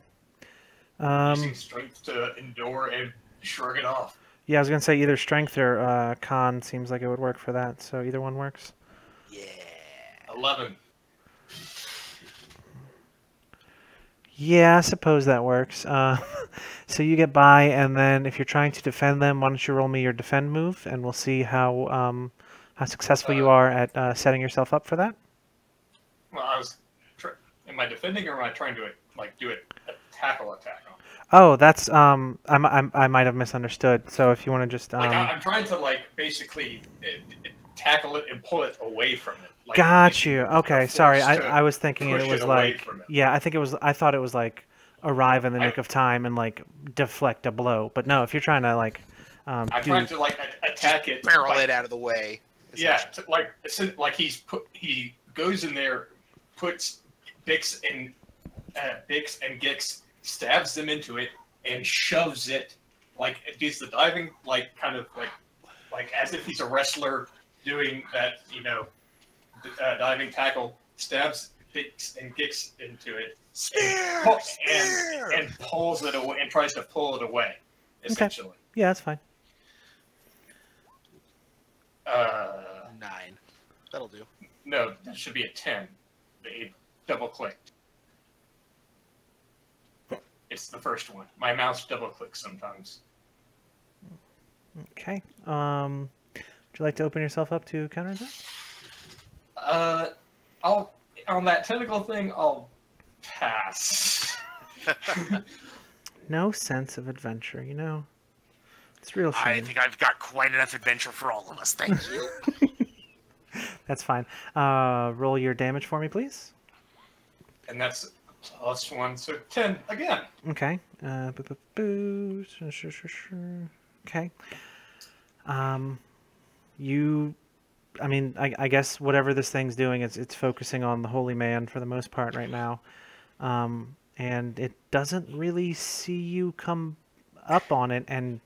[SPEAKER 5] Using strength to endure and shrug it off.
[SPEAKER 1] Yeah, I was gonna say either strength or con seems like it would work for that. So either one works.
[SPEAKER 2] Yeah.
[SPEAKER 5] 11.
[SPEAKER 1] Yeah, I suppose that works. So you get by, and then if you're trying to defend them, why don't you roll me your defend move, and we'll see how successful you are at setting yourself up for that.
[SPEAKER 5] Well, am I defending or am I trying to do a tackle attack?
[SPEAKER 1] Oh, that's I might have misunderstood. So if you want to just
[SPEAKER 5] I'm trying to basically tackle it and pull it away from it.
[SPEAKER 1] got you. Okay, sorry. I was thinking it
[SPEAKER 5] push
[SPEAKER 1] was
[SPEAKER 5] it away
[SPEAKER 1] like
[SPEAKER 5] from it.
[SPEAKER 1] yeah, I thought it was like arrive in the nick of time and like deflect a blow. But no, if you're trying to
[SPEAKER 5] I'm trying to attack it,
[SPEAKER 2] barrel it out of the way.
[SPEAKER 5] Yeah, he goes in there, puts Bix and Gix, stabs them into it, and shoves it does the diving kind of as if he's a wrestler doing that, diving tackle, stabs Bix and Gix into it, and pulls it away and tries to pull it away, essentially.
[SPEAKER 1] Okay. Yeah, that's fine.
[SPEAKER 2] 9. That'll do.
[SPEAKER 5] No, that should be a 10. They double clicked. It's the first one. My mouse double clicks sometimes.
[SPEAKER 1] Okay. Would you like to open yourself up to counterattack?
[SPEAKER 5] I'll on that tentacle thing. I'll pass.
[SPEAKER 1] No sense of adventure, you know. It's real shame.
[SPEAKER 2] I think I've got quite enough adventure for all of us. Thank you.
[SPEAKER 1] That's fine. Roll your damage for me, please.
[SPEAKER 5] And that's +1, so 10 again.
[SPEAKER 1] Okay. Sure. Okay. I guess whatever this thing's doing, it's focusing on the holy man for the most part right now. And it doesn't really see you come up on it and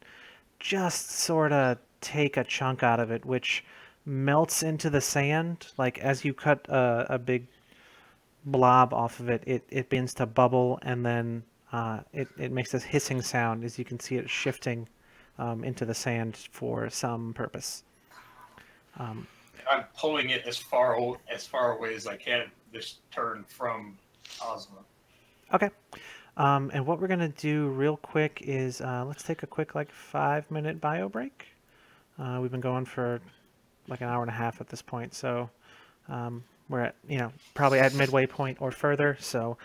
[SPEAKER 1] just sort of take a chunk out of it, which melts into the sand. Like as you cut a big blob off of it, it begins to bubble, and then it makes this hissing sound as you can see it shifting into the sand for some purpose.
[SPEAKER 5] I'm pulling it as far away as I can this turn from Ozma.
[SPEAKER 1] Okay. And what we're going to do real quick is let's take a quick 5-minute bio break. We've been going for an hour and a half at this point, so we're at probably at midway point or further. So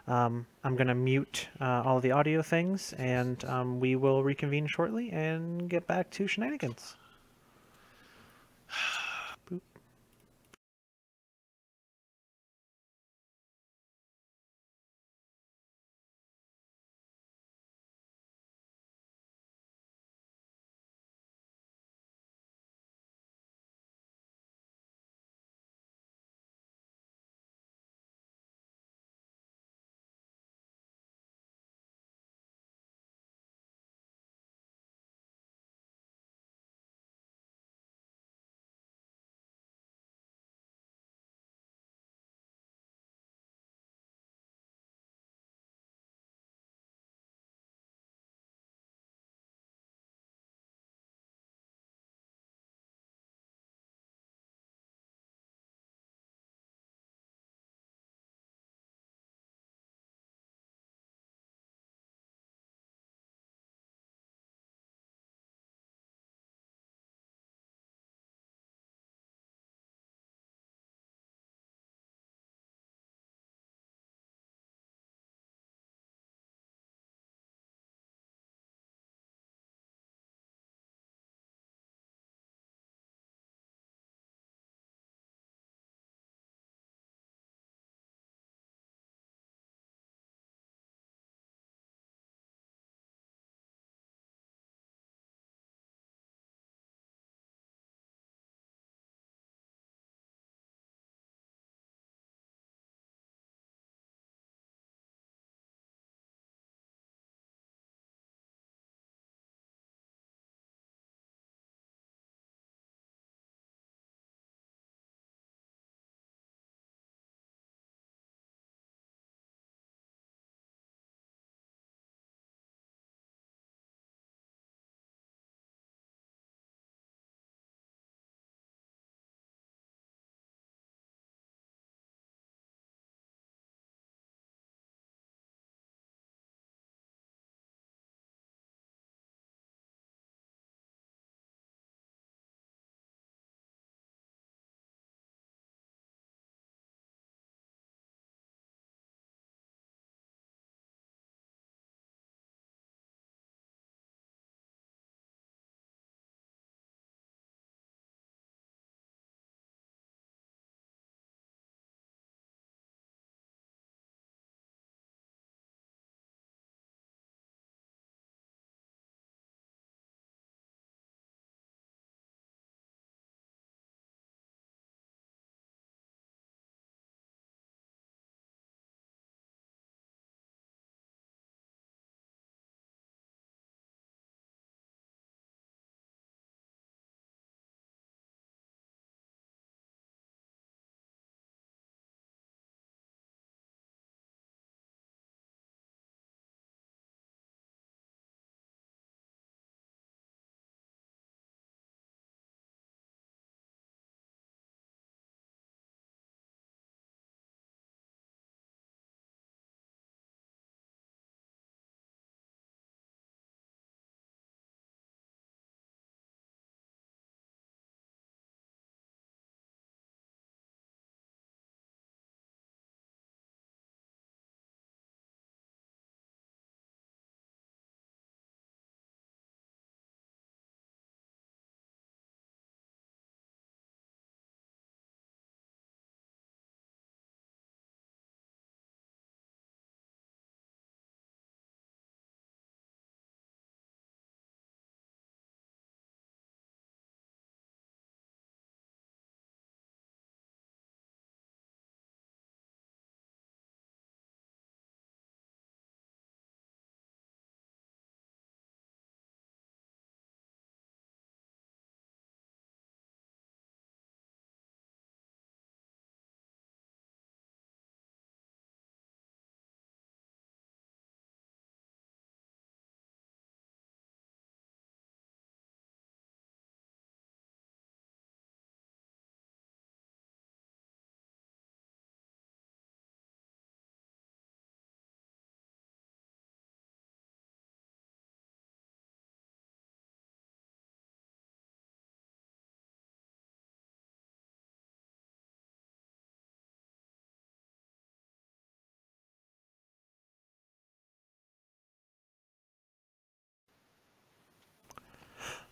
[SPEAKER 1] I'm going to mute all of the audio things, and we will reconvene shortly and get back to shenanigans.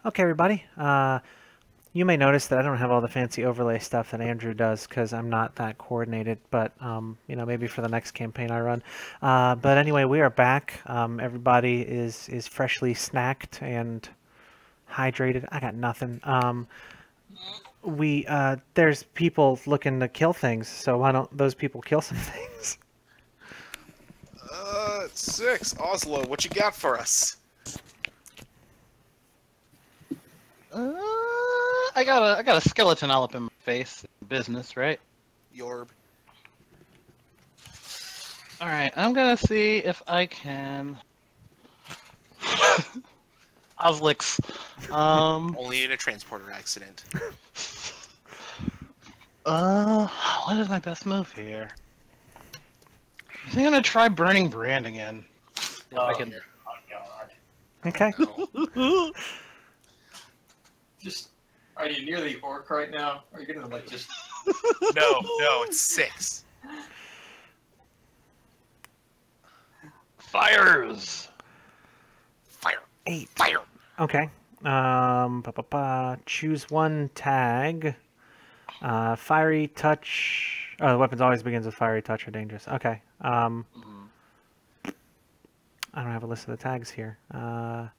[SPEAKER 1] Okay, everybody. You may notice that I don't have all the fancy overlay stuff that Andrew does because I'm not that coordinated. But you know, maybe for the next campaign I run. But anyway, we are back. Everybody is freshly snacked and hydrated. I got nothing. There's people looking to kill things, so why don't those people kill some things?
[SPEAKER 2] 6. Oslo, what you got for us?
[SPEAKER 3] I got a skeleton all up in my face. Business, right?
[SPEAKER 2] Yorb.
[SPEAKER 3] All right, I'm gonna see if I can. Oslix.
[SPEAKER 2] Only in a transporter accident.
[SPEAKER 3] What is my best move here? I think I'm gonna try Burning Brand again. If I can.
[SPEAKER 5] Oh God.
[SPEAKER 1] Okay.
[SPEAKER 5] No. Just, are you near the orc right now? Are you gonna like just?
[SPEAKER 2] No, it's 6.
[SPEAKER 3] Fires.
[SPEAKER 2] Fire.
[SPEAKER 1] 8.
[SPEAKER 2] Fire.
[SPEAKER 1] Okay. Choose one tag. Fiery touch. Oh, the weapons always begins with fiery touch or dangerous. Okay. I don't have a list of the tags here.
[SPEAKER 3] I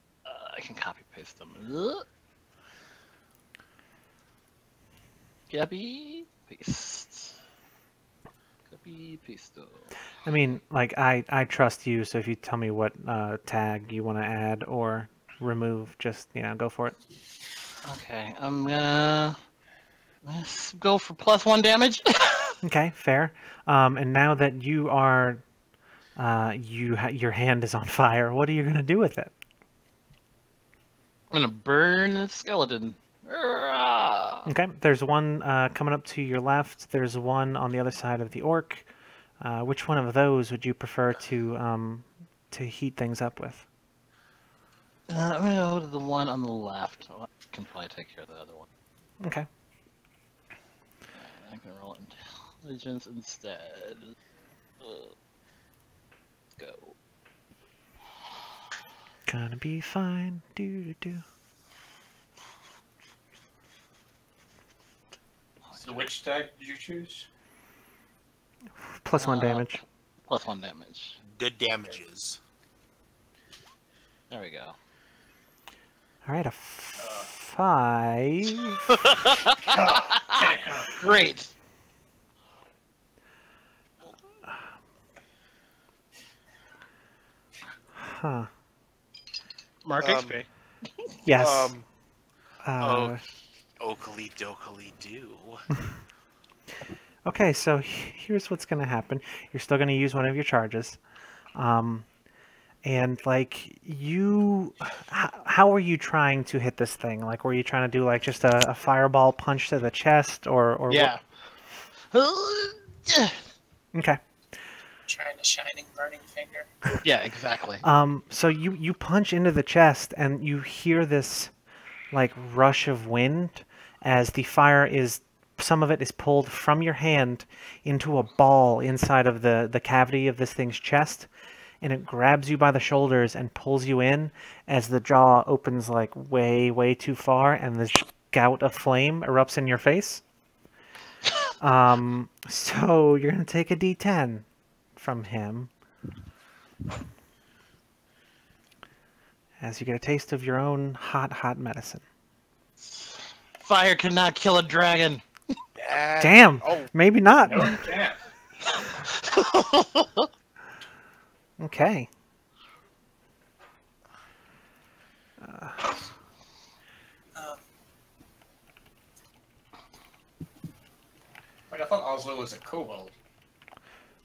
[SPEAKER 3] can copy paste them. Copy paste. Copy paste.
[SPEAKER 1] I mean, like I trust you, so if you tell me what tag you want to add or remove, just go for it.
[SPEAKER 3] Okay, let's go for +1 damage.
[SPEAKER 1] Okay, fair. And now that you are, your hand is on fire, what are you gonna do with it?
[SPEAKER 3] I'm gonna burn the skeleton.
[SPEAKER 1] Okay, there's one coming up to your left. There's one on the other side of the orc. Which one of those would you prefer to heat things up with?
[SPEAKER 3] I'm gonna go to the one on the left. I can probably take care of the other one.
[SPEAKER 1] Okay.
[SPEAKER 3] I can roll intelligence instead. Let's go.
[SPEAKER 1] Gonna be fine. Do.
[SPEAKER 5] So which tag did you choose?
[SPEAKER 1] +1 damage.
[SPEAKER 3] +1 damage.
[SPEAKER 2] The damages.
[SPEAKER 3] There we go.
[SPEAKER 1] All right, a 5.
[SPEAKER 3] Great.
[SPEAKER 1] Huh.
[SPEAKER 3] Mark XP.
[SPEAKER 1] Yes.
[SPEAKER 2] Oakley dokily do.
[SPEAKER 1] Okay, so here's what's going to happen. You're still going to use one of your charges. And, like, how are you trying to hit this thing? Like, were you trying to do, like, just a fireball punch to the chest, or
[SPEAKER 3] Yeah.
[SPEAKER 1] Okay.
[SPEAKER 4] Trying a shining burning finger.
[SPEAKER 3] Yeah, exactly.
[SPEAKER 1] So you punch into the chest, and you hear this, like, rush of wind as the fire some of it is pulled from your hand into a ball inside of the cavity of this thing's chest, and it grabs you by the shoulders and pulls you in as the jaw opens, like, way, way too far, and this gout of flame erupts in your face. So you're going to take a D10 from him as you get a taste of your own hot medicine.
[SPEAKER 3] Fire cannot kill a dragon.
[SPEAKER 1] Damn.
[SPEAKER 2] Oh,
[SPEAKER 1] Maybe not.
[SPEAKER 5] No, you can't.
[SPEAKER 1] Okay.
[SPEAKER 5] Like I thought Oslo was a kobold.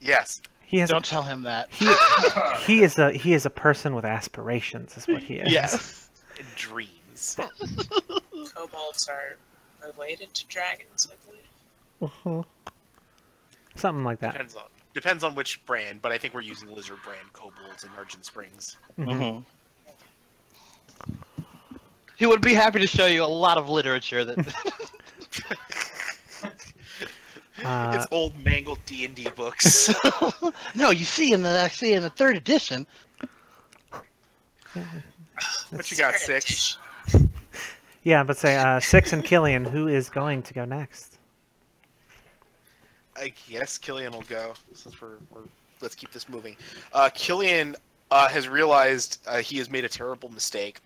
[SPEAKER 2] yes.
[SPEAKER 1] He has
[SPEAKER 3] Don't tell him that.
[SPEAKER 1] he is a person with aspirations, is what he is.
[SPEAKER 3] Yes.
[SPEAKER 2] Dreams.
[SPEAKER 4] Kobolds are related to dragons, I believe.
[SPEAKER 1] Mhm. Something like that.
[SPEAKER 2] Depends on which brand, but I think we're using lizard brand kobolds in Argent Springs.
[SPEAKER 1] Mhm.
[SPEAKER 3] He would be happy to show you a lot of literature that.
[SPEAKER 2] It's old mangled D&D books.
[SPEAKER 3] No, you see in the third edition.
[SPEAKER 2] What you got, 6?
[SPEAKER 1] Yeah, but say Six and Killian, who is going to go next?
[SPEAKER 2] I guess Killian will go since let's keep this moving. Killian has realized he has made a terrible mistake,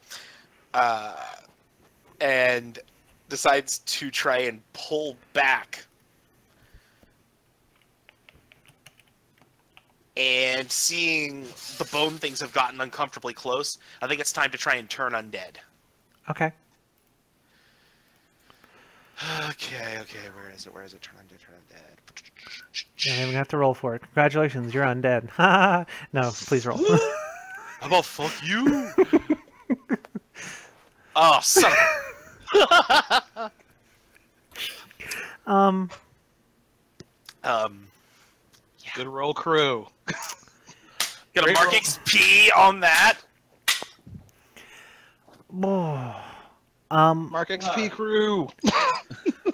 [SPEAKER 2] and decides to try and pull back. And seeing the bone things have gotten uncomfortably close, I think it's time to try and turn undead.
[SPEAKER 1] Okay.
[SPEAKER 2] Okay, where is it? Turn undead.
[SPEAKER 1] You don't even have to roll for it. Congratulations, you're undead. No, please roll.
[SPEAKER 2] How about fuck you? Oh, son of
[SPEAKER 3] Good roll, crew.
[SPEAKER 2] Gonna mark XP on that.
[SPEAKER 3] Mark XP, crew.
[SPEAKER 5] No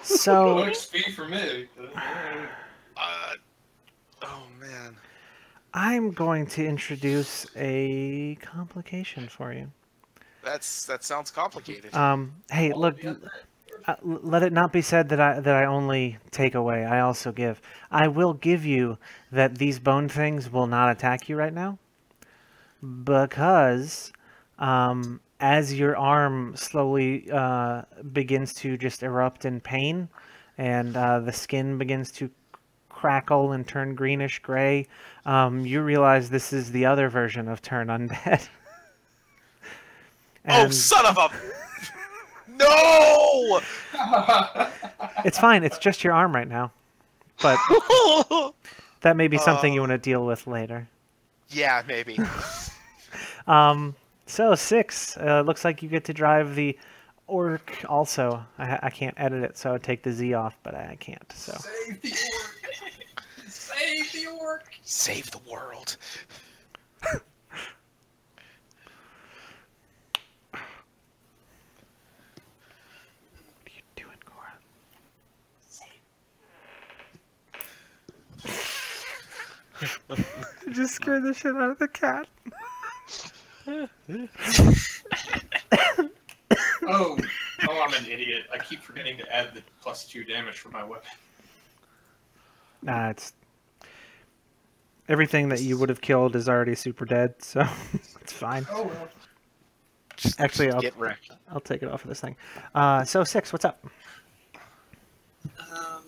[SPEAKER 1] So
[SPEAKER 5] XP for me.
[SPEAKER 2] Oh man.
[SPEAKER 1] I'm going to introduce a complication for you.
[SPEAKER 2] That sounds complicated.
[SPEAKER 1] Hey, look, let it not be said that I only take away. I also give. I will give you that these bone things will not attack you right now, because as your arm slowly begins to just erupt in pain, and the skin begins to crackle and turn greenish gray, you realize this is the other version of turn undead.
[SPEAKER 2] Oh, son of a... No!
[SPEAKER 1] It's fine. It's just your arm right now. But that may be something you want to deal with later.
[SPEAKER 2] Yeah, maybe.
[SPEAKER 1] So, Six, looks like you get to drive the orc also. I can't edit it, so I'd take the Z off, but I can't. So.
[SPEAKER 5] Save the orc! Save the orc!
[SPEAKER 2] Save the world.
[SPEAKER 1] Just scared the shit out of the cat.
[SPEAKER 5] Oh, I'm an idiot. I keep forgetting to add the +2 damage for my weapon.
[SPEAKER 1] Nah, it's... Everything that you would have killed is already super dead, so it's fine.
[SPEAKER 5] Oh well.
[SPEAKER 1] Actually,
[SPEAKER 2] Get wrecked.
[SPEAKER 1] I'll take it off of this thing. So, Six, what's up?
[SPEAKER 4] How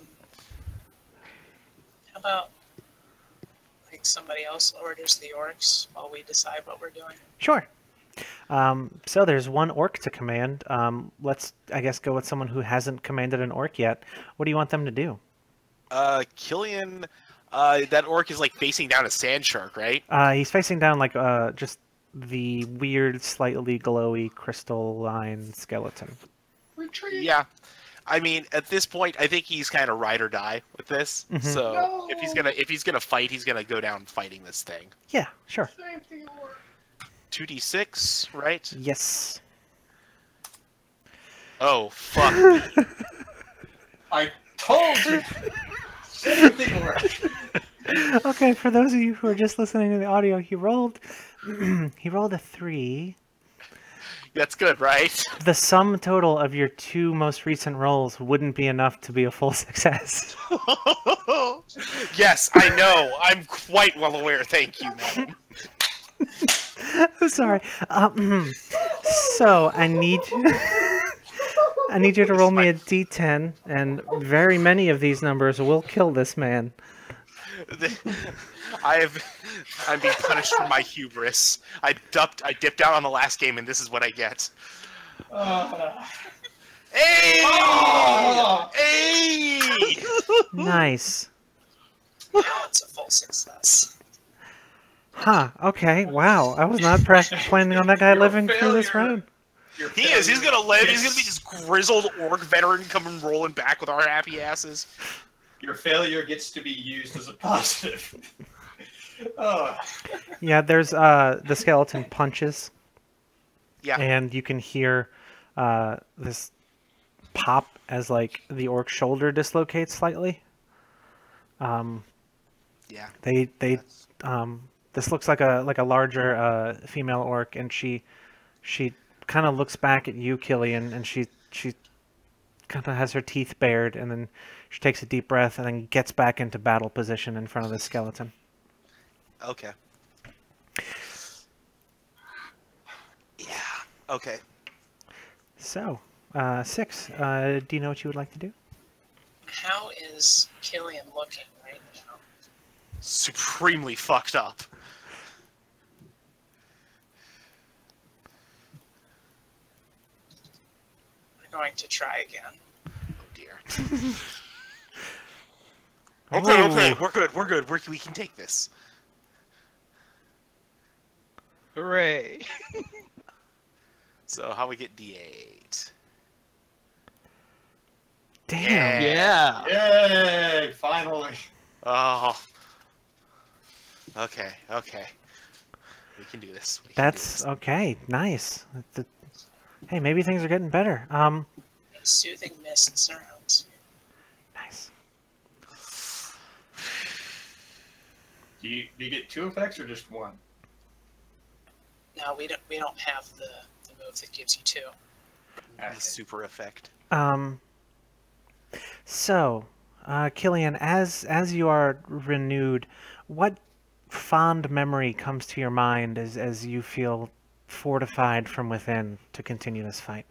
[SPEAKER 4] about like somebody else orders the orcs while we decide what we're doing?
[SPEAKER 1] Sure. So there's one orc to command. Let's, I guess, go with someone who hasn't commanded an orc yet. What do you want them to do?
[SPEAKER 2] Killian, that orc is like facing down a sand shark, right?
[SPEAKER 1] He's facing down like just the weird, slightly glowy crystalline skeleton.
[SPEAKER 5] Retreat!
[SPEAKER 2] Yeah. I mean, at this point, I think he's kind of ride or die with this.
[SPEAKER 1] Mhm.
[SPEAKER 2] So
[SPEAKER 5] No!
[SPEAKER 2] if he's gonna fight, he's gonna go down fighting this thing.
[SPEAKER 1] Yeah, sure.
[SPEAKER 5] Save the orc!
[SPEAKER 2] 2d6, right?
[SPEAKER 1] Yes.
[SPEAKER 2] Oh fuck!
[SPEAKER 5] I told you! Save the orc!
[SPEAKER 1] Okay, for those of you who are just listening to the audio, he rolled a 3.
[SPEAKER 2] That's good, right?
[SPEAKER 1] The sum total of your 2 most recent rolls wouldn't be enough to be a full success.
[SPEAKER 2] Yes, I know. I'm quite well aware. Thank you, madam.
[SPEAKER 1] I'm sorry. So I need you to roll me a d10, and very many of these numbers will kill this man.
[SPEAKER 2] I'm being punished for my hubris. I dipped out on the last game, and this is what I get. Hey!
[SPEAKER 5] Oh!
[SPEAKER 2] Hey!
[SPEAKER 1] Nice.
[SPEAKER 4] Now it's a full success.
[SPEAKER 1] Huh. Okay. Wow. I was not planning on that guy
[SPEAKER 5] You're a
[SPEAKER 1] living through this
[SPEAKER 5] failure.
[SPEAKER 1] round.
[SPEAKER 5] Your
[SPEAKER 2] He is. He's gonna live. He's
[SPEAKER 5] Yes.
[SPEAKER 2] gonna be this grizzled orc veteran coming rolling back with our happy asses.
[SPEAKER 5] Your failure gets to be used as a positive. Oh.
[SPEAKER 1] Yeah. There's the skeleton punches,
[SPEAKER 2] Yeah.
[SPEAKER 1] and you can hear this pop as like the orc's shoulder dislocates slightly.
[SPEAKER 2] Yeah.
[SPEAKER 1] This looks like a larger female orc, and she kind of looks back at you, Killian, and she she kind of has her teeth bared, and then she takes a deep breath and then gets back into battle position in front of the skeleton.
[SPEAKER 2] Okay. Yeah. Okay.
[SPEAKER 1] So, 6. Do you know what you would like to do?
[SPEAKER 4] How is Killian looking right now?
[SPEAKER 2] Supremely fucked up.
[SPEAKER 4] We're going to try again.
[SPEAKER 2] Oh dear. Okay. We're good. We can take this.
[SPEAKER 3] Hooray!
[SPEAKER 2] So how we get D8?
[SPEAKER 1] Damn.
[SPEAKER 3] Yeah.
[SPEAKER 5] Yay! Finally.
[SPEAKER 2] Oh. Okay. We can do this.
[SPEAKER 1] That's okay. Nice. Hey, maybe things are getting better.
[SPEAKER 4] A soothing mist surrounds you.
[SPEAKER 1] Nice.
[SPEAKER 5] Do you get 2 effects or just 1?
[SPEAKER 4] No, we don't have the move that gives you 2.
[SPEAKER 5] Okay.
[SPEAKER 2] Super effect.
[SPEAKER 1] So, Killian, as you are renewed, what fond memory comes to your mind as you feel fortified from within to continue this fight?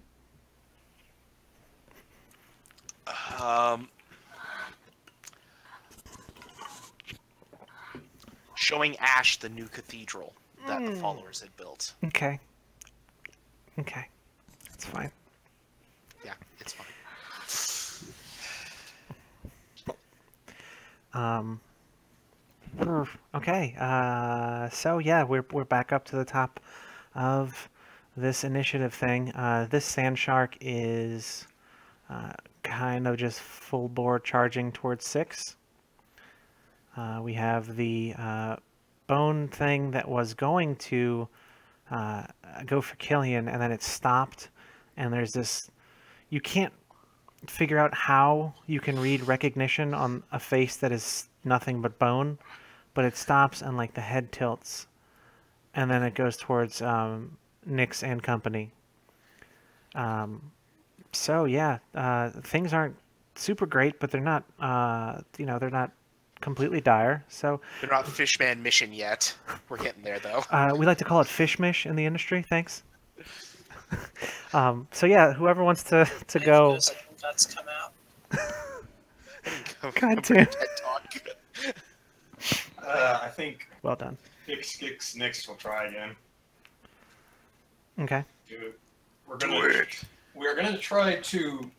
[SPEAKER 2] Showing Ash the new cathedral that the followers had built.
[SPEAKER 1] Okay. That's fine.
[SPEAKER 2] Yeah, it's fine.
[SPEAKER 1] Okay. So yeah, we're back up to the top of this initiative thing. This sand shark is kind of just full bore charging towards 6. We have the bone thing that was going to go for Killian, and then it stopped. And there's this, you can't figure out how you can read recognition on a face that is nothing but bone, but it stops and like the head tilts, and then it goes towards Nyx and company. So yeah, things aren't super great, but they're not they're not completely dire. So
[SPEAKER 2] They're not Fishman mission yet. We're getting there though.
[SPEAKER 1] we like to call it fishmish in the industry. Thanks. So yeah, whoever wants to go.
[SPEAKER 4] Those guts come out.
[SPEAKER 1] God damn.
[SPEAKER 5] I think
[SPEAKER 1] Well done.
[SPEAKER 5] Nyx will try again.
[SPEAKER 1] Okay.
[SPEAKER 5] We're gonna try to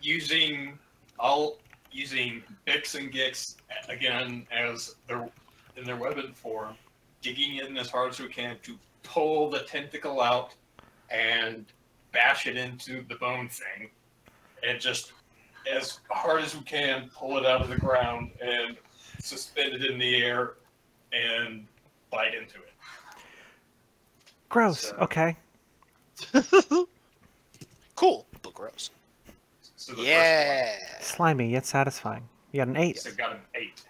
[SPEAKER 5] using Bix and Gix again as in their weapon form, digging in as hard as we can to pull the tentacle out and bash it into the bone thing, and just as hard as we can pull it out of the ground and suspend it in the air and bite into it.
[SPEAKER 1] Gross.
[SPEAKER 5] So-
[SPEAKER 1] Okay.
[SPEAKER 2] Cool, but gross.
[SPEAKER 5] So the
[SPEAKER 2] Yeah.
[SPEAKER 1] Slimy yet satisfying. You got an 8.
[SPEAKER 5] first one, so got an 8.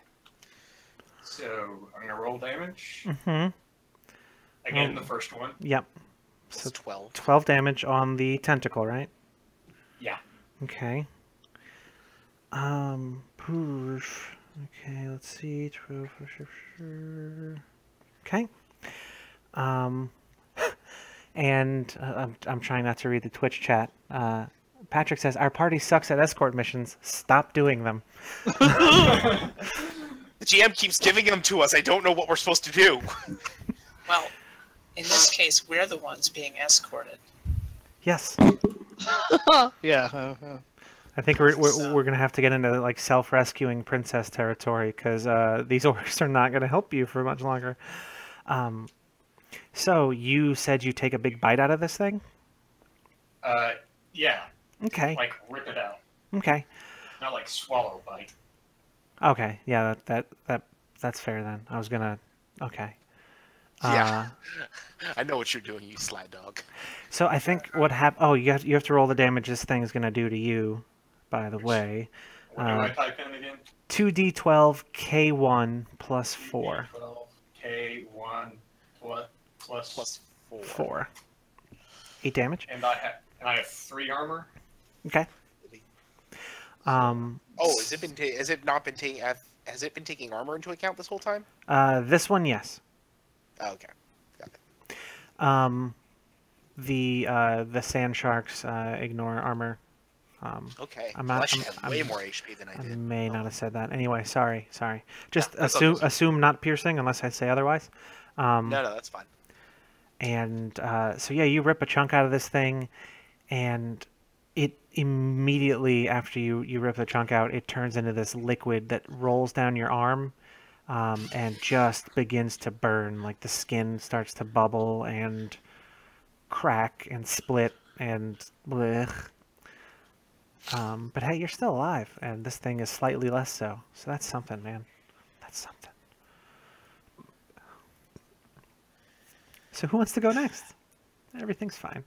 [SPEAKER 5] So I'm gonna roll damage
[SPEAKER 1] Mm-hmm.
[SPEAKER 5] again. The first one.
[SPEAKER 1] Yep.
[SPEAKER 2] So
[SPEAKER 1] So
[SPEAKER 2] 12.
[SPEAKER 1] 12 damage on the tentacle, right?
[SPEAKER 5] Yeah.
[SPEAKER 1] Okay. Poof. Okay, let's see. 12. Okay. And I'm trying not to read the Twitch chat. Patrick says, our party sucks at escort missions. Stop doing them.
[SPEAKER 2] The GM keeps giving them to us. I don't know what we're supposed to do.
[SPEAKER 4] Well, in this case, we're the ones being escorted.
[SPEAKER 1] Yes.
[SPEAKER 3] Yeah.
[SPEAKER 1] I think we're gonna have to get into like self-rescuing princess territory because these orcs are not gonna help you for much longer. So you said you take a big bite out of this thing?
[SPEAKER 5] Yeah.
[SPEAKER 1] Okay.
[SPEAKER 5] Like rip it out,
[SPEAKER 1] Okay.
[SPEAKER 5] not like swallow bite.
[SPEAKER 1] Okay. Yeah. That's fair then. I was gonna. Okay.
[SPEAKER 2] Yeah. I know what you're doing, you sly dog.
[SPEAKER 1] So I think what happened. Oh, you have to roll the damage this thing is gonna do to you. By the way,
[SPEAKER 5] What do I type in again?
[SPEAKER 1] 2d12 K1 plus 4.
[SPEAKER 5] 12 K1 plus
[SPEAKER 2] Plus 4.
[SPEAKER 1] 4. 8 damage.
[SPEAKER 5] And I I have 3 armor.
[SPEAKER 1] Okay.
[SPEAKER 2] Oh, has it not been taking? Has it been taking armor into account this whole time?
[SPEAKER 1] This one, yes.
[SPEAKER 2] Oh, okay, got it.
[SPEAKER 1] The sand sharks ignore armor.
[SPEAKER 2] Okay.
[SPEAKER 1] I'm
[SPEAKER 2] Well,
[SPEAKER 1] not.
[SPEAKER 2] I should have way more HP than I
[SPEAKER 1] I
[SPEAKER 2] did.
[SPEAKER 1] may not have said that. Anyway, sorry. Just
[SPEAKER 2] that's all good.
[SPEAKER 1] assume not piercing unless I say otherwise.
[SPEAKER 2] No, that's fine.
[SPEAKER 1] And so yeah, you rip a chunk out of this thing, and it immediately after you rip the chunk out, it turns into this liquid that rolls down your arm, and just begins to burn. Like the skin starts to bubble and crack and split and blech. But hey, you're still alive, and this thing is slightly less so. So that's something, man. That's something. So who wants to go next? Everything's fine.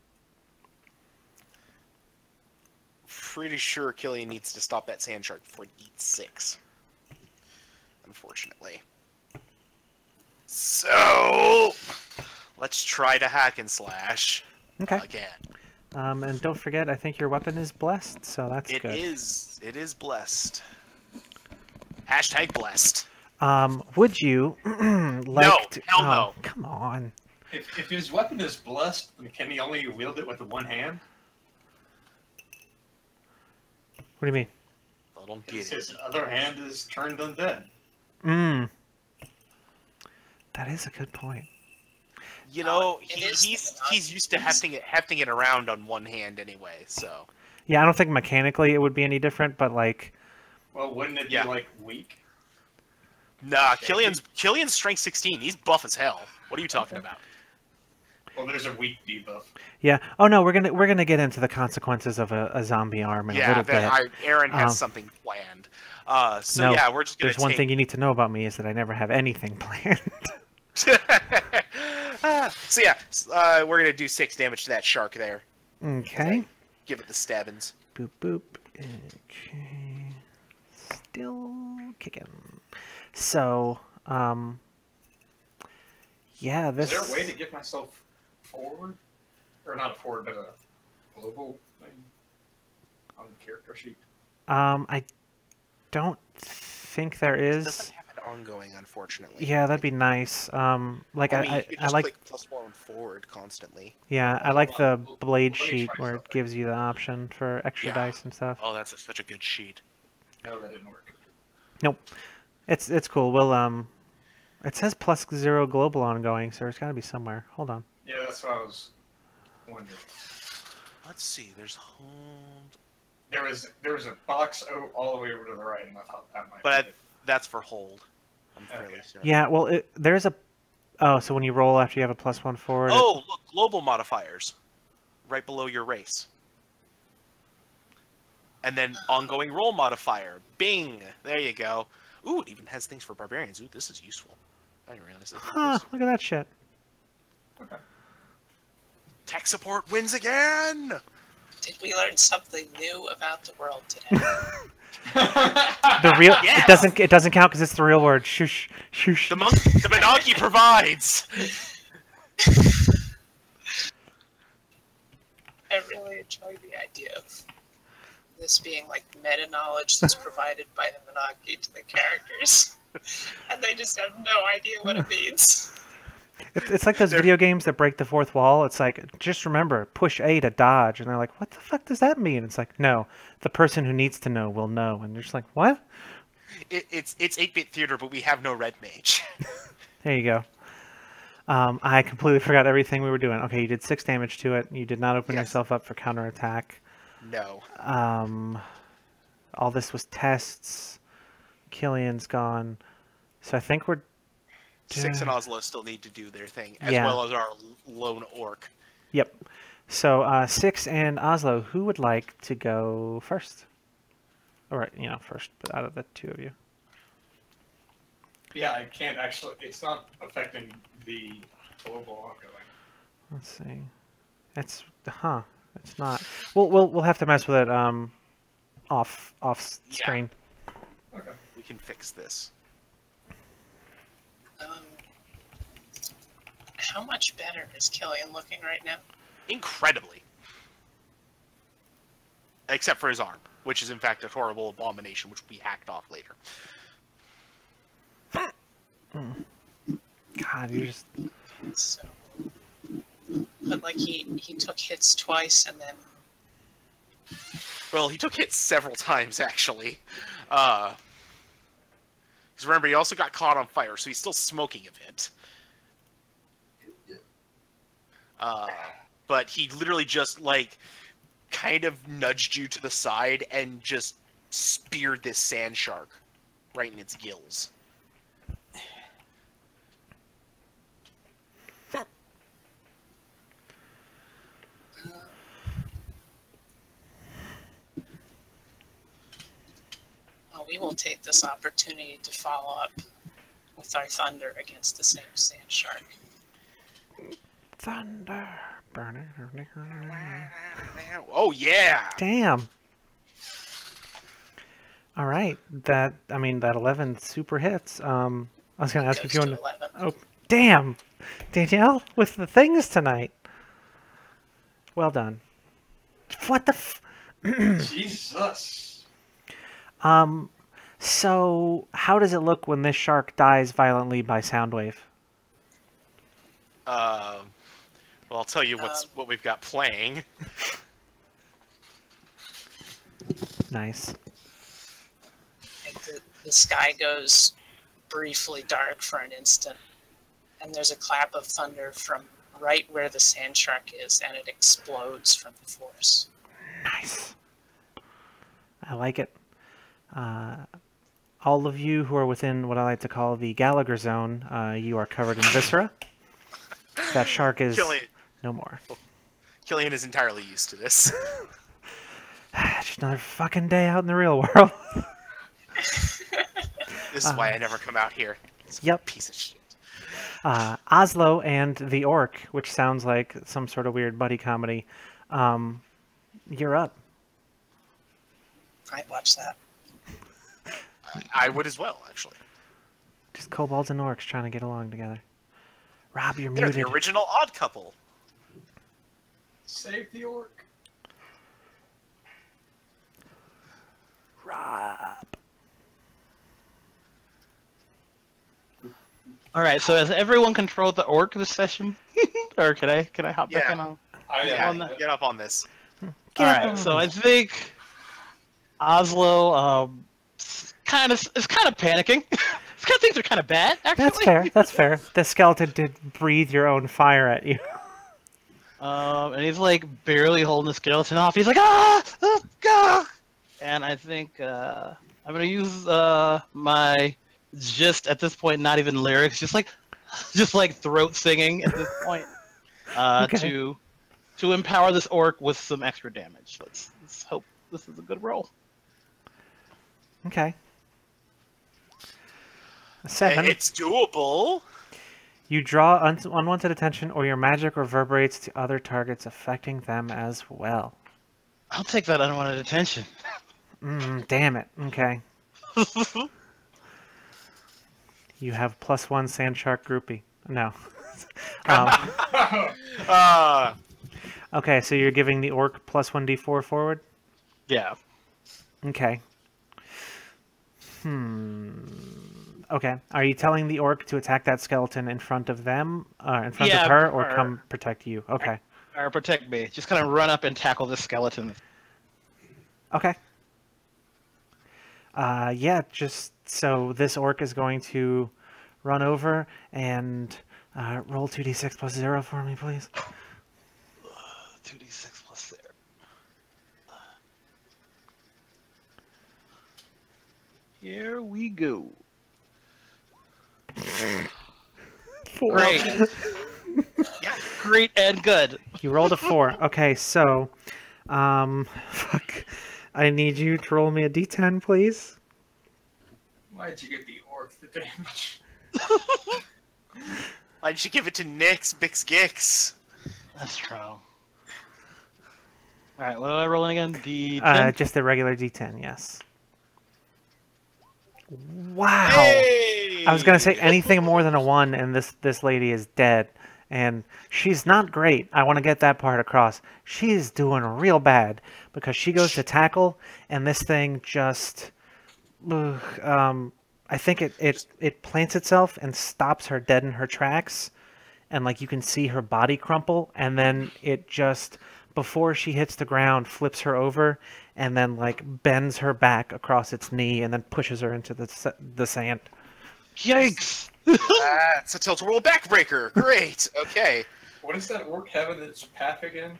[SPEAKER 2] Pretty sure Killian needs to stop that sand shark before it eats 6. Unfortunately. So let's try to hack and slash.
[SPEAKER 1] Okay.
[SPEAKER 2] Again.
[SPEAKER 1] And don't forget, I think your weapon is blessed, so that's
[SPEAKER 2] It
[SPEAKER 1] good.
[SPEAKER 2] is blessed. Hashtag blessed.
[SPEAKER 1] Would you like
[SPEAKER 2] No,
[SPEAKER 1] to...
[SPEAKER 2] hell
[SPEAKER 1] oh,
[SPEAKER 2] no.
[SPEAKER 1] Come on.
[SPEAKER 5] If his weapon is blessed, then can he only wield it with one hand?
[SPEAKER 1] What do you mean?
[SPEAKER 2] I don't get it.
[SPEAKER 5] His other hand is turned undead.
[SPEAKER 1] That is a good point.
[SPEAKER 2] You know,
[SPEAKER 4] it is
[SPEAKER 2] he's used to hefting it around on one hand anyway, so.
[SPEAKER 1] Yeah, I don't think mechanically it would be any different, but like...
[SPEAKER 5] Well, wouldn't it
[SPEAKER 2] Yeah.
[SPEAKER 5] be like weak?
[SPEAKER 2] Nah, Killian's strength 16. He's buff as hell. What are you talking about?
[SPEAKER 5] Well, there's a weak debuff.
[SPEAKER 1] Yeah. Oh no, we're gonna get into the consequences of a zombie arm in a little bit.
[SPEAKER 2] Aaron has something planned. So
[SPEAKER 1] no,
[SPEAKER 2] yeah, we're just gonna
[SPEAKER 1] There's one thing you need to know about me is that I never have anything planned.
[SPEAKER 2] So yeah, we're gonna do 6 damage to that shark there.
[SPEAKER 1] Okay.
[SPEAKER 2] Give it the stabbins.
[SPEAKER 1] Boop boop. Okay. Still kicking. So, yeah, this.
[SPEAKER 5] Is there a way to get myself forward? Or not forward, but a global thing on the character sheet?
[SPEAKER 1] I don't think there
[SPEAKER 2] It
[SPEAKER 1] is.
[SPEAKER 2] doesn't have an ongoing, unfortunately.
[SPEAKER 1] Yeah, that'd be nice. Like
[SPEAKER 2] I mean, you
[SPEAKER 1] I
[SPEAKER 2] could just
[SPEAKER 1] like.
[SPEAKER 2] click +1 forward constantly.
[SPEAKER 1] Yeah, I like the blade
[SPEAKER 5] Let me
[SPEAKER 1] sheet
[SPEAKER 5] try
[SPEAKER 1] where it
[SPEAKER 5] something.
[SPEAKER 1] gives you the option for extra
[SPEAKER 2] Yeah.
[SPEAKER 1] dice and stuff.
[SPEAKER 2] Oh, that's such a good sheet.
[SPEAKER 5] No, that didn't work.
[SPEAKER 1] Nope. It's cool. We'll it says +0 global ongoing, so it's got to be somewhere. Hold on.
[SPEAKER 5] Yeah, that's what I was wondering.
[SPEAKER 2] Let's see. There's hold.
[SPEAKER 5] There was a box all the way over to the right, and I thought that might
[SPEAKER 2] But
[SPEAKER 5] be it.
[SPEAKER 2] that's for hold. I'm fairly
[SPEAKER 5] Okay.
[SPEAKER 2] certain.
[SPEAKER 1] Yeah, well, there's a. Oh, so when you roll after you have a +1 forward.
[SPEAKER 2] Oh, look, global modifiers, right below your race. And then ongoing roll modifier. Bing. There you go. Ooh, it even has things for barbarians. Ooh, this is useful. I didn't realize that.
[SPEAKER 1] Huh, look at that shit.
[SPEAKER 5] Okay.
[SPEAKER 2] Tech support wins again.
[SPEAKER 4] Did we learn something new about the world today?
[SPEAKER 1] The real
[SPEAKER 2] Yes!
[SPEAKER 1] it doesn't count because it's the real word. Shush, shush.
[SPEAKER 2] The Monkey provides.
[SPEAKER 4] I really enjoy the idea of this being like meta knowledge that's provided by the Monarchy to the characters, and they just have no idea what it means.
[SPEAKER 1] It's like those video games that break the fourth wall. It's like, just remember, push A to dodge. And they're like, what the fuck does that mean? It's like, no, the person who needs to know will know. And you're just like, what?
[SPEAKER 2] It's 8-bit theater, but we have no red mage.
[SPEAKER 1] There you go. I completely forgot everything we were doing. Okay, you did 6 damage to it. You did not open
[SPEAKER 2] Yes.
[SPEAKER 1] yourself up for counterattack.
[SPEAKER 2] No.
[SPEAKER 1] All this was tests. Killian's gone. So I think we're...
[SPEAKER 2] 6 and Oslo still need to do their thing, as
[SPEAKER 1] Yeah.
[SPEAKER 2] well as our lone orc.
[SPEAKER 1] Yep. So 6 and Oslo, who would like to go first? Or, first, but out of the two of you.
[SPEAKER 5] Yeah, I can't actually. It's not affecting the global ongoing.
[SPEAKER 1] Let's see. It's not. We'll have to mess with it off screen.
[SPEAKER 5] Okay.
[SPEAKER 2] We can fix this.
[SPEAKER 4] How much better is Killian looking right now?
[SPEAKER 2] Incredibly. except for his arm, which is in fact a horrible abomination, which we hacked off later.
[SPEAKER 1] God, you just...
[SPEAKER 4] So, but like he took hits twice and then.
[SPEAKER 2] Well, he took hits several times actually. Because remember, he also got caught on fire, so he's still smoking a bit. But he literally just like kind of nudged you to the side and just speared this sand shark right in its gills.
[SPEAKER 4] We will take this opportunity to follow up with our thunder against the same sand shark.
[SPEAKER 1] Thunder.
[SPEAKER 2] Oh yeah!
[SPEAKER 1] Damn. All right. That 11 super hits. I was gonna ask if you want to.
[SPEAKER 4] 11.
[SPEAKER 1] Oh, damn, Danielle with the things tonight. Well done. What the?
[SPEAKER 5] Jesus.
[SPEAKER 1] So how does it look when this shark dies violently by Soundwave?
[SPEAKER 2] Well, I'll tell you what we've got playing.
[SPEAKER 1] Nice.
[SPEAKER 4] Like the sky goes briefly dark for an instant, and there's a clap of thunder from right where the sand shark is, and it explodes from the force.
[SPEAKER 1] Nice. I like it. All of you who are within what I like to call the Gallagher zone, you are covered in viscera. That shark is no more.
[SPEAKER 2] Killian is entirely used to this.
[SPEAKER 1] Just another fucking day out in the real world.
[SPEAKER 2] This is why I never come out here.
[SPEAKER 1] Yep.
[SPEAKER 2] Piece of shit.
[SPEAKER 1] Oslo and the Orc, which sounds like some sort of weird buddy comedy. You're up.
[SPEAKER 4] I'd watch that.
[SPEAKER 2] I would as well, actually.
[SPEAKER 1] Just kobolds and orcs trying to get along together. Rob, you're
[SPEAKER 2] They're
[SPEAKER 1] muted.
[SPEAKER 2] the original Odd Couple.
[SPEAKER 5] Save the orc.
[SPEAKER 1] Rob.
[SPEAKER 3] All right. So has everyone controlled the orc this session, or can I hop back in on?
[SPEAKER 2] Get up on this.
[SPEAKER 3] All right. So I think Oslo is kind of panicking. Things are kind of bad, actually.
[SPEAKER 1] That's fair. That's fair. The skeleton did breathe your own fire at you.
[SPEAKER 3] And he's like barely holding the skeleton off. He's like, ah! And I think I'm gonna use my just at this point not even lyrics, just like throat singing at this point, okay. to empower this orc with some extra damage. Let's hope this is a good roll.
[SPEAKER 1] Okay. 7.
[SPEAKER 2] It's doable.
[SPEAKER 1] You draw unwanted attention, or your magic reverberates to other targets, affecting them as well.
[SPEAKER 3] I'll take that unwanted attention.
[SPEAKER 1] Damn it. Okay. You have +1 sand shark groupie. No. Okay, so you're giving the orc +1d4 forward?
[SPEAKER 3] Yeah.
[SPEAKER 1] Okay. Okay. Are you telling the orc to attack that skeleton in front of them, in front of her, or come protect you? Okay.
[SPEAKER 3] Or protect me. Just kind of run up and tackle this skeleton.
[SPEAKER 1] Okay. Yeah, just so this orc is going to run over and roll 2d6 + 0 for me, please.
[SPEAKER 3] 2d6 + 0. Here we go. 4. Great. Yeah, great and good.
[SPEAKER 1] You rolled a 4. Okay, so, fuck. I need you to roll me a d10, please.
[SPEAKER 5] Why'd you give the orc the damage?
[SPEAKER 2] Why'd you give it to Nix, Bix Gix?
[SPEAKER 3] That's true. Alright, what am I rolling again? D10?
[SPEAKER 1] Just the regular d10, yes. Wow!
[SPEAKER 2] Hey!
[SPEAKER 1] I was gonna say anything more than a 1 and this lady is dead. And she's not great. I want to get that part across. She's doing real bad because she goes to tackle, and this thing just, I think it plants itself and stops her dead in her tracks, and like you can see her body crumple, and then it just, before she hits the ground, flips her over, and then like bends her back across its knee, and then pushes her into the sand.
[SPEAKER 3] Yikes!
[SPEAKER 2] That's a tilt-a-roll backbreaker. Great. Okay.
[SPEAKER 5] What does that orc have in its pack again?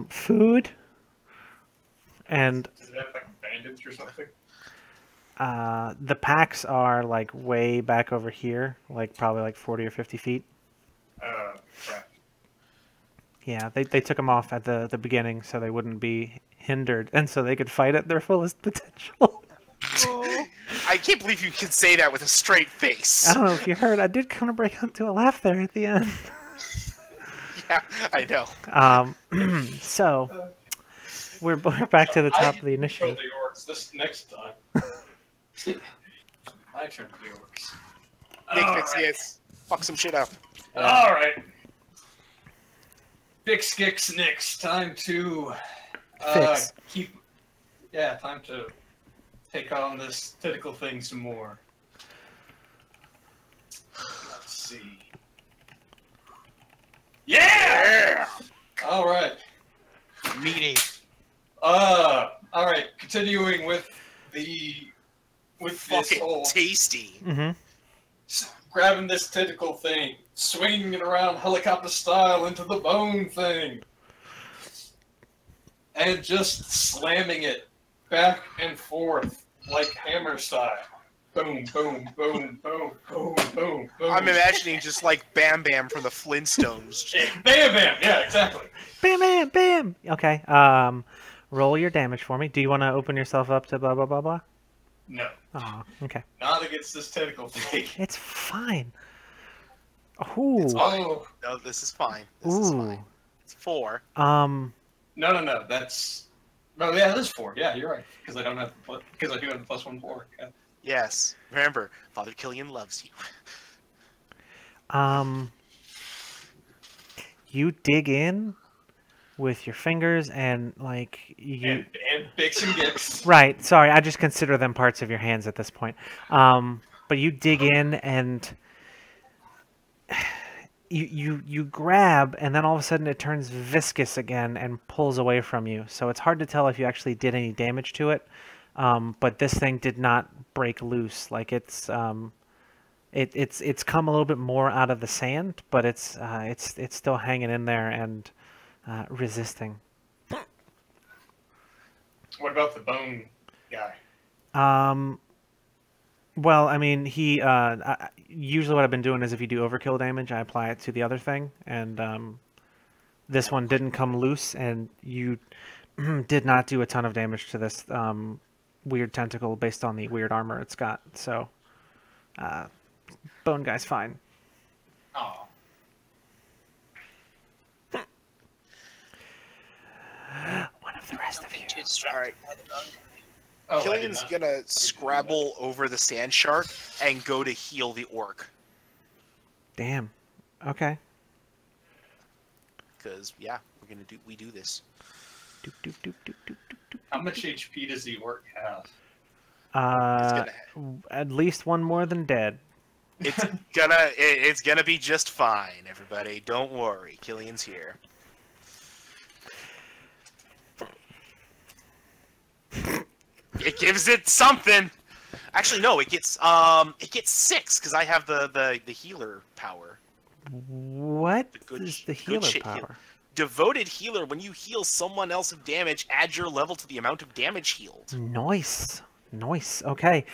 [SPEAKER 1] Food, and
[SPEAKER 5] Does it have like bandits or something?
[SPEAKER 1] the packs are like way back over here, like probably like 40 or 50 feet.
[SPEAKER 5] Crap.
[SPEAKER 1] Yeah, they took them off at the beginning so they wouldn't be hindered, and so they could fight at their fullest potential.
[SPEAKER 2] I can't believe you can say that with a straight face.
[SPEAKER 1] I don't know if you heard, I did kind of break into a laugh there at the end.
[SPEAKER 2] Yeah, I know.
[SPEAKER 1] So we're back to the top of the initiative.
[SPEAKER 5] The orcs this next time. My turn for the orcs.
[SPEAKER 2] Yes. Fuck some shit up.
[SPEAKER 5] All right. Fix, Gix, Nix. Time to
[SPEAKER 1] Fix.
[SPEAKER 5] time to take on this tentacle thing some more. Let's see. Yeah! All right.
[SPEAKER 3] Meaty.
[SPEAKER 5] All right. Continuing with this
[SPEAKER 2] Fucking
[SPEAKER 5] whole
[SPEAKER 2] tasty.
[SPEAKER 1] Mm-hmm.
[SPEAKER 5] grabbing this tentacle thing, swinging it around helicopter style into the bone thing, and just slamming it back and forth like hammer style. Boom, boom, boom, boom, boom, boom, boom.
[SPEAKER 2] I'm imagining just like Bam Bam from the Flintstones.
[SPEAKER 5] Bam, bam. Yeah, exactly.
[SPEAKER 1] Bam, bam, bam. Okay. Roll your damage for me. Do you want to open yourself up to blah blah blah blah?
[SPEAKER 5] No,
[SPEAKER 1] Oh, okay.
[SPEAKER 5] not against this tentacle thing.
[SPEAKER 1] It's fine. Ooh.
[SPEAKER 2] It's fine. No, this is fine. This is
[SPEAKER 1] Ooh.
[SPEAKER 2] fine. It's 4.
[SPEAKER 5] No. That's no. Yeah, it is 4. Yeah, you're right. Because I do have the +1/4. Yeah.
[SPEAKER 2] Yes. Remember, Father Killian loves you.
[SPEAKER 1] You dig in with your fingers and like you.
[SPEAKER 5] And Bix and Gix.
[SPEAKER 1] Right. Sorry, I just consider them parts of your hands at this point. But you dig in and you grab, and then all of a sudden it turns viscous again and pulls away from you. So it's hard to tell if you actually did any damage to it. But this thing did not break loose. Like it's come a little bit more out of the sand, but it's still hanging in there and resisting.
[SPEAKER 5] What about the bone guy?
[SPEAKER 1] Well, I mean, he usually what I've been doing is if you do overkill damage, I apply it to the other thing, and this one didn't come loose, and you did not do a ton of damage to this weird tentacle based on the weird armor it's got. So, bone guy's fine.
[SPEAKER 5] Oh.
[SPEAKER 1] One of the rest of you.
[SPEAKER 4] Too distracted by the bone.
[SPEAKER 5] Oh, I did
[SPEAKER 2] Killian's
[SPEAKER 5] not.
[SPEAKER 2] gonna scrabble over the sand shark and go to heal the orc.
[SPEAKER 1] Damn. Okay.
[SPEAKER 2] Because yeah, we do this.
[SPEAKER 1] Doop, doop, doop, doop, doop, doop,
[SPEAKER 5] How much HP does the orc have?
[SPEAKER 1] doop. At least one more than dead.
[SPEAKER 2] It's gonna be just fine, everybody. Don't worry. Killian's here. It gives it something. Actually, no. It gets 6 because I have the healer power.
[SPEAKER 1] What
[SPEAKER 2] Good
[SPEAKER 1] is the
[SPEAKER 2] good
[SPEAKER 1] healer
[SPEAKER 2] shit heal.
[SPEAKER 1] power?
[SPEAKER 2] Devoted healer. When you heal someone else of damage, add your level to the amount of damage healed.
[SPEAKER 1] Nice. Nice. Okay.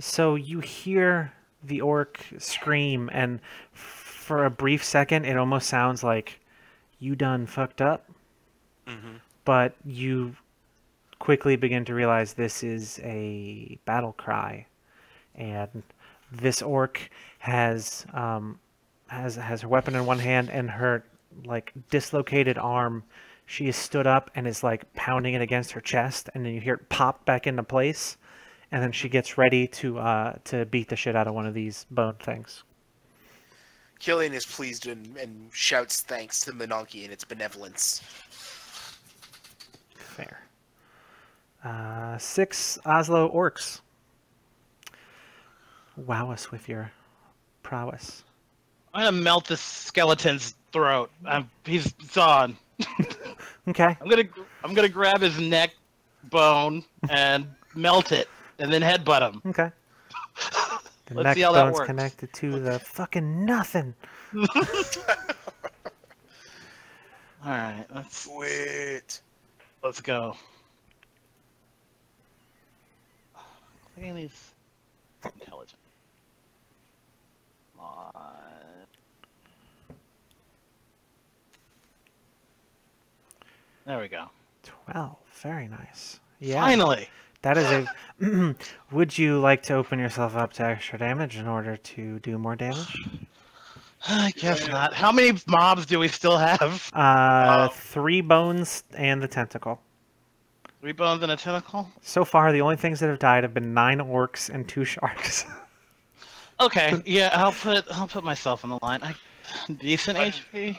[SPEAKER 1] So you hear the orc scream, and for a brief second, it almost sounds like you done fucked up.
[SPEAKER 2] Mm-hmm.
[SPEAKER 1] But you quickly begin to realize this is a battle cry, and this orc has her weapon in one hand and her like dislocated arm. She is stood up and is like pounding it against her chest, and then you hear it pop back into place, and then she gets ready to beat the shit out of one of these bone things.
[SPEAKER 2] Killian is pleased and shouts thanks to Menonki and its benevolence.
[SPEAKER 1] Fair. 6 Oslo orcs. Wow us with your prowess.
[SPEAKER 3] I'm gonna melt this skeleton's throat. He's on.
[SPEAKER 1] Okay.
[SPEAKER 3] I'm gonna grab his neck bone and melt it, and then headbutt him.
[SPEAKER 1] Okay. The
[SPEAKER 3] Let's
[SPEAKER 1] neck
[SPEAKER 3] see how that
[SPEAKER 1] bone's
[SPEAKER 3] works.
[SPEAKER 1] connected to the fucking nothing.
[SPEAKER 3] All right,
[SPEAKER 2] Quit.
[SPEAKER 3] let's go. Clicking these intelligent. Come on. There we go.
[SPEAKER 1] 12. Very nice. Yeah.
[SPEAKER 3] Finally.
[SPEAKER 1] That is a... Would you like to open yourself up to extra damage in order to do more damage?
[SPEAKER 3] I guess not. How many mobs do we still have?
[SPEAKER 1] 3 bones and the tentacle.
[SPEAKER 3] 3 bones and a tentacle?
[SPEAKER 1] So far, the only things that have died have been 9 orcs and 2 sharks.
[SPEAKER 3] Okay, yeah, I'll put myself on the line. Decent HP.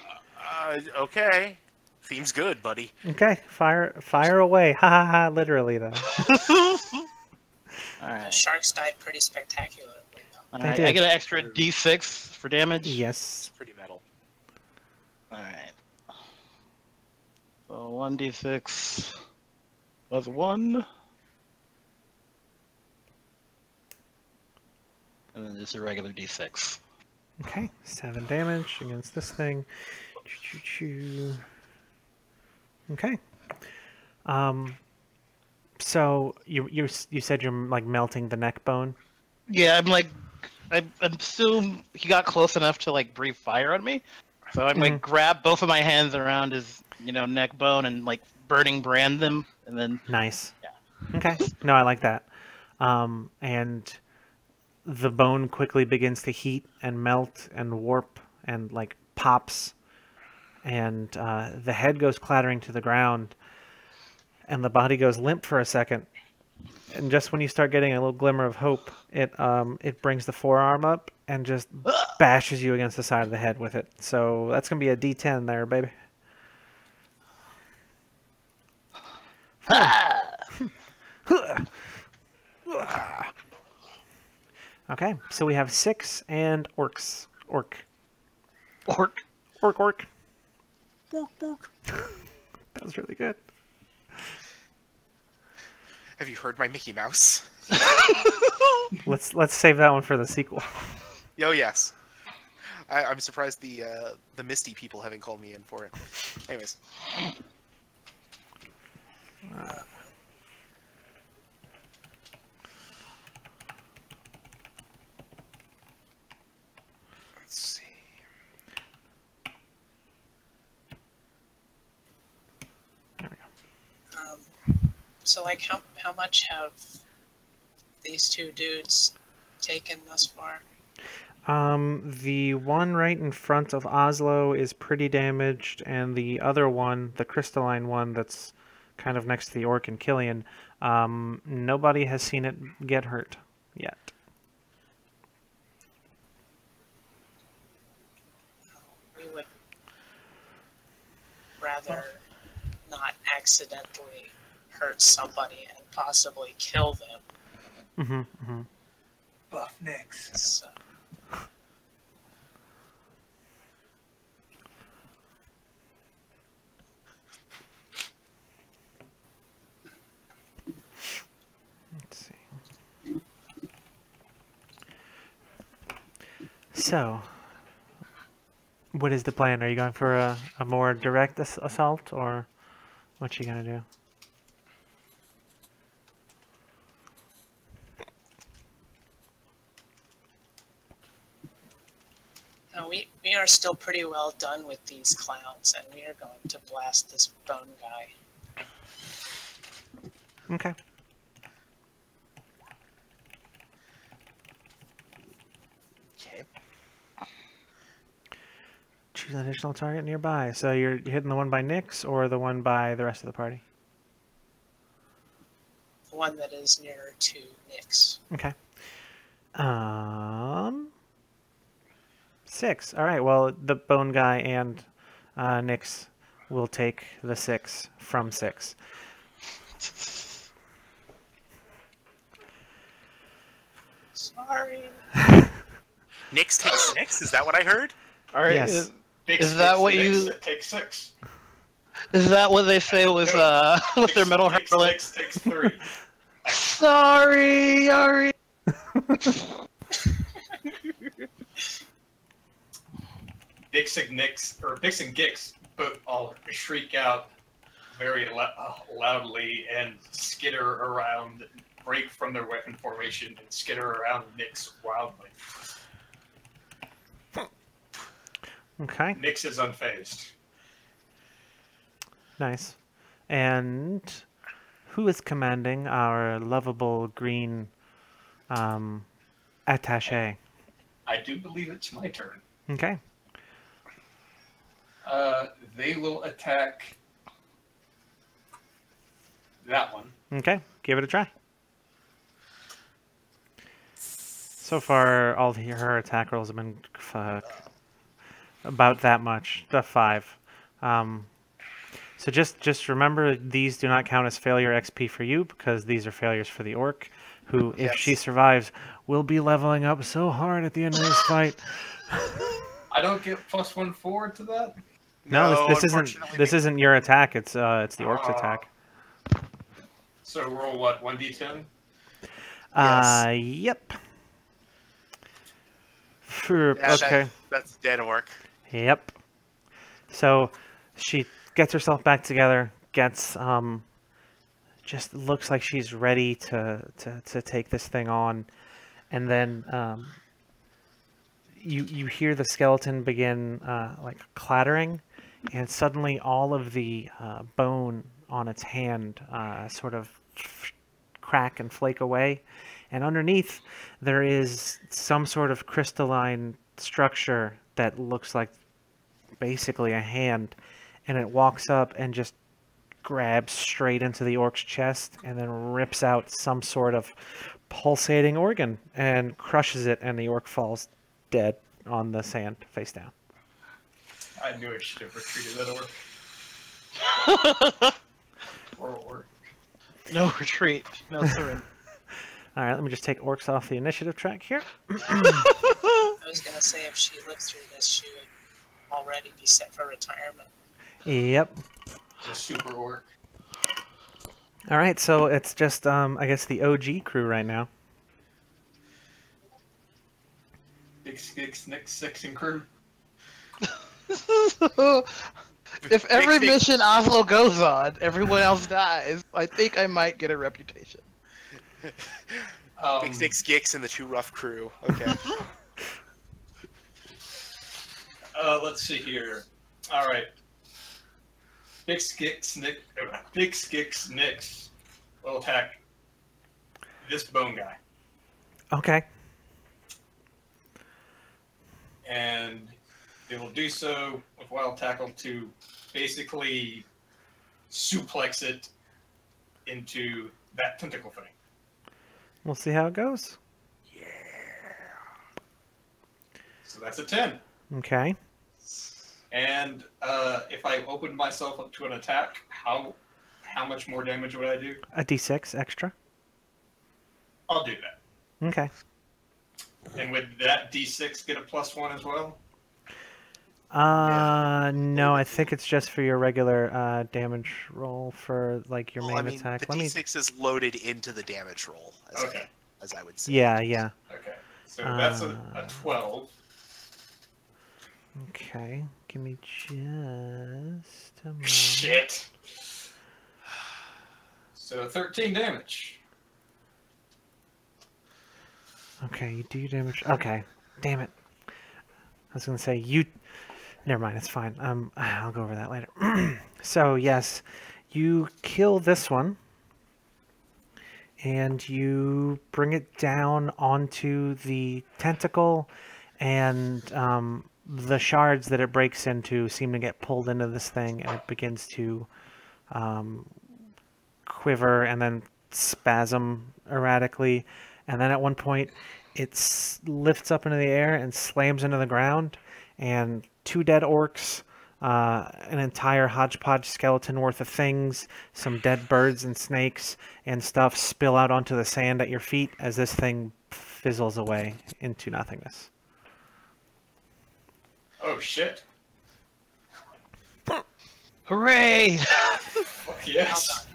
[SPEAKER 2] Okay. Seems good, buddy.
[SPEAKER 1] Okay, fire away. Ha ha ha, literally, though.
[SPEAKER 3] Alright.
[SPEAKER 4] Sharks died pretty spectacularly, though.
[SPEAKER 3] Alright,
[SPEAKER 1] did.
[SPEAKER 3] I get an extra D6 for damage?
[SPEAKER 1] Yes.
[SPEAKER 2] Pretty metal.
[SPEAKER 3] Alright. So 1d6 plus 1. And then just a regular d6.
[SPEAKER 1] Okay, 7 damage against this thing. Choo-choo-choo. Okay. So you said you're like melting the neck bone.
[SPEAKER 3] Yeah, I'm like, I assume he got close enough to like breathe fire on me. So I'm like grab both of my hands around his, neck bone and like burning brand them, and then
[SPEAKER 1] Nice.
[SPEAKER 3] Yeah.
[SPEAKER 1] Okay. No, I like that. And the bone quickly begins to heat and melt and warp and like pops, and the head goes clattering to the ground, and the body goes limp for a second. And just when you start getting a little glimmer of hope, it brings the forearm up and just bashes you against the side of the head with it. So that's gonna be a D10 there, baby. Okay, so we have 6 and orcs. Orc.
[SPEAKER 3] orc.
[SPEAKER 1] Orc. That was really good.
[SPEAKER 2] Have you heard my Mickey Mouse?
[SPEAKER 1] Let's save that one for the sequel.
[SPEAKER 2] Oh yes. I'm surprised the Misty people haven't called me in for it. Anyways. Let's see.
[SPEAKER 1] There we go.
[SPEAKER 4] So, like, how much have these two dudes taken thus far?
[SPEAKER 1] The one right in front of Oslo is pretty damaged, and the other one, the crystalline one that's kind of next to the orc and Killian, nobody has seen it get hurt yet.
[SPEAKER 4] We would rather not accidentally hurt somebody and possibly kill them.
[SPEAKER 5] Buff Nix.
[SPEAKER 4] So,
[SPEAKER 1] Let's see. So, what is the plan? Are you going for a more direct assault, or what you gonna do?
[SPEAKER 4] no, we are still pretty well done with these clowns, and we are going to blast this bone guy.
[SPEAKER 1] Okay.
[SPEAKER 2] Okay.
[SPEAKER 1] Choose an additional target nearby. So you're hitting the one by Nyx or the one by the rest of the party?
[SPEAKER 4] The one that is nearer to Nyx.
[SPEAKER 1] Okay. 6. All right. Well, the bone guy and Nyx will take the 6 from 6.
[SPEAKER 4] Sorry.
[SPEAKER 2] Nyx takes 6. Is that what I heard?
[SPEAKER 3] All right.
[SPEAKER 1] Yes.
[SPEAKER 3] Is that what you?
[SPEAKER 5] Take 6.
[SPEAKER 3] Is that what they say with with their metal hurling?
[SPEAKER 5] Nyx takes 3.
[SPEAKER 3] Sorry, Ari.
[SPEAKER 5] Bix and Nyx, or Bix and Gix, both all shriek out very loudly and skitter around, break from their weapon formation, and skitter around Nyx wildly.
[SPEAKER 1] Okay.
[SPEAKER 5] Nyx is unfazed.
[SPEAKER 1] Nice. And who is commanding our lovable green attaché?
[SPEAKER 5] I do believe it's my turn.
[SPEAKER 1] Okay.
[SPEAKER 5] They will attack that one.
[SPEAKER 1] Okay. Give it a try. So far, all her attack rolls have been about that much. The 5. So just remember, these do not count as failure XP for you, because these are failures for the orc, who, if she survives, will be leveling up so hard at the end of this fight.
[SPEAKER 5] I don't get +1 forward to that.
[SPEAKER 1] No, this isn't your attack. It's the orc's attack.
[SPEAKER 5] So roll what? 1d10.
[SPEAKER 1] Yep. Okay.
[SPEAKER 2] That's dead work.
[SPEAKER 1] Yep. So she gets herself back together, gets just looks like she's ready to take this thing on, and then you hear the skeleton begin like clattering, and suddenly all of the bone on its hand sort of crack and flake away, and underneath there is some sort of crystalline structure that looks like basically a hand, and it walks up and just grabs straight into the orc's chest and then rips out some sort of pulsating organ and crushes it, and the orc falls dead on the sand face down.
[SPEAKER 5] I knew I should have retreated that orc. Poor orc.
[SPEAKER 3] No retreat. No surrender.
[SPEAKER 1] All right, let me just take orcs off the initiative track here.
[SPEAKER 4] I was gonna say if she lived through this, she would already be set for retirement.
[SPEAKER 1] Yep.
[SPEAKER 5] It's a super orc.
[SPEAKER 1] All right, so it's just I guess the OG crew right now.
[SPEAKER 5] Big Skix, Nyx, 6 and crew.
[SPEAKER 3] If every mission Oslo goes on, everyone else dies, I think I might get a reputation.
[SPEAKER 2] Big 6 Gix and the 2 rough crew. Okay.
[SPEAKER 5] Let's see here. All right. Big Skix, Nyx will attack this bone guy.
[SPEAKER 1] Okay.
[SPEAKER 5] And they will do so with wild tackle to basically suplex it into that tentacle thing.
[SPEAKER 1] We'll see how it goes.
[SPEAKER 2] Yeah.
[SPEAKER 5] So that's a 10.
[SPEAKER 1] Okay.
[SPEAKER 5] And if I opened myself up to an attack, how much more damage would I do?
[SPEAKER 1] A d6 extra.
[SPEAKER 5] I'll do that.
[SPEAKER 1] Okay.
[SPEAKER 5] And would that d6 get a +1 as well?
[SPEAKER 1] No, I think it's just for your regular damage roll for like your main attack.
[SPEAKER 2] The d6 is loaded into the damage roll, as I would say.
[SPEAKER 1] Yeah, yeah.
[SPEAKER 5] Okay, so that's a 12.
[SPEAKER 1] Okay, give me just a moment.
[SPEAKER 5] Shit. So 13 damage.
[SPEAKER 1] Okay, you do damage. Okay, damn it. I was gonna say you. Never mind, it's fine. I'll go over that later. So yes, you kill this one, and you bring it down onto the tentacle, and the shards that it breaks into seem to get pulled into this thing, and it begins to quiver and then spasm erratically, and then at one point it lifts up into the air and slams into the ground, and 2 dead orcs, an entire hodgepodge skeleton worth of things, some dead birds and snakes and stuff spill out onto the sand at your feet as this thing fizzles away into nothingness.
[SPEAKER 5] Oh shit!
[SPEAKER 3] Hooray!
[SPEAKER 5] Fuck yes!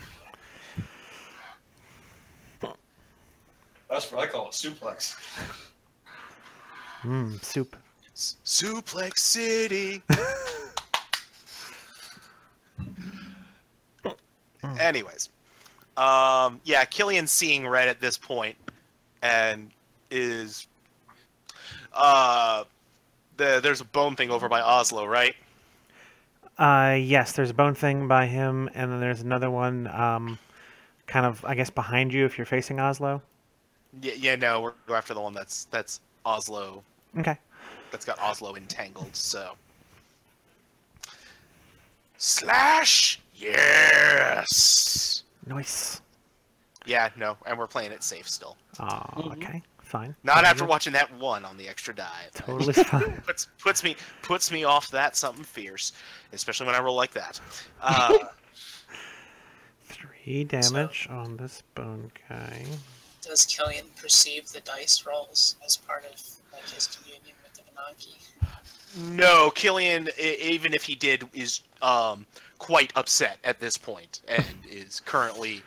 [SPEAKER 5] That's what I call a suplex.
[SPEAKER 1] Soup.
[SPEAKER 2] Suplex City. Anyways, yeah, Killian's seeing red at this point, and is there's a bone thing over by Oslo, right?
[SPEAKER 1] Yes, there's a bone thing by him, and then there's another one, kind of, I guess, behind you if you're facing Oslo.
[SPEAKER 2] Yeah, no, we're going after the one that's Oslo.
[SPEAKER 1] Okay.
[SPEAKER 2] That's got Oslo entangled. So slash, yes.
[SPEAKER 1] Nice.
[SPEAKER 2] Yeah, no, and we're playing it safe still.
[SPEAKER 1] Oh, okay, fine.
[SPEAKER 2] Not
[SPEAKER 1] Totally
[SPEAKER 2] after
[SPEAKER 1] good.
[SPEAKER 2] watching that one on the extra dive.
[SPEAKER 1] Totally fine.
[SPEAKER 2] puts me off that something fierce, especially when I roll like that.
[SPEAKER 1] 3 damage on this bone guy.
[SPEAKER 4] Does Killian perceive the dice rolls as part of like his communion with the Monarchy?
[SPEAKER 2] No, Killian, even if he did, is quite upset at this point and is currently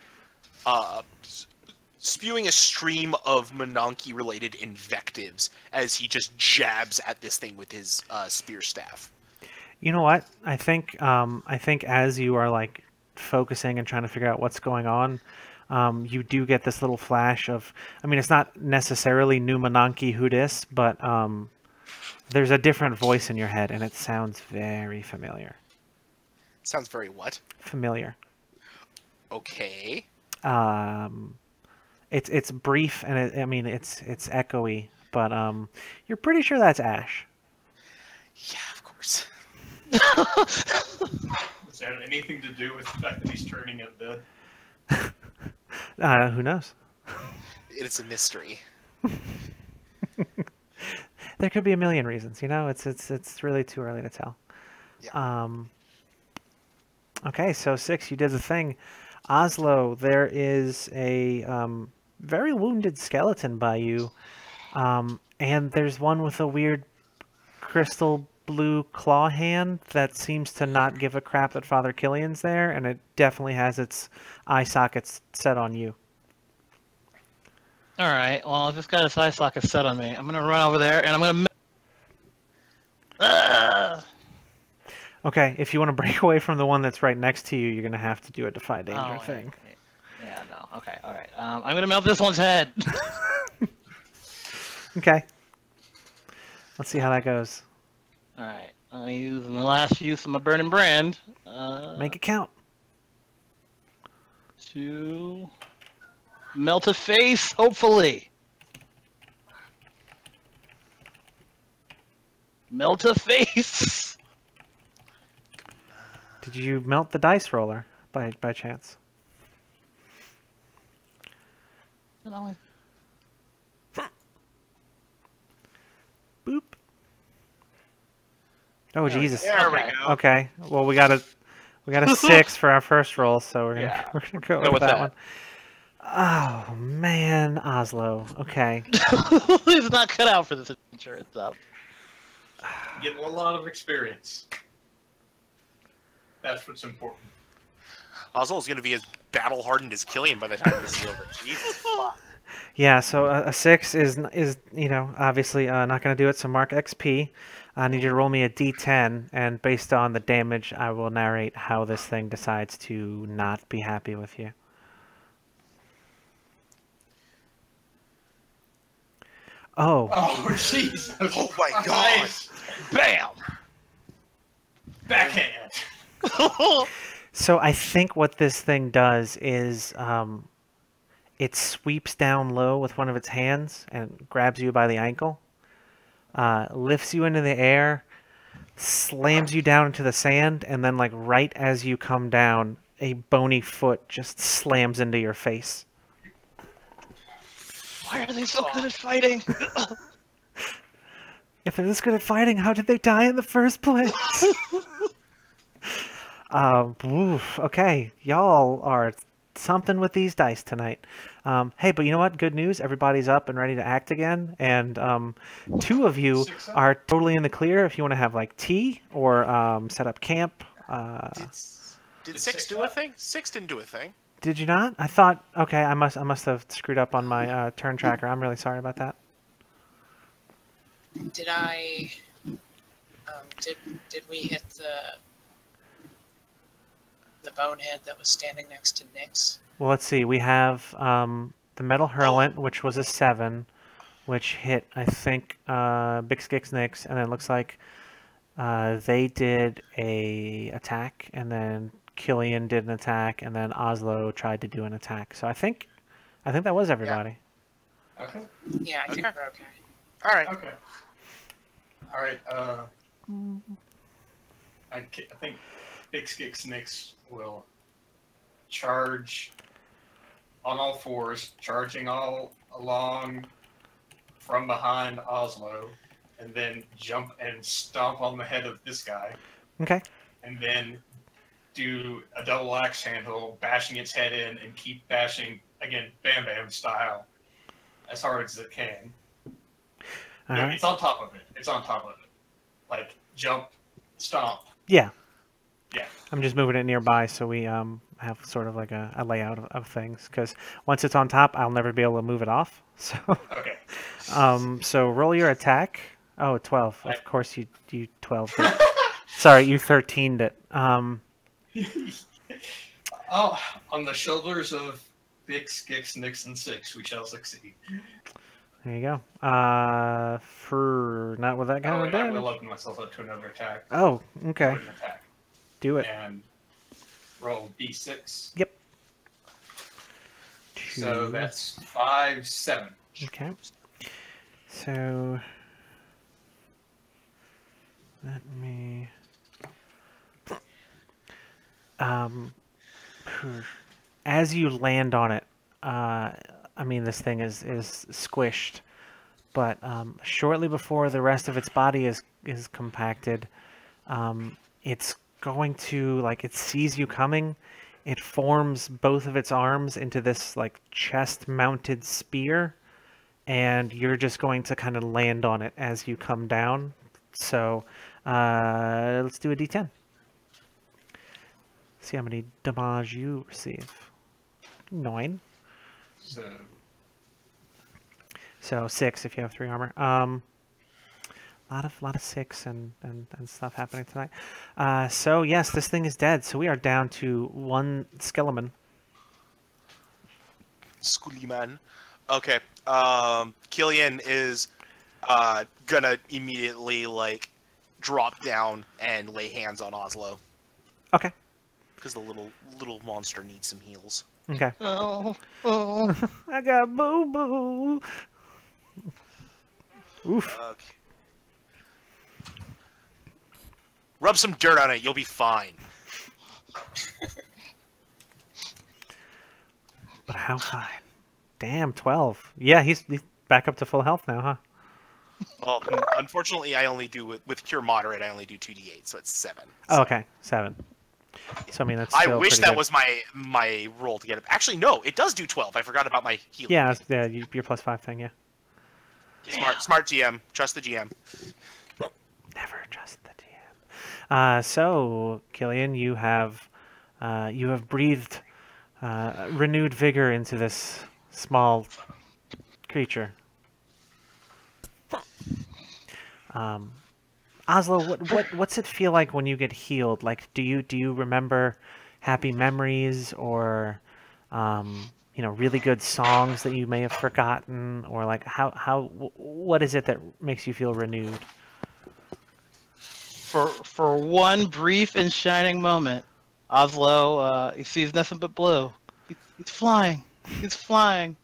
[SPEAKER 2] spewing a stream of Monanki-related invectives as he just jabs at this thing with his spear staff.
[SPEAKER 1] You know what? I think as you are like focusing and trying to figure out what's going on, you do get this little flash of. I mean, it's not necessarily new Monanki who dis, but there's a different voice in your head, and it sounds very familiar.
[SPEAKER 2] Sounds very what?
[SPEAKER 1] Familiar.
[SPEAKER 2] Okay.
[SPEAKER 1] It's brief and it's echoey, but you're pretty sure that's Ash.
[SPEAKER 2] Yeah, of course.
[SPEAKER 5] Does that have anything to do with the fact that he's turning up dead?
[SPEAKER 1] Who knows?
[SPEAKER 2] It's a mystery.
[SPEAKER 1] There could be a million reasons, you know. It's really too early to tell.
[SPEAKER 2] Yeah.
[SPEAKER 1] Okay, so 6, you did the thing. Oslo, there is a very wounded skeleton by you, and there's one with a weird crystal blue claw hand that seems to not give a crap that Father Killian's there, and it definitely has its eye sockets set on you.
[SPEAKER 3] All right. Well, if this got its eye socket set on me, I'm gonna run over there and I'm gonna.
[SPEAKER 1] Okay, if you want to break away from the one that's right next to you, you're gonna have to do a defy danger thing.
[SPEAKER 3] Yeah. No. Okay. All right. I'm gonna melt this one's head.
[SPEAKER 1] Okay. Let's see how that goes.
[SPEAKER 3] All right. I'm using the last use of my burning brand.
[SPEAKER 1] Make it count.
[SPEAKER 3] To melt a face, hopefully. Melt a face.
[SPEAKER 1] Did you melt the dice roller by chance? Boop. Oh Jesus.
[SPEAKER 2] There we go.
[SPEAKER 1] Okay. Well, we got a 6 for our first roll, so we're gonna go with that one. Oh man, Oslo. Okay.
[SPEAKER 3] He's not cut out for this insurance stuff.
[SPEAKER 5] Getting a lot of experience. That's what's important.
[SPEAKER 2] Oslo's going to be as battle-hardened as Killian by the time this is over. Jesus fuck.
[SPEAKER 1] Yeah. So a 6 is obviously not gonna do it. So mark XP. I need you to roll me a D10, and based on the damage, I will narrate how this thing decides to not be happy with you. Oh.
[SPEAKER 5] Oh, jeez.
[SPEAKER 2] Oh my god.
[SPEAKER 5] Nice.
[SPEAKER 3] Bam!
[SPEAKER 5] Backhand.
[SPEAKER 1] So I think what this thing does is it sweeps down low with one of its hands and grabs you by the ankle, lifts you into the air, slams you down into the sand, and then like right as you come down, a bony foot just slams into your face.
[SPEAKER 3] Why are they so good at fighting?
[SPEAKER 1] If they're this good at fighting, how did they die in the first place? Oof, okay, y'all are something with these dice tonight. Hey, but you know what? Good news. Everybody's up and ready to act again. And 2 of you are totally in the clear if you want to have like tea or set up camp.
[SPEAKER 2] Did Six do a thing? Six didn't do a thing.
[SPEAKER 1] Did you not? I thought. Okay, I must have screwed up on my turn tracker. I'm really sorry about that.
[SPEAKER 4] Did I? Did we hit the bonehead that was standing next to Nyx?
[SPEAKER 1] Well, let's see. We have the Metal Hurlant, which was a 7, which hit, I think, Bix Gix Nix, and it looks like they did a attack, and then Killian did an attack, and then Oslo tried to do an attack. So I think that was everybody.
[SPEAKER 5] Yeah. Okay.
[SPEAKER 4] Yeah, I think we're okay.
[SPEAKER 2] All right.
[SPEAKER 5] Okay. All right. I think Bix Gix Nix will charge on all fours, charging all along from behind Oslo, and then jump and stomp on the head of this guy.
[SPEAKER 1] Okay.
[SPEAKER 5] And then do a double axe handle, bashing its head in, and keep bashing, again, Bam Bam style, as hard as it can.
[SPEAKER 1] Right.
[SPEAKER 5] It's on top of it. It's on top of it. Like, jump, stomp.
[SPEAKER 1] Yeah.
[SPEAKER 5] Yeah.
[SPEAKER 1] I'm just moving it nearby so we have sort of like a layout of things, because once it's on top, I'll never be able to move it off. So.
[SPEAKER 5] Okay.
[SPEAKER 1] So roll your attack. Oh, 12. Of course you 12'd it. Sorry, you 13'd it.
[SPEAKER 5] Oh, on the shoulders of Bix, Gix, Nix, and Six, we shall succeed.
[SPEAKER 1] There you go. For not with that kind of
[SPEAKER 5] I
[SPEAKER 1] damage.
[SPEAKER 5] will open myself up to another attack.
[SPEAKER 1] Oh, okay.
[SPEAKER 5] An attack.
[SPEAKER 1] Do it.
[SPEAKER 5] And roll D6.
[SPEAKER 1] Yep.
[SPEAKER 5] So that's 5, 7.
[SPEAKER 1] Okay. So let me. As you land on it, I mean, this thing is squished, but shortly before the rest of its body is compacted, it's going to, like, it sees you coming. It forms both of its arms into this like chest-mounted spear, and you're just going to kind of land on it as you come down. So let's do a D10. See how many damage you receive. 9. So 6 if you have 3 armor. Lot of 6 and stuff happening tonight. So yes, this thing is dead. So we are down to 1 skeleton.
[SPEAKER 2] Skuliman. Okay. Killian is gonna immediately like drop down and lay hands on Oslo.
[SPEAKER 1] Okay.
[SPEAKER 2] Because the little monster needs some heals.
[SPEAKER 1] Okay.
[SPEAKER 3] Oh.
[SPEAKER 1] I got boo boo. Oof.
[SPEAKER 2] Okay. Rub some dirt on it, you'll be fine.
[SPEAKER 1] But how fine? Damn, 12. Yeah, he's back up to full health now, huh?
[SPEAKER 2] Well, unfortunately, I only do with Cure Moderate. I only do 2d8, so it's 7.
[SPEAKER 1] Oh, okay, 7. So I mean, that's still
[SPEAKER 2] I wish
[SPEAKER 1] pretty
[SPEAKER 2] that
[SPEAKER 1] good.
[SPEAKER 2] was my roll to get it. Actually, no, it does do 12. I forgot about my healing.
[SPEAKER 1] Yeah, your +5 thing, yeah.
[SPEAKER 2] Smart GM. Trust the GM.
[SPEAKER 1] Never trust the DM. So, Killian, you have breathed renewed vigor into this small creature. Oslo, what's it feel like when you get healed? Like, do you remember happy memories or really good songs that you may have forgotten, or like what is it that makes you feel renewed?
[SPEAKER 3] For one brief and shining moment, Oslo he sees nothing but blue. He's flying. He's flying.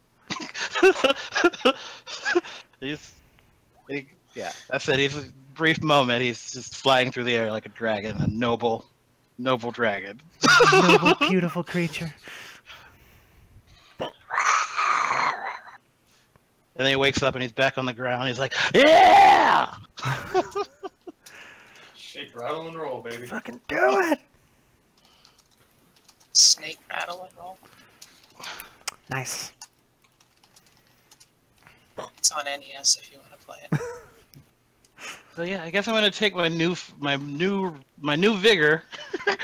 [SPEAKER 3] Yeah, that's it. He's a brief moment. He's just flying through the air like a dragon, a noble dragon.
[SPEAKER 1] Noble, beautiful creature.
[SPEAKER 3] And then he wakes up and he's back on the ground. He's like, yeah!
[SPEAKER 5] Shake, rattle, and roll, baby.
[SPEAKER 1] Fucking do it!
[SPEAKER 4] Snake rattle and roll.
[SPEAKER 1] Nice.
[SPEAKER 4] It's on NES if you want to play it.
[SPEAKER 3] So yeah, I guess I'm gonna take my new vigor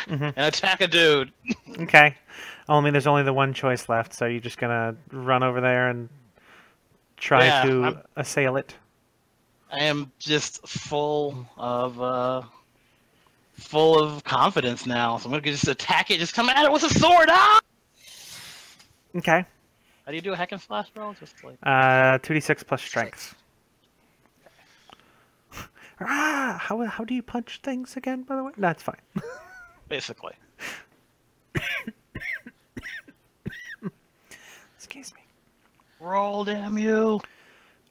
[SPEAKER 3] and attack a dude.
[SPEAKER 1] Okay. There's only the one choice left, so you're just gonna run over there and try to assail it.
[SPEAKER 3] I am just full of confidence now, so I'm gonna just attack it. Just come at it with a sword. Ah!
[SPEAKER 1] Okay.
[SPEAKER 3] How do you do a hack and slash roll? Just like
[SPEAKER 1] 2d6 plus strength. How do you punch things again, by the way? That's fine.
[SPEAKER 3] basically.
[SPEAKER 1] Excuse me.
[SPEAKER 3] Roll, damn you.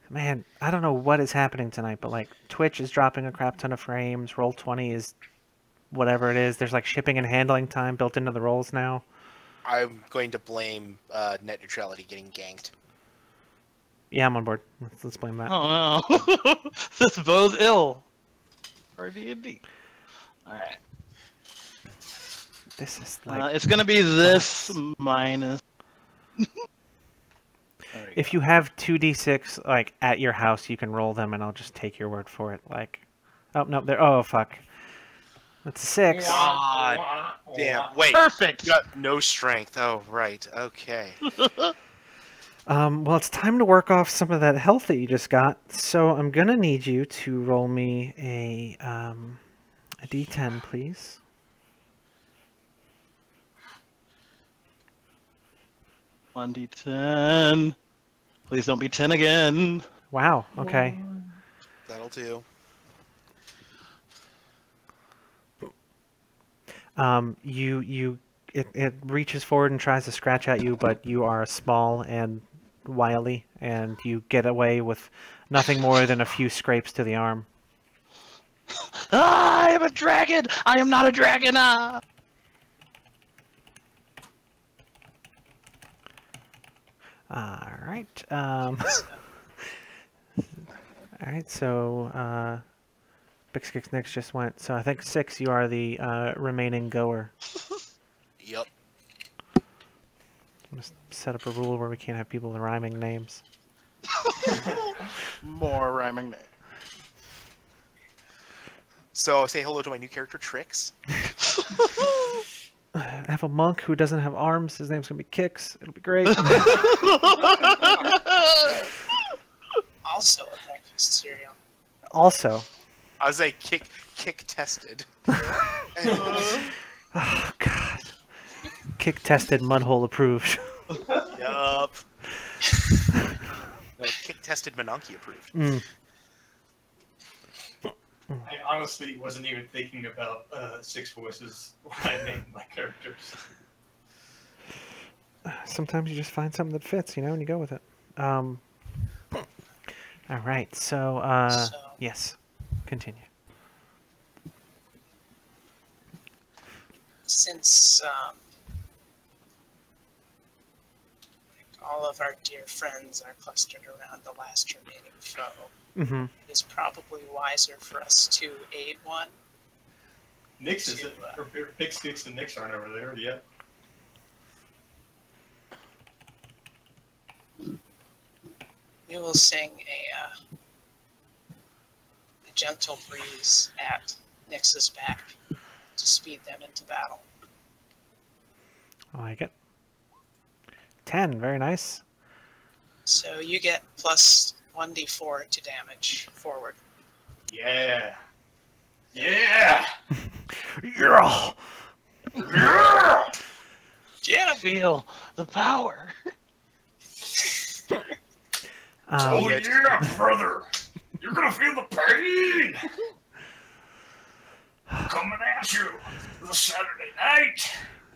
[SPEAKER 1] Man, I don't know what is happening tonight, but like Twitch is dropping a crap ton of frames. Roll20 is whatever it is. There's like shipping and handling time built into the rolls now.
[SPEAKER 2] I'm going to blame net neutrality getting ganked.
[SPEAKER 1] Yeah, I'm on board. Let's blame that.
[SPEAKER 3] Oh no. This bodes ill. For D&D. Alright.
[SPEAKER 1] This is like...
[SPEAKER 3] it's gonna be this minus...
[SPEAKER 1] If you have 2d6 like at your house, you can roll them, and I'll just take your word for it. Like, oh no, there. Oh fuck, that's a 6.
[SPEAKER 2] God damn! Wait,
[SPEAKER 3] perfect.
[SPEAKER 2] You got no strength. Oh right, okay.
[SPEAKER 1] Well, it's time to work off some of that health that you just got. So I'm gonna need you to roll me a d10, please.
[SPEAKER 3] One d10. Please don't be 10 again.
[SPEAKER 1] Wow. Okay.
[SPEAKER 2] That'll do.
[SPEAKER 1] It reaches forward and tries to scratch at you, but you are small and wily, and you get away with nothing more than a few scrapes to the arm.
[SPEAKER 3] Ah, I am a dragon! I am not a dragon! Ah!
[SPEAKER 1] Alright. Alright, so Bix Kicks Nix just went. So I think 6, you are the remaining goer.
[SPEAKER 2] Yep.
[SPEAKER 1] I'm going to set up a rule where we can't have people with rhyming names.
[SPEAKER 3] More rhyming names.
[SPEAKER 2] So say hello to my new character, Trix.
[SPEAKER 1] I have a monk who doesn't have arms. His name's going to be Kix. It'll be great.
[SPEAKER 4] Also a breakfast cereal.
[SPEAKER 1] Also.
[SPEAKER 2] I was like kick tested.
[SPEAKER 1] Oh god. Kick tested, mudhole approved.
[SPEAKER 2] Yup. Kick tested, Menonki approved.
[SPEAKER 1] Mm.
[SPEAKER 5] I honestly wasn't even thinking about 6 voices when I named my characters.
[SPEAKER 1] Sometimes you just find something that fits, and you go with it. All right, so yes, continue.
[SPEAKER 4] Since all of our dear friends are clustered around the last remaining foe,
[SPEAKER 1] Mm-hmm.
[SPEAKER 4] it's probably wiser for us to aid one.
[SPEAKER 5] Nix is it? Big Sticks and Nix aren't over there yet.
[SPEAKER 4] We will sing a gentle breeze at Nix's back to speed them into battle.
[SPEAKER 1] I like it. 10, very nice.
[SPEAKER 4] So you get plus 1d4 to damage forward.
[SPEAKER 5] Yeah. Yeah.
[SPEAKER 1] Yeah.
[SPEAKER 5] Yeah.
[SPEAKER 4] Get him!
[SPEAKER 3] Feel the power.
[SPEAKER 5] Oh yeah, brother. You're gonna feel the pain. Coming at you this Saturday night.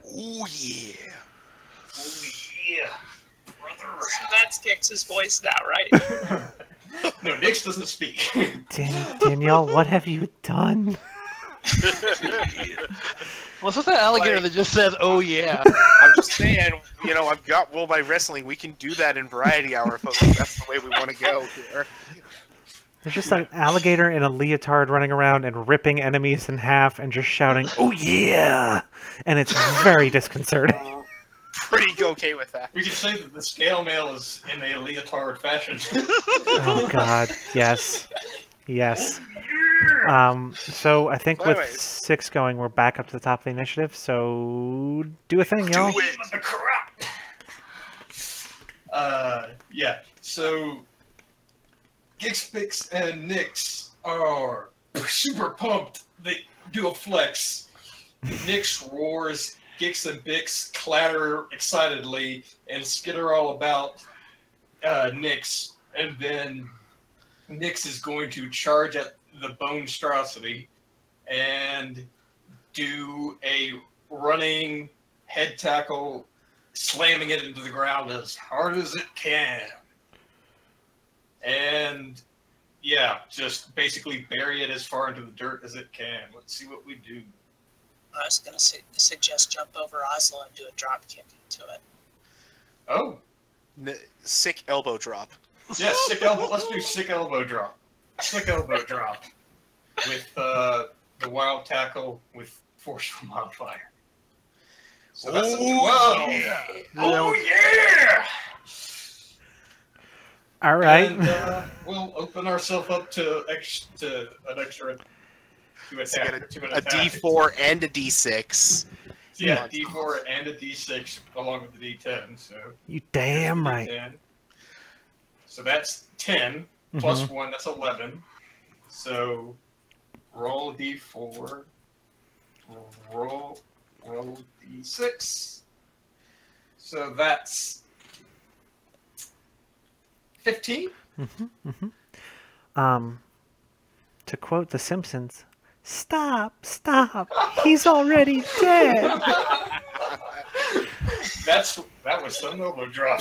[SPEAKER 2] Oh yeah.
[SPEAKER 5] Oh yeah, brother.
[SPEAKER 4] So that's Kix's voice now, right?
[SPEAKER 5] No, Nix doesn't speak.
[SPEAKER 1] Danielle, what have you done?
[SPEAKER 3] What's with that alligator
[SPEAKER 2] Like-
[SPEAKER 3] that just says, "Oh yeah"?
[SPEAKER 2] I'm just saying, I've got Will by Wrestling. We can do that in Variety Hour, folks. That's the way we want to go here.
[SPEAKER 1] There's just an alligator in a leotard running around and ripping enemies in half and just shouting, "Oh yeah!" And it's very disconcerting.
[SPEAKER 2] Pretty okay with that.
[SPEAKER 5] We could say that the scale mail is in a leotard fashion.
[SPEAKER 1] Oh god, yes. Yes. So I think
[SPEAKER 2] Well,
[SPEAKER 1] with
[SPEAKER 2] anyways.
[SPEAKER 1] 6 going, we're back up to the top of the initiative, so do a thing, y'all.
[SPEAKER 2] Do it.
[SPEAKER 5] The crap. Yeah. So, Gix, Bix, and Nix are super pumped. They do a flex. Nix roars. Gix and Bix clatter excitedly and skitter all about Nix, and then Nix is going to charge at the Bonestrosity and do a running head tackle, slamming it into the ground as hard as it can. And yeah, just basically bury it as far into the dirt as it can. Let's see what we do.
[SPEAKER 4] I was going to suggest jump over Oslo and do a drop kick into it.
[SPEAKER 5] Oh,
[SPEAKER 2] Sick elbow drop.
[SPEAKER 5] yeah, sick elbow. Let's do sick elbow drop. Sick elbow drop with the wild tackle with forceful modifier. So that's a 12.
[SPEAKER 2] Yeah.
[SPEAKER 5] Oh yeah!
[SPEAKER 1] All right.
[SPEAKER 5] And we'll open ourselves up to an extra to
[SPEAKER 2] So get
[SPEAKER 5] attack. To an
[SPEAKER 2] a
[SPEAKER 5] attack.
[SPEAKER 2] D4 and a D6.
[SPEAKER 5] Yeah, D4 and a D6 along with the D10. So
[SPEAKER 1] You damn right.
[SPEAKER 5] D10. So that's 10 plus 1. That's 11. So roll a D4. Roll D6. So that's 15.
[SPEAKER 1] To quote The Simpsons, "Stop, stop, he's already dead."
[SPEAKER 5] That was some elbow drop.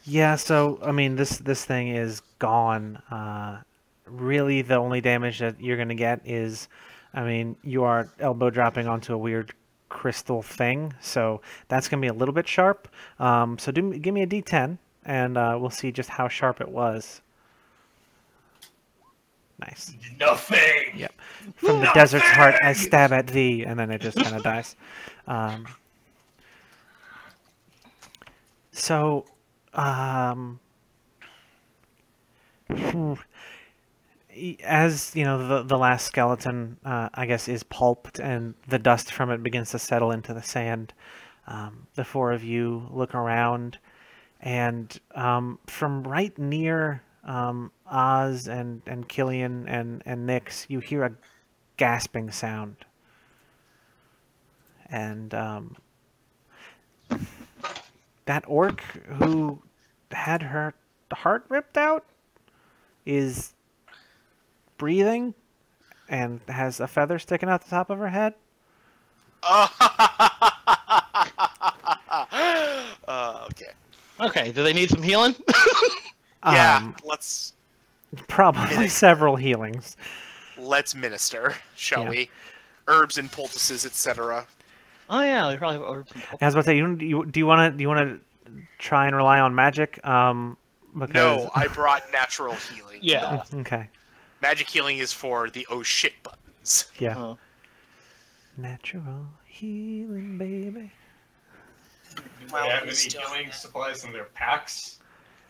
[SPEAKER 1] Yeah, so I mean this thing is gone. Really the only damage that you're gonna get is, I mean, you are elbow dropping onto a weird crystal thing, so that's gonna be a little bit sharp. So give me a D10 and we'll see just how sharp it was. Nice.
[SPEAKER 5] Nothing.
[SPEAKER 1] Yep. From the desert's heart, I stab at thee, and then it just kind of dies. So, as you know, the last skeleton, I guess, is pulped, and the dust from it begins to settle into the sand. The four of you look around, and from right near Oz and Killian and Nyx, you hear a gasping sound. And that orc who had her heart ripped out is breathing and has a feather sticking out the top of her head.
[SPEAKER 2] Okay.
[SPEAKER 3] Okay, do they need some healing?
[SPEAKER 2] Yeah, let's
[SPEAKER 1] Probably several healings.
[SPEAKER 2] minister, shall
[SPEAKER 1] Yeah.
[SPEAKER 2] we? Herbs and poultices, etc.
[SPEAKER 3] Oh yeah, they probably have herbs and
[SPEAKER 1] I was about to say, do you want to try and rely on magic? Because
[SPEAKER 2] No, I brought natural healing.
[SPEAKER 3] Yeah.
[SPEAKER 1] Okay.
[SPEAKER 2] Magic healing is for the oh shit buttons.
[SPEAKER 1] Yeah.
[SPEAKER 3] Oh.
[SPEAKER 1] Natural healing, baby.
[SPEAKER 5] Do
[SPEAKER 4] Well,
[SPEAKER 5] they have any
[SPEAKER 4] he's doing
[SPEAKER 5] healing
[SPEAKER 4] that.
[SPEAKER 5] supplies in their packs?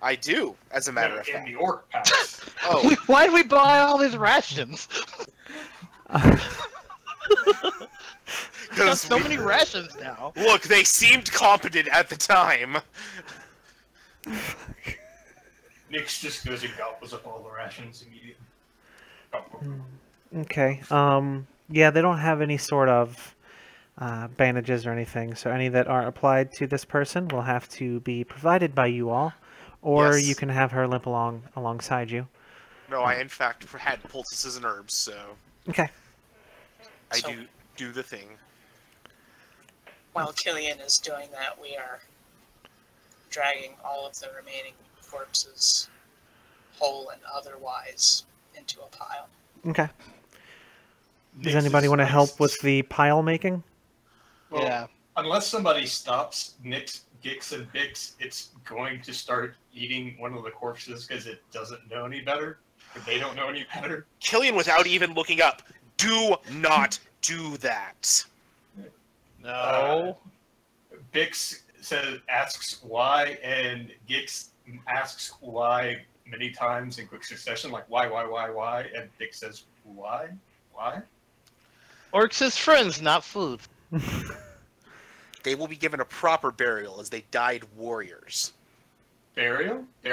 [SPEAKER 2] I do, as a matter of
[SPEAKER 5] In
[SPEAKER 2] fact.
[SPEAKER 5] the orc packs.
[SPEAKER 2] Oh,
[SPEAKER 3] Why did we buy all these rations? Got
[SPEAKER 2] because
[SPEAKER 3] so many rations now.
[SPEAKER 2] look, they seemed competent at the time.
[SPEAKER 5] Nyx just goes and gobbles up all the rations immediately.
[SPEAKER 1] Okay. Yeah, they don't have any sort of bandages or anything, so any that are applied to this person will have to be provided by you all, or
[SPEAKER 2] Yes.
[SPEAKER 1] you can have her limp alongside you.
[SPEAKER 2] No, I in fact had poultices and herbs, so
[SPEAKER 1] Okay.
[SPEAKER 2] I
[SPEAKER 4] So-
[SPEAKER 2] do the thing.
[SPEAKER 4] While Killian is doing that, we are dragging all of the remaining corpses, whole and otherwise, into a pile.
[SPEAKER 1] Okay. Does anybody want to help with the pile making?
[SPEAKER 5] Well,
[SPEAKER 3] Yeah.
[SPEAKER 5] unless somebody stops Nix, Gix, and Bix, it's going to start eating one of the corpses because it doesn't know any better. Or they don't know any better.
[SPEAKER 2] Killian, without even looking up, do not do that.
[SPEAKER 3] No.
[SPEAKER 5] Bix asks why, and Gix asks why many times in quick succession, like why, and Bix says why.
[SPEAKER 3] Orcs as friends, not food.
[SPEAKER 2] They will be given a proper burial as they died warriors.
[SPEAKER 5] Burial. They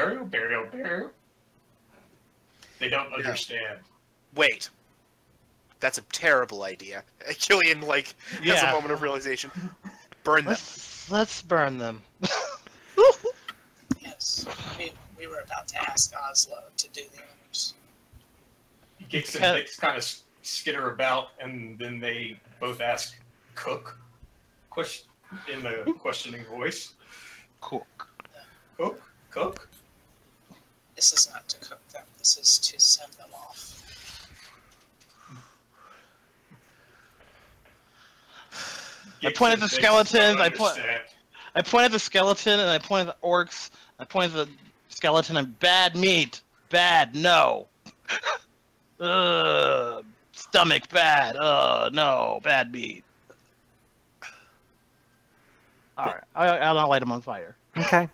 [SPEAKER 5] don't understand.
[SPEAKER 2] Wait. That's a terrible idea. Killian, has a moment of realization. Burn them.
[SPEAKER 3] Let's burn them.
[SPEAKER 4] Yes. We were about to ask Oslo to do the honors.
[SPEAKER 5] Gix and Bix kind of skitter about, and then they both ask Cook in the questioning voice.
[SPEAKER 3] Cook.
[SPEAKER 5] Cook?
[SPEAKER 4] This is not to cook them. This is to send them off.
[SPEAKER 3] I point at the skeletons. I point at the skeleton, and I point at the orcs. I point at the skeleton, and bad meat. Bad, no. Stomach bad. No, bad meat. All right, I'll not light them on fire.
[SPEAKER 1] Okay.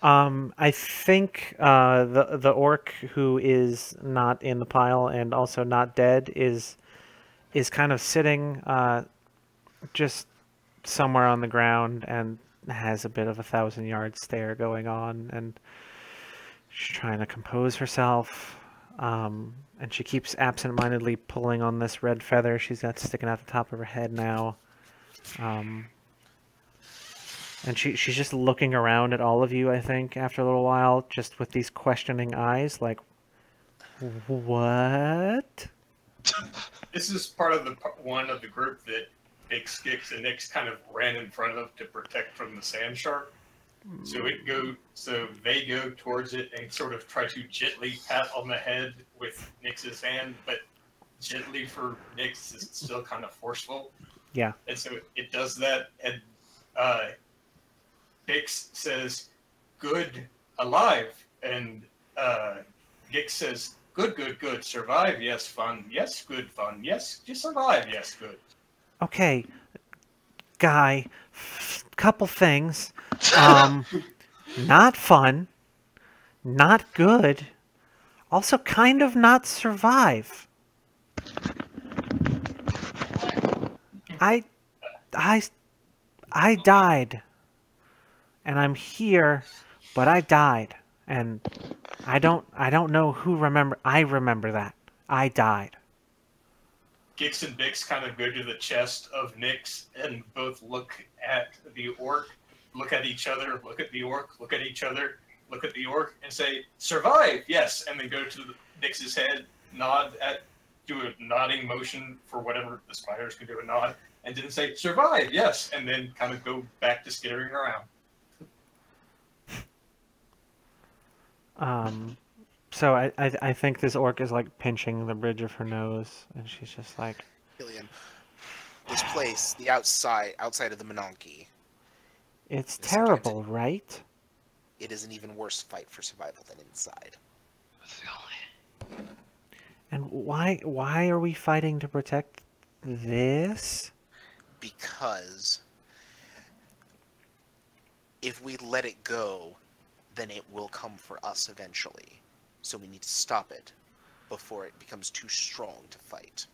[SPEAKER 1] I think the orc who is not in the pile and also not dead is kind of sitting just somewhere on the ground and has a bit of a 1,000-yard stare going on, and she's trying to compose herself. And she keeps absent-mindedly pulling on this red feather she's got sticking out the top of her head now. And she's just looking around at all of you, I think, after a little while, just with these questioning eyes, like, what?
[SPEAKER 5] This is part of one of the group that Bix, Gix, and Nix kind of ran in front of to protect from the sand shark. So they go towards it and sort of try to gently pat on the head with Nix's hand, but gently for Nix is still kind of forceful.
[SPEAKER 1] Yeah.
[SPEAKER 5] And so it does that, and Bix says, "Good, alive," and Gix says, Good, survive, yes, fun, yes, good, fun, yes, just survive, yes, good."
[SPEAKER 1] Okay, Guy, couple things. Not fun, not good, also kind of not survive. I died, and I'm here, but I died, and I don't know who I remember that. I died.
[SPEAKER 5] Gix and Bix kind of go to the chest of Nix and both look at the orc, look at each other, look at the orc, look at each other, look at the orc, and say, "Survive, yes," and then go to Nix's head, do a nodding motion for whatever the spiders can do a nod, and then say, "Survive, yes," and then kind of go back to skittering around.
[SPEAKER 1] So I think this orc is like pinching the bridge of her nose, and she's just like,
[SPEAKER 2] Killian, this place, the outside of the Menonki,
[SPEAKER 1] it's terrible, right?
[SPEAKER 2] it is an even worse fight for survival than inside.
[SPEAKER 1] And why are we fighting to protect this?
[SPEAKER 2] Because if we let it go, then it will come for us eventually. So we need to stop it before it becomes too strong to fight.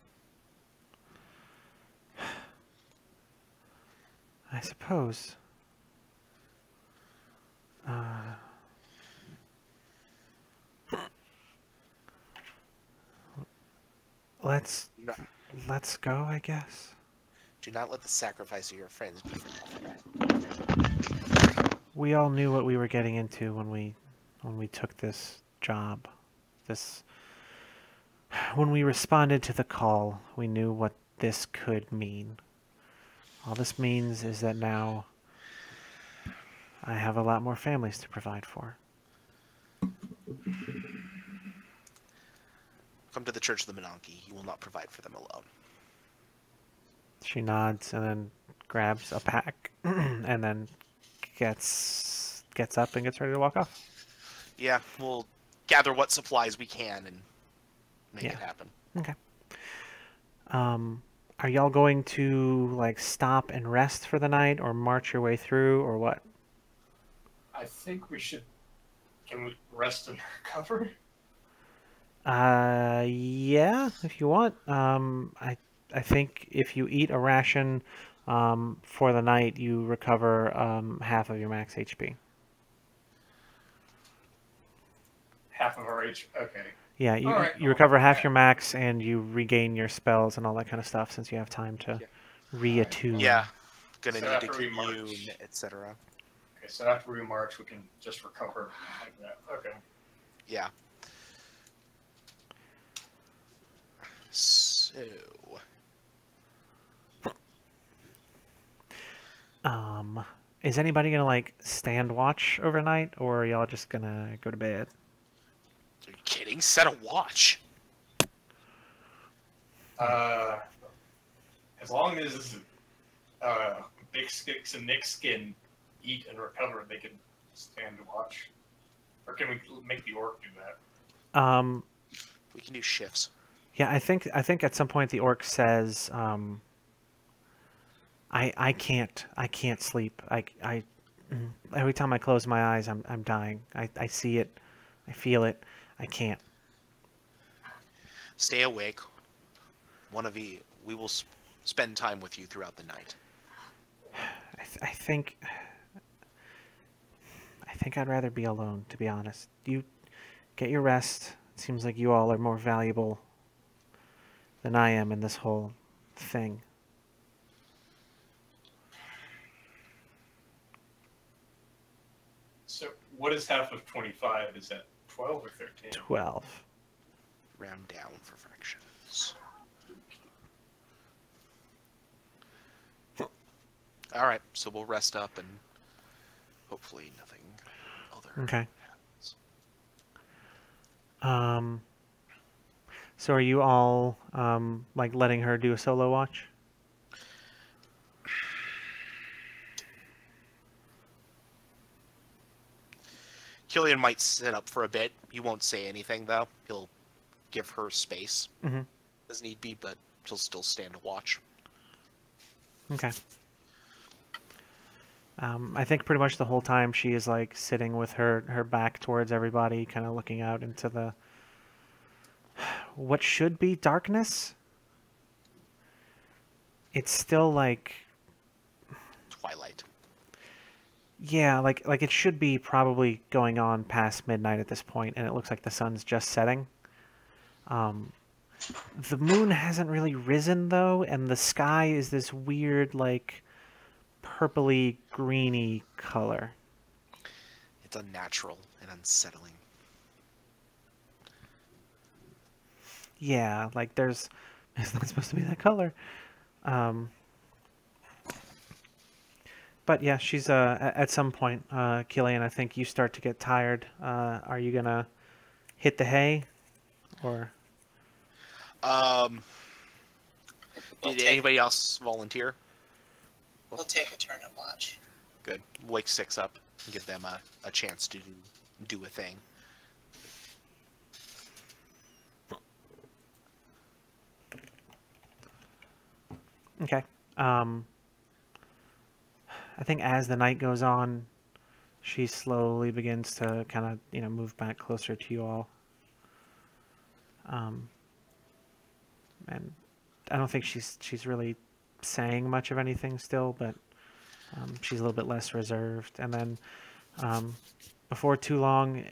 [SPEAKER 1] I suppose. Let's go, I guess.
[SPEAKER 2] Do not let the sacrifice of your friends be for nothing.
[SPEAKER 1] We all knew what we were getting into when we took this job. When we responded to the call, we knew what this could mean. All this means is that now I have a lot more families to provide for.
[SPEAKER 2] come to the Church of the Menanki. You will not provide for them alone.
[SPEAKER 1] She nods and then grabs a pack and then gets up and gets ready to walk off.
[SPEAKER 2] Yeah, we'll gather what supplies we can and make
[SPEAKER 1] Yeah.
[SPEAKER 2] it happen.
[SPEAKER 1] Okay. Are y'all going to like stop and rest for the night, or march your way through, or what?
[SPEAKER 5] I think we should. Can we rest and recover?
[SPEAKER 1] Yeah, if you want. I think if you eat a ration, for the night, you recover half of your max HP.
[SPEAKER 5] Half of our H. Okay.
[SPEAKER 1] Yeah, you
[SPEAKER 5] All right,
[SPEAKER 1] you
[SPEAKER 5] I'll
[SPEAKER 1] recover
[SPEAKER 5] do
[SPEAKER 1] half
[SPEAKER 5] that.
[SPEAKER 1] your max, and you regain your spells and all that kind of stuff since you have time to
[SPEAKER 2] Yeah.
[SPEAKER 1] reattune.
[SPEAKER 2] Yeah, gonna
[SPEAKER 5] So
[SPEAKER 2] need to
[SPEAKER 5] after we
[SPEAKER 2] commune,
[SPEAKER 5] march.
[SPEAKER 2] etc.
[SPEAKER 5] Okay, so after we march, we can just recover like that. Okay.
[SPEAKER 2] Yeah. So,
[SPEAKER 1] Is anybody gonna like stand watch overnight, or are y'all just gonna go to bed?
[SPEAKER 2] are you kidding? Set a watch.
[SPEAKER 5] As long as Big Skicks and Nix can eat and recover, they can stand to watch. Or can we make the orc do that?
[SPEAKER 2] We can do shifts.
[SPEAKER 1] Yeah, I think at some point the orc says, I can't sleep. Every time I close my eyes, I'm dying. I see it, I feel it. I can't.
[SPEAKER 2] Stay awake. One of you, we will spend time with you throughout the night.
[SPEAKER 1] I think I'd rather be alone, to be honest. You get your rest. It seems like you all are more valuable than I am in this whole thing.
[SPEAKER 5] So what is half of 25? Is that 12 or 13?
[SPEAKER 1] 12.
[SPEAKER 2] Round down for fractions. All right, so we'll rest up and hopefully nothing other
[SPEAKER 1] Okay.
[SPEAKER 2] happens.
[SPEAKER 1] So are you all like letting her do a solo watch?
[SPEAKER 2] Killian might sit up for a bit. He won't say anything though. He'll give her space
[SPEAKER 1] Mm-hmm.
[SPEAKER 2] as need be, but she'll still stand to watch.
[SPEAKER 1] Okay. I think pretty much the whole time she is like sitting with her back towards everybody, kind of looking out into the what should be darkness. It's still like,
[SPEAKER 2] Twilight.
[SPEAKER 1] yeah, like it should be probably going on past midnight at this point, and it looks like the sun's just setting. The moon hasn't really risen though, and the sky is this weird like purpley greeny color.
[SPEAKER 2] It's unnatural and unsettling.
[SPEAKER 1] Yeah, like it's not supposed to be that color. But yeah, she's at some point, Killian, I think you start to get tired. Are you gonna hit the hay, or?
[SPEAKER 2] Did anybody else volunteer?
[SPEAKER 4] We'll take a turn at watch.
[SPEAKER 2] Good. Wake 6 up and give them a chance to do a thing.
[SPEAKER 1] Okay. I think as the night goes on, she slowly begins to kind of, move back closer to you all. And I don't think she's really saying much of anything still, but she's a little bit less reserved. And then before too long,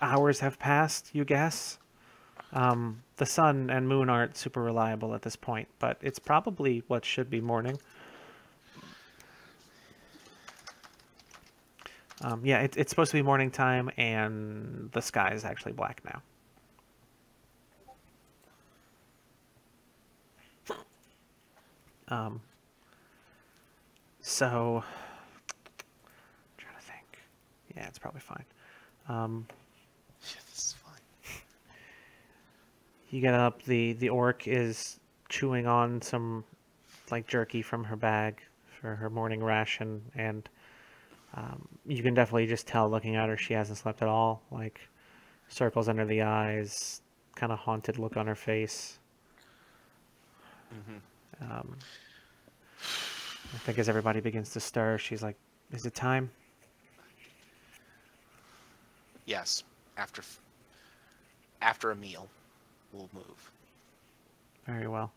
[SPEAKER 1] hours have passed, you guess. The sun and moon aren't super reliable at this point, but it's probably what should be morning. Yeah, it's supposed to be morning time, and the sky is actually black now. So, I'm trying to think. Yeah, it's probably fine.
[SPEAKER 2] Yeah, this is fine.
[SPEAKER 1] You get up. The orc is chewing on some like jerky from her bag for her morning ration, and you can definitely just tell looking at her she hasn't slept at all. Like circles under the eyes, kind of haunted look on her face. Um, I think as everybody begins to stir, she's like, "Is it time?"
[SPEAKER 2] Yes. After a meal, we'll move.
[SPEAKER 1] Very well.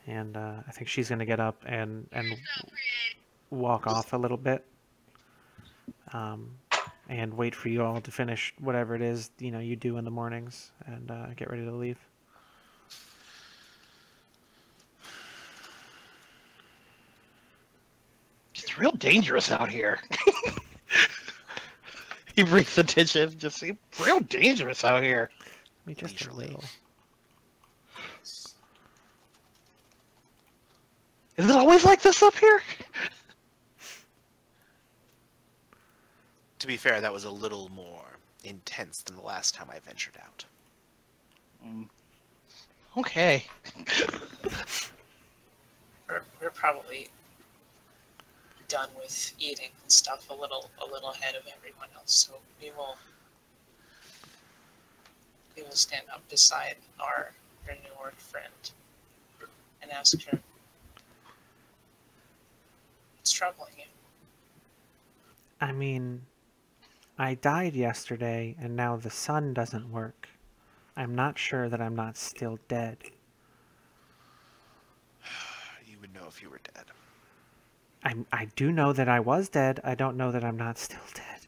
[SPEAKER 1] And I think she's going to get up and walk off a little bit, and wait for you all to finish whatever it is you do in the mornings, and get ready to leave.
[SPEAKER 3] It's real dangerous out here. He brings attention. Just real dangerous out here.
[SPEAKER 1] I mean, just a little.
[SPEAKER 3] Is it always like this up here?
[SPEAKER 2] To be fair, that was a little more intense than the last time I ventured out.
[SPEAKER 3] Okay.
[SPEAKER 4] We're probably done with eating and stuff a little ahead of everyone else, so we will stand up beside our new orc friend and ask her, what's troubling you?
[SPEAKER 1] I mean, I died yesterday, and now the sun doesn't work. I'm not sure that I'm not still dead.
[SPEAKER 2] You would know if you were dead.
[SPEAKER 1] I do know that I was dead. I don't know that I'm not still dead.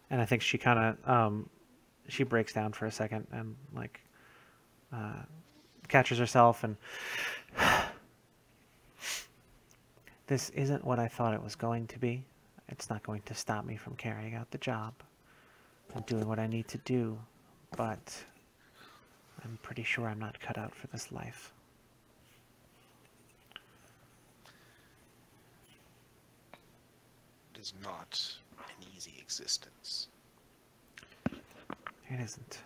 [SPEAKER 1] And I think she kind of she breaks down for a second and like catches herself and this isn't what I thought it was going to be. It's not going to stop me from carrying out the job. I'm doing what I need to do, but I'm pretty sure I'm not cut out for this life.
[SPEAKER 2] It is not an easy existence.
[SPEAKER 1] It isn't.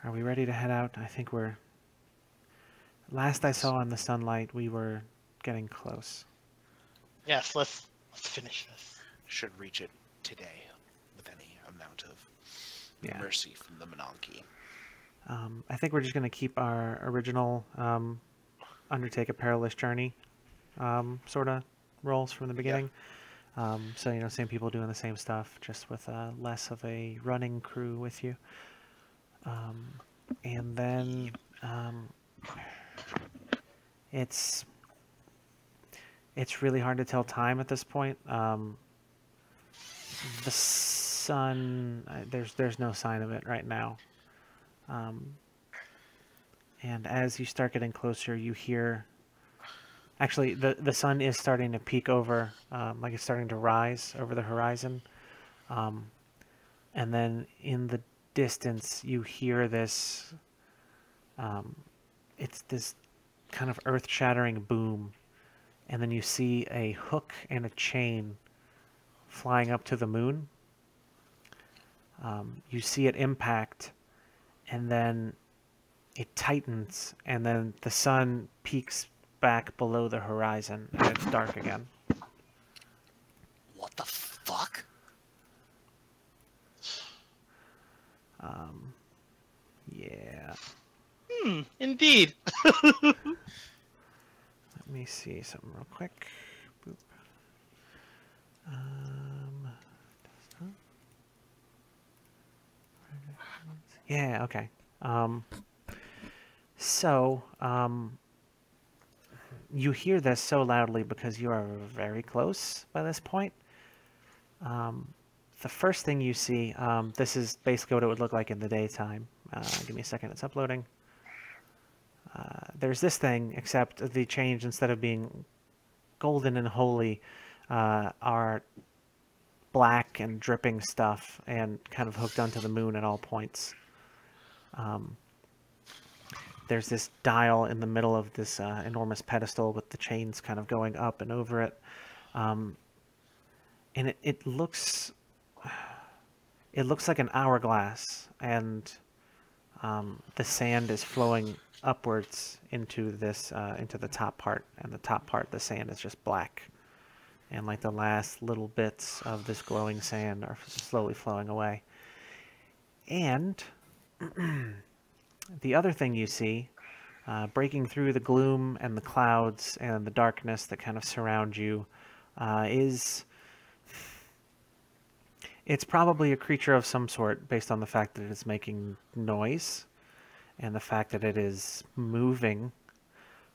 [SPEAKER 1] Are we ready to head out? I think we're... Last I saw in the sunlight, we were getting close.
[SPEAKER 3] Yes, let's finish this.
[SPEAKER 2] Should reach it today with any amount of
[SPEAKER 1] Yeah.
[SPEAKER 2] mercy from the Monarchy.
[SPEAKER 1] I think we're just going to keep our original undertake a perilous journey sort of roles from the beginning. So, same people doing the same stuff, just with less of a running crew with you. And then it's really hard to tell time at this point. The sun, there's no sign of it right now. And as you start getting closer, you hear... Actually, the sun is starting to peek over, like it's starting to rise over the horizon. And then in the distance, you hear this... it's this kind of earth-shattering boom. And then you see a hook and a chain flying up to the moon. You see it impact, and then it tightens, and then the sun peaks back below the horizon, and it's dark again.
[SPEAKER 2] What the fuck?
[SPEAKER 1] Yeah.
[SPEAKER 3] Indeed.
[SPEAKER 1] Let me see something real quick. Boop. Yeah, okay. You hear this so loudly because you are very close by this point. The first thing you see, this is basically what it would look like in the daytime. Give me a second, it's uploading. There's this thing, except the change, instead of being golden and holy, are black and dripping stuff and kind of hooked onto the moon at all points. There's this dial in the middle of this enormous pedestal with the chains kind of going up and over it. And it looks... it looks like an hourglass, and the sand is flowing upwards into this into the top part, and the top part, the sand is just black, and like the last little bits of this glowing sand are slowly flowing away. And the other thing you see, breaking through the gloom and the clouds and the darkness that kind of surround you, is it's probably a creature of some sort based on the fact that it's making noise and the fact that it is moving,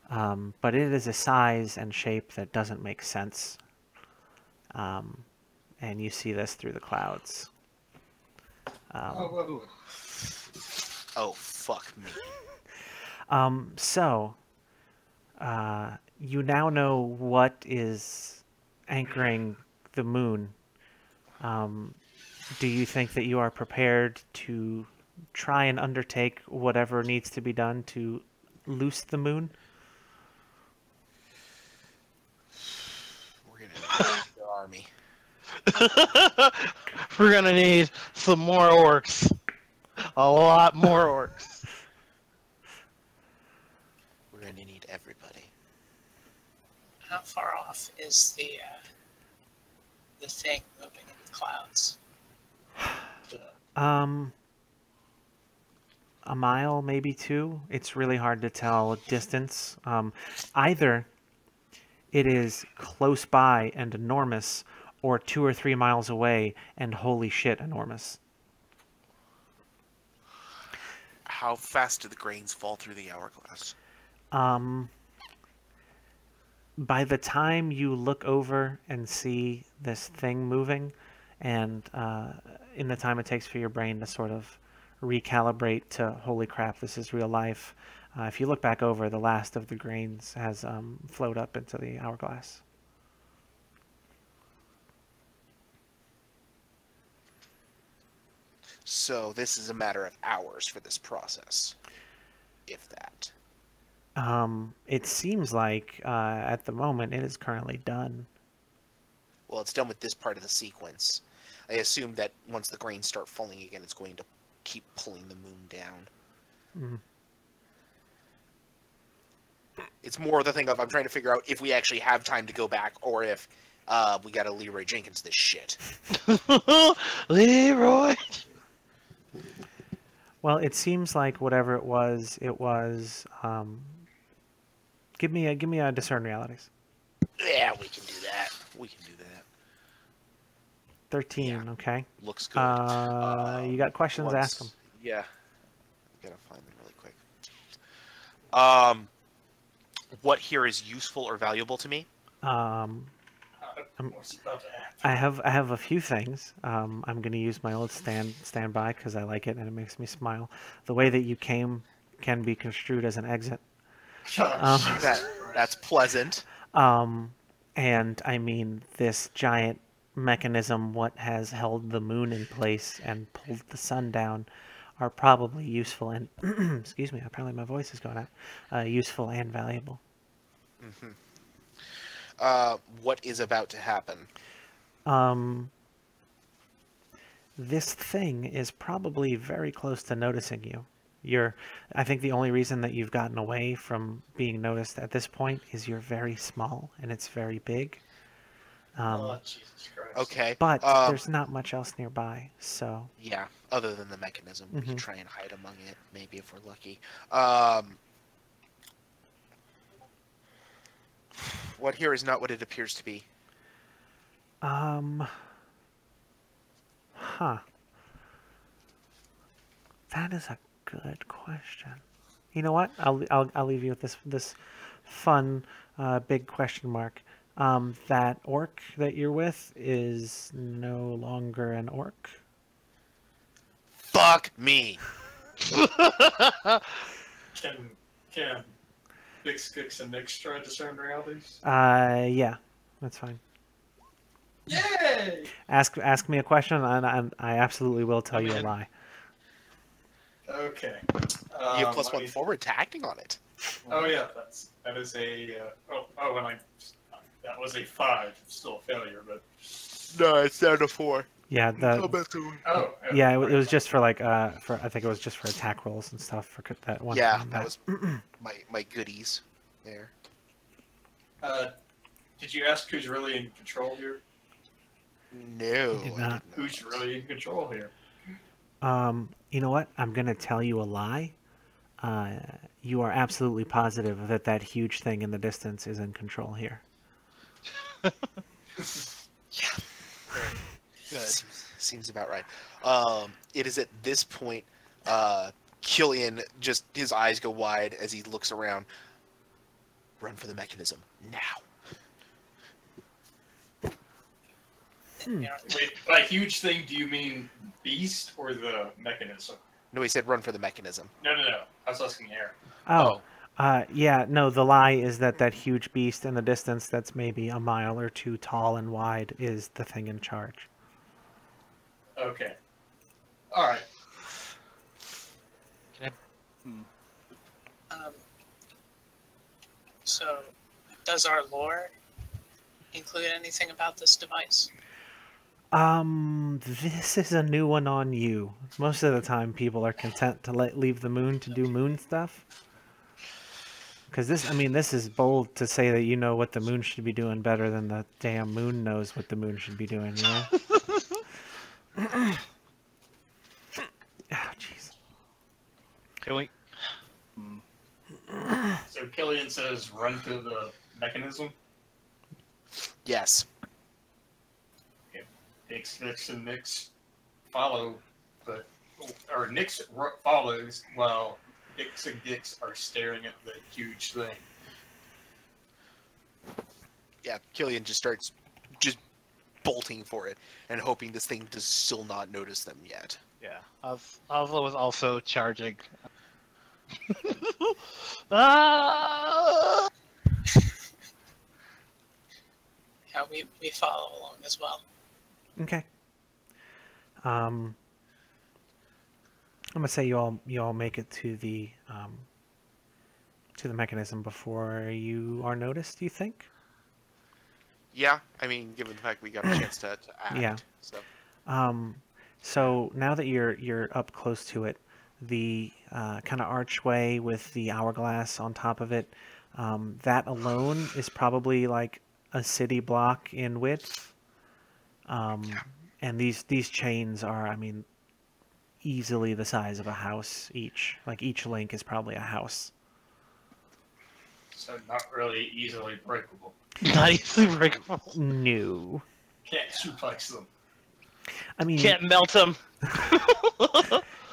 [SPEAKER 1] but it is a size and shape that doesn't make sense. And you see this through the clouds.
[SPEAKER 5] Oh,
[SPEAKER 2] Oh, fuck me.
[SPEAKER 1] So, you now know what is anchoring the moon. Do you think that you are prepared to try and undertake whatever needs to be done to loose the moon?
[SPEAKER 2] We're gonna need the army.
[SPEAKER 3] We're gonna need some more orcs. A lot more orcs.
[SPEAKER 2] We're gonna need everybody.
[SPEAKER 4] How far off is the thing moving in the clouds?
[SPEAKER 1] A mile, maybe two. It's really hard to tell distance. Either it is close by and enormous, or 2 or 3 miles away and holy shit enormous.
[SPEAKER 2] How fast do the grains fall through the hourglass?
[SPEAKER 1] By the time you look over and see this thing moving, and in the time it takes for your brain to sort of recalibrate to holy crap, this is real life, if you look back over, the last of the grains has flowed up into the hourglass.
[SPEAKER 2] So this is a matter of hours for this process, if that.
[SPEAKER 1] It seems like at the moment it is currently done.
[SPEAKER 2] Well, it's done with this part of the sequence. I assume that once the grains start falling again, it's going to keep pulling the moon down.
[SPEAKER 1] Mm.
[SPEAKER 2] It's more the thing of I'm trying to figure out if we actually have time to go back, or if we gotta Leroy Jenkins this shit.
[SPEAKER 3] Leroy.
[SPEAKER 1] Well, it seems like whatever it was. Give me a discern realities.
[SPEAKER 2] Yeah, we can do that. We can do that.
[SPEAKER 1] 13.
[SPEAKER 2] Yeah.
[SPEAKER 1] Okay.
[SPEAKER 2] Looks good.
[SPEAKER 1] You got questions? Ask them.
[SPEAKER 2] Yeah. Gotta find them really quick. What here is useful or valuable to me?
[SPEAKER 5] what's about to happen?
[SPEAKER 1] I have a few things. I'm going to use my old standby because I like it and it makes me smile. The way that you came can be construed as an exit.
[SPEAKER 2] That's pleasant.
[SPEAKER 1] And I mean, this giant mechanism, what has held the moon in place and pulled the sun down, are probably useful and excuse me, apparently my voice is going out. Useful and valuable.
[SPEAKER 2] Mm-hmm. What is about to happen?
[SPEAKER 1] This thing is probably very close to noticing you. I think the only reason that you've gotten away from being noticed at this point is you're very small and it's very big.
[SPEAKER 5] Oh, Jesus Christ.
[SPEAKER 2] Okay.
[SPEAKER 1] But there's not much else nearby, so...
[SPEAKER 2] Yeah, other than the mechanism. We
[SPEAKER 1] Mm-hmm.
[SPEAKER 2] can try and hide among it, maybe if we're lucky. What here is not what it appears to be.
[SPEAKER 1] Huh. That is a good question. You know what? I'll leave you with this fun big question mark. That orc that you're with is no longer an orc.
[SPEAKER 2] Fuck me.
[SPEAKER 5] Can Big Skicks and Nick try to discern realities?
[SPEAKER 1] Yeah, that's fine.
[SPEAKER 5] Yay!
[SPEAKER 1] Ask me a question, and I absolutely will tell you a lie.
[SPEAKER 5] Okay.
[SPEAKER 2] You have +1 forward to acting on it.
[SPEAKER 5] Oh yeah, that is a and that was a 5. It's still a failure, but
[SPEAKER 2] No, it's down to 4.
[SPEAKER 1] Yeah,
[SPEAKER 5] Oh,
[SPEAKER 1] yeah, it was just for like for I think it was just for attack rolls and stuff for that one
[SPEAKER 2] Yeah,
[SPEAKER 1] combat.
[SPEAKER 2] that was my goodies there.
[SPEAKER 5] Did you ask who's really in control here?
[SPEAKER 2] No,
[SPEAKER 1] did
[SPEAKER 2] I
[SPEAKER 1] not.
[SPEAKER 2] did
[SPEAKER 5] Who's really in control here?
[SPEAKER 1] You know what? I'm gonna tell you a lie. You are absolutely positive that that huge thing in the distance is in control here.
[SPEAKER 2] Yeah,
[SPEAKER 3] Good.
[SPEAKER 2] seems about right. It is at this point, Killian just his eyes go wide as he looks around. Run for the mechanism now.
[SPEAKER 4] You know,
[SPEAKER 5] Wait, by huge thing, do you mean beast or the mechanism?
[SPEAKER 2] No, he said run for the mechanism.
[SPEAKER 5] No. I was asking Air.
[SPEAKER 1] Oh, yeah, no, the lie is that that huge beast in the distance that's maybe a mile or two tall and wide is the thing in charge.
[SPEAKER 5] Okay. All right.
[SPEAKER 4] so, does our lore include anything about this device?
[SPEAKER 1] This is a new one on you. Most of the time, people are content to leave the moon to do moon stuff. Because this, I mean, this is bold to say that you know what the moon should be doing better than the damn moon knows what the moon should be doing, you know? Ah, jeez.
[SPEAKER 3] Can we?
[SPEAKER 5] So Killian says run to the mechanism.
[SPEAKER 2] Yes.
[SPEAKER 5] Nix and Nix follow, or Nix follows while Nix and Gix are staring at the huge thing.
[SPEAKER 2] Yeah, Killian just starts just bolting for it and hoping this thing does still not notice them yet.
[SPEAKER 3] Yeah. Oslo was also charging. Ah!
[SPEAKER 4] Yeah, we follow along as well.
[SPEAKER 1] Okay. I'm gonna say you all make it to the mechanism before you are noticed. You think?
[SPEAKER 2] Yeah, I mean, given the fact we got a chance to act.
[SPEAKER 1] Yeah.
[SPEAKER 2] So
[SPEAKER 1] So now that you're up close to it, the kind of archway with the hourglass on top of it, that alone is probably like a city block in width. And these chains are, I mean, easily the size of a house each. Like each link is probably a house.
[SPEAKER 5] So not really easily breakable.
[SPEAKER 3] Not easily breakable.
[SPEAKER 1] No.
[SPEAKER 5] Can't suplex them.
[SPEAKER 1] I mean,
[SPEAKER 3] Can't melt them.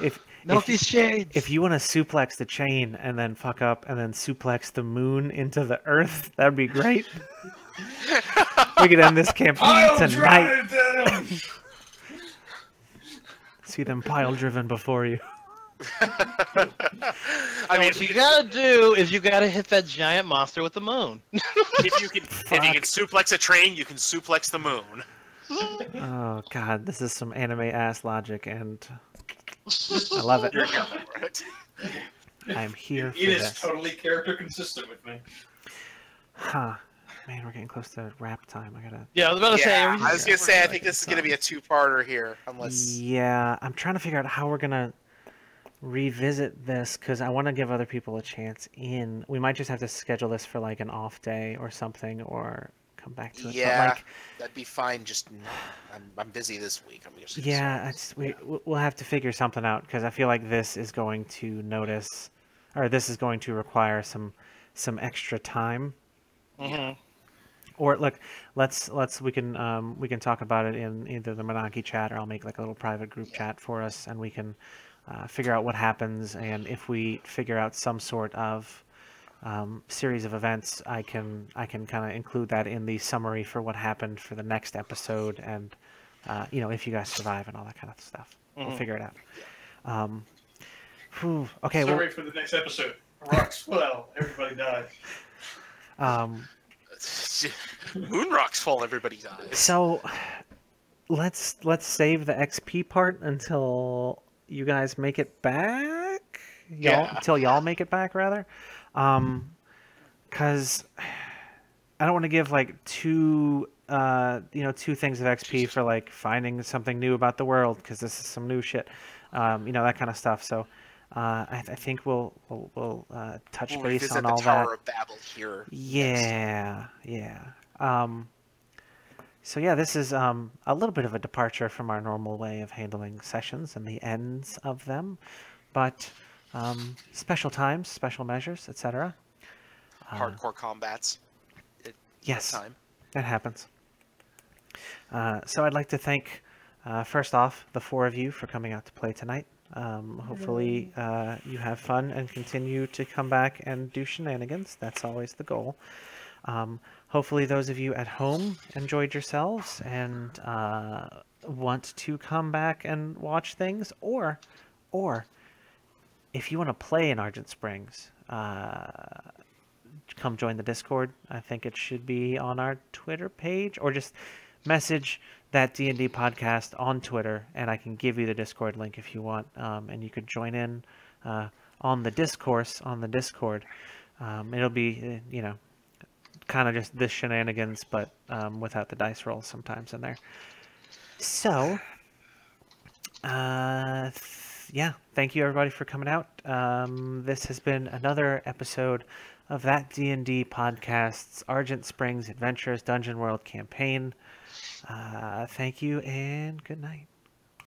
[SPEAKER 1] if
[SPEAKER 3] Melt these chains.
[SPEAKER 1] if you want to suplex the chain and then fuck up and then suplex the moon into the earth, that'd be great. We could end this campaign tonight. See them pile driven before you.
[SPEAKER 2] I mean,
[SPEAKER 3] What you gotta do is you gotta hit that giant monster with the moon.
[SPEAKER 2] if you can suplex a train, you can suplex the moon.
[SPEAKER 1] Oh god, this is some anime ass logic, and I love it.
[SPEAKER 2] You're here for it.
[SPEAKER 1] I'm here
[SPEAKER 5] It
[SPEAKER 1] for
[SPEAKER 5] is
[SPEAKER 1] this.
[SPEAKER 5] totally character consistent with me.
[SPEAKER 1] Huh. Man, we're getting close to wrap time. I gotta.
[SPEAKER 3] Yeah, I was about to say.
[SPEAKER 2] Yeah,
[SPEAKER 3] are we
[SPEAKER 2] I was
[SPEAKER 3] just-
[SPEAKER 2] gonna say I think this is gonna be a two-parter here, unless
[SPEAKER 1] Yeah, I'm trying to figure out how we're gonna revisit this because I want to give other people a chance in. We might just have to schedule this for like an off day or something, or come back to it.
[SPEAKER 2] yeah,
[SPEAKER 1] But like,
[SPEAKER 2] that'd be fine. Just I'm busy this week. I'm just
[SPEAKER 1] yeah, we'll have to figure something out because I feel like this is going to notice, or this is going to require some extra time.
[SPEAKER 3] Mhm.
[SPEAKER 1] Or look, we can talk about it in either the Monarchy chat or I'll make like a little private group chat for us, and we can figure out what happens. And if we figure out some sort of series of events, I can kind of include that in the summary for what happened for the next episode, and if you guys survive and all that kind of stuff, we'll figure it out. Okay,
[SPEAKER 5] Sorry for the next episode. Rocks fell. Everybody died.
[SPEAKER 2] Moon rocks fall. Everybody dies.
[SPEAKER 1] So let's save the XP part until you guys make it back. Until y'all make it back, rather. Because I don't want to give like too 2 things of XP for like finding something new about the world because this is some new shit, that kind of stuff. So I think we'll touch
[SPEAKER 2] We'll
[SPEAKER 1] base
[SPEAKER 2] revisit
[SPEAKER 1] on
[SPEAKER 2] the
[SPEAKER 1] all
[SPEAKER 2] Tower
[SPEAKER 1] that.
[SPEAKER 2] of Babel here. next.
[SPEAKER 1] Yeah. So yeah, this is a little bit of a departure from our normal way of handling sessions and the ends of them, but special times, special measures, etc.
[SPEAKER 2] Hardcore combats.
[SPEAKER 1] Yes,
[SPEAKER 2] Time.
[SPEAKER 1] that happens. So I'd like to thank, first off, the 4 of you for coming out to play tonight. Hopefully you have fun and continue to come back and do shenanigans. That's always the goal. Hopefully those of you at home enjoyed yourselves and want to come back and watch things, or if you want to play in Argent Springs, come join the Discord. I think it should be on our Twitter page, or just message that D&D podcast on Twitter, and I can give you the Discord link if you want, and you could join in on the discourse on the Discord. It'll be, kind of just this shenanigans, but without the dice rolls sometimes in there. So, yeah, thank you everybody for coming out. This has been another episode of that D&D podcast's Argent Springs Adventures Dungeon World campaign. Thank you and good night.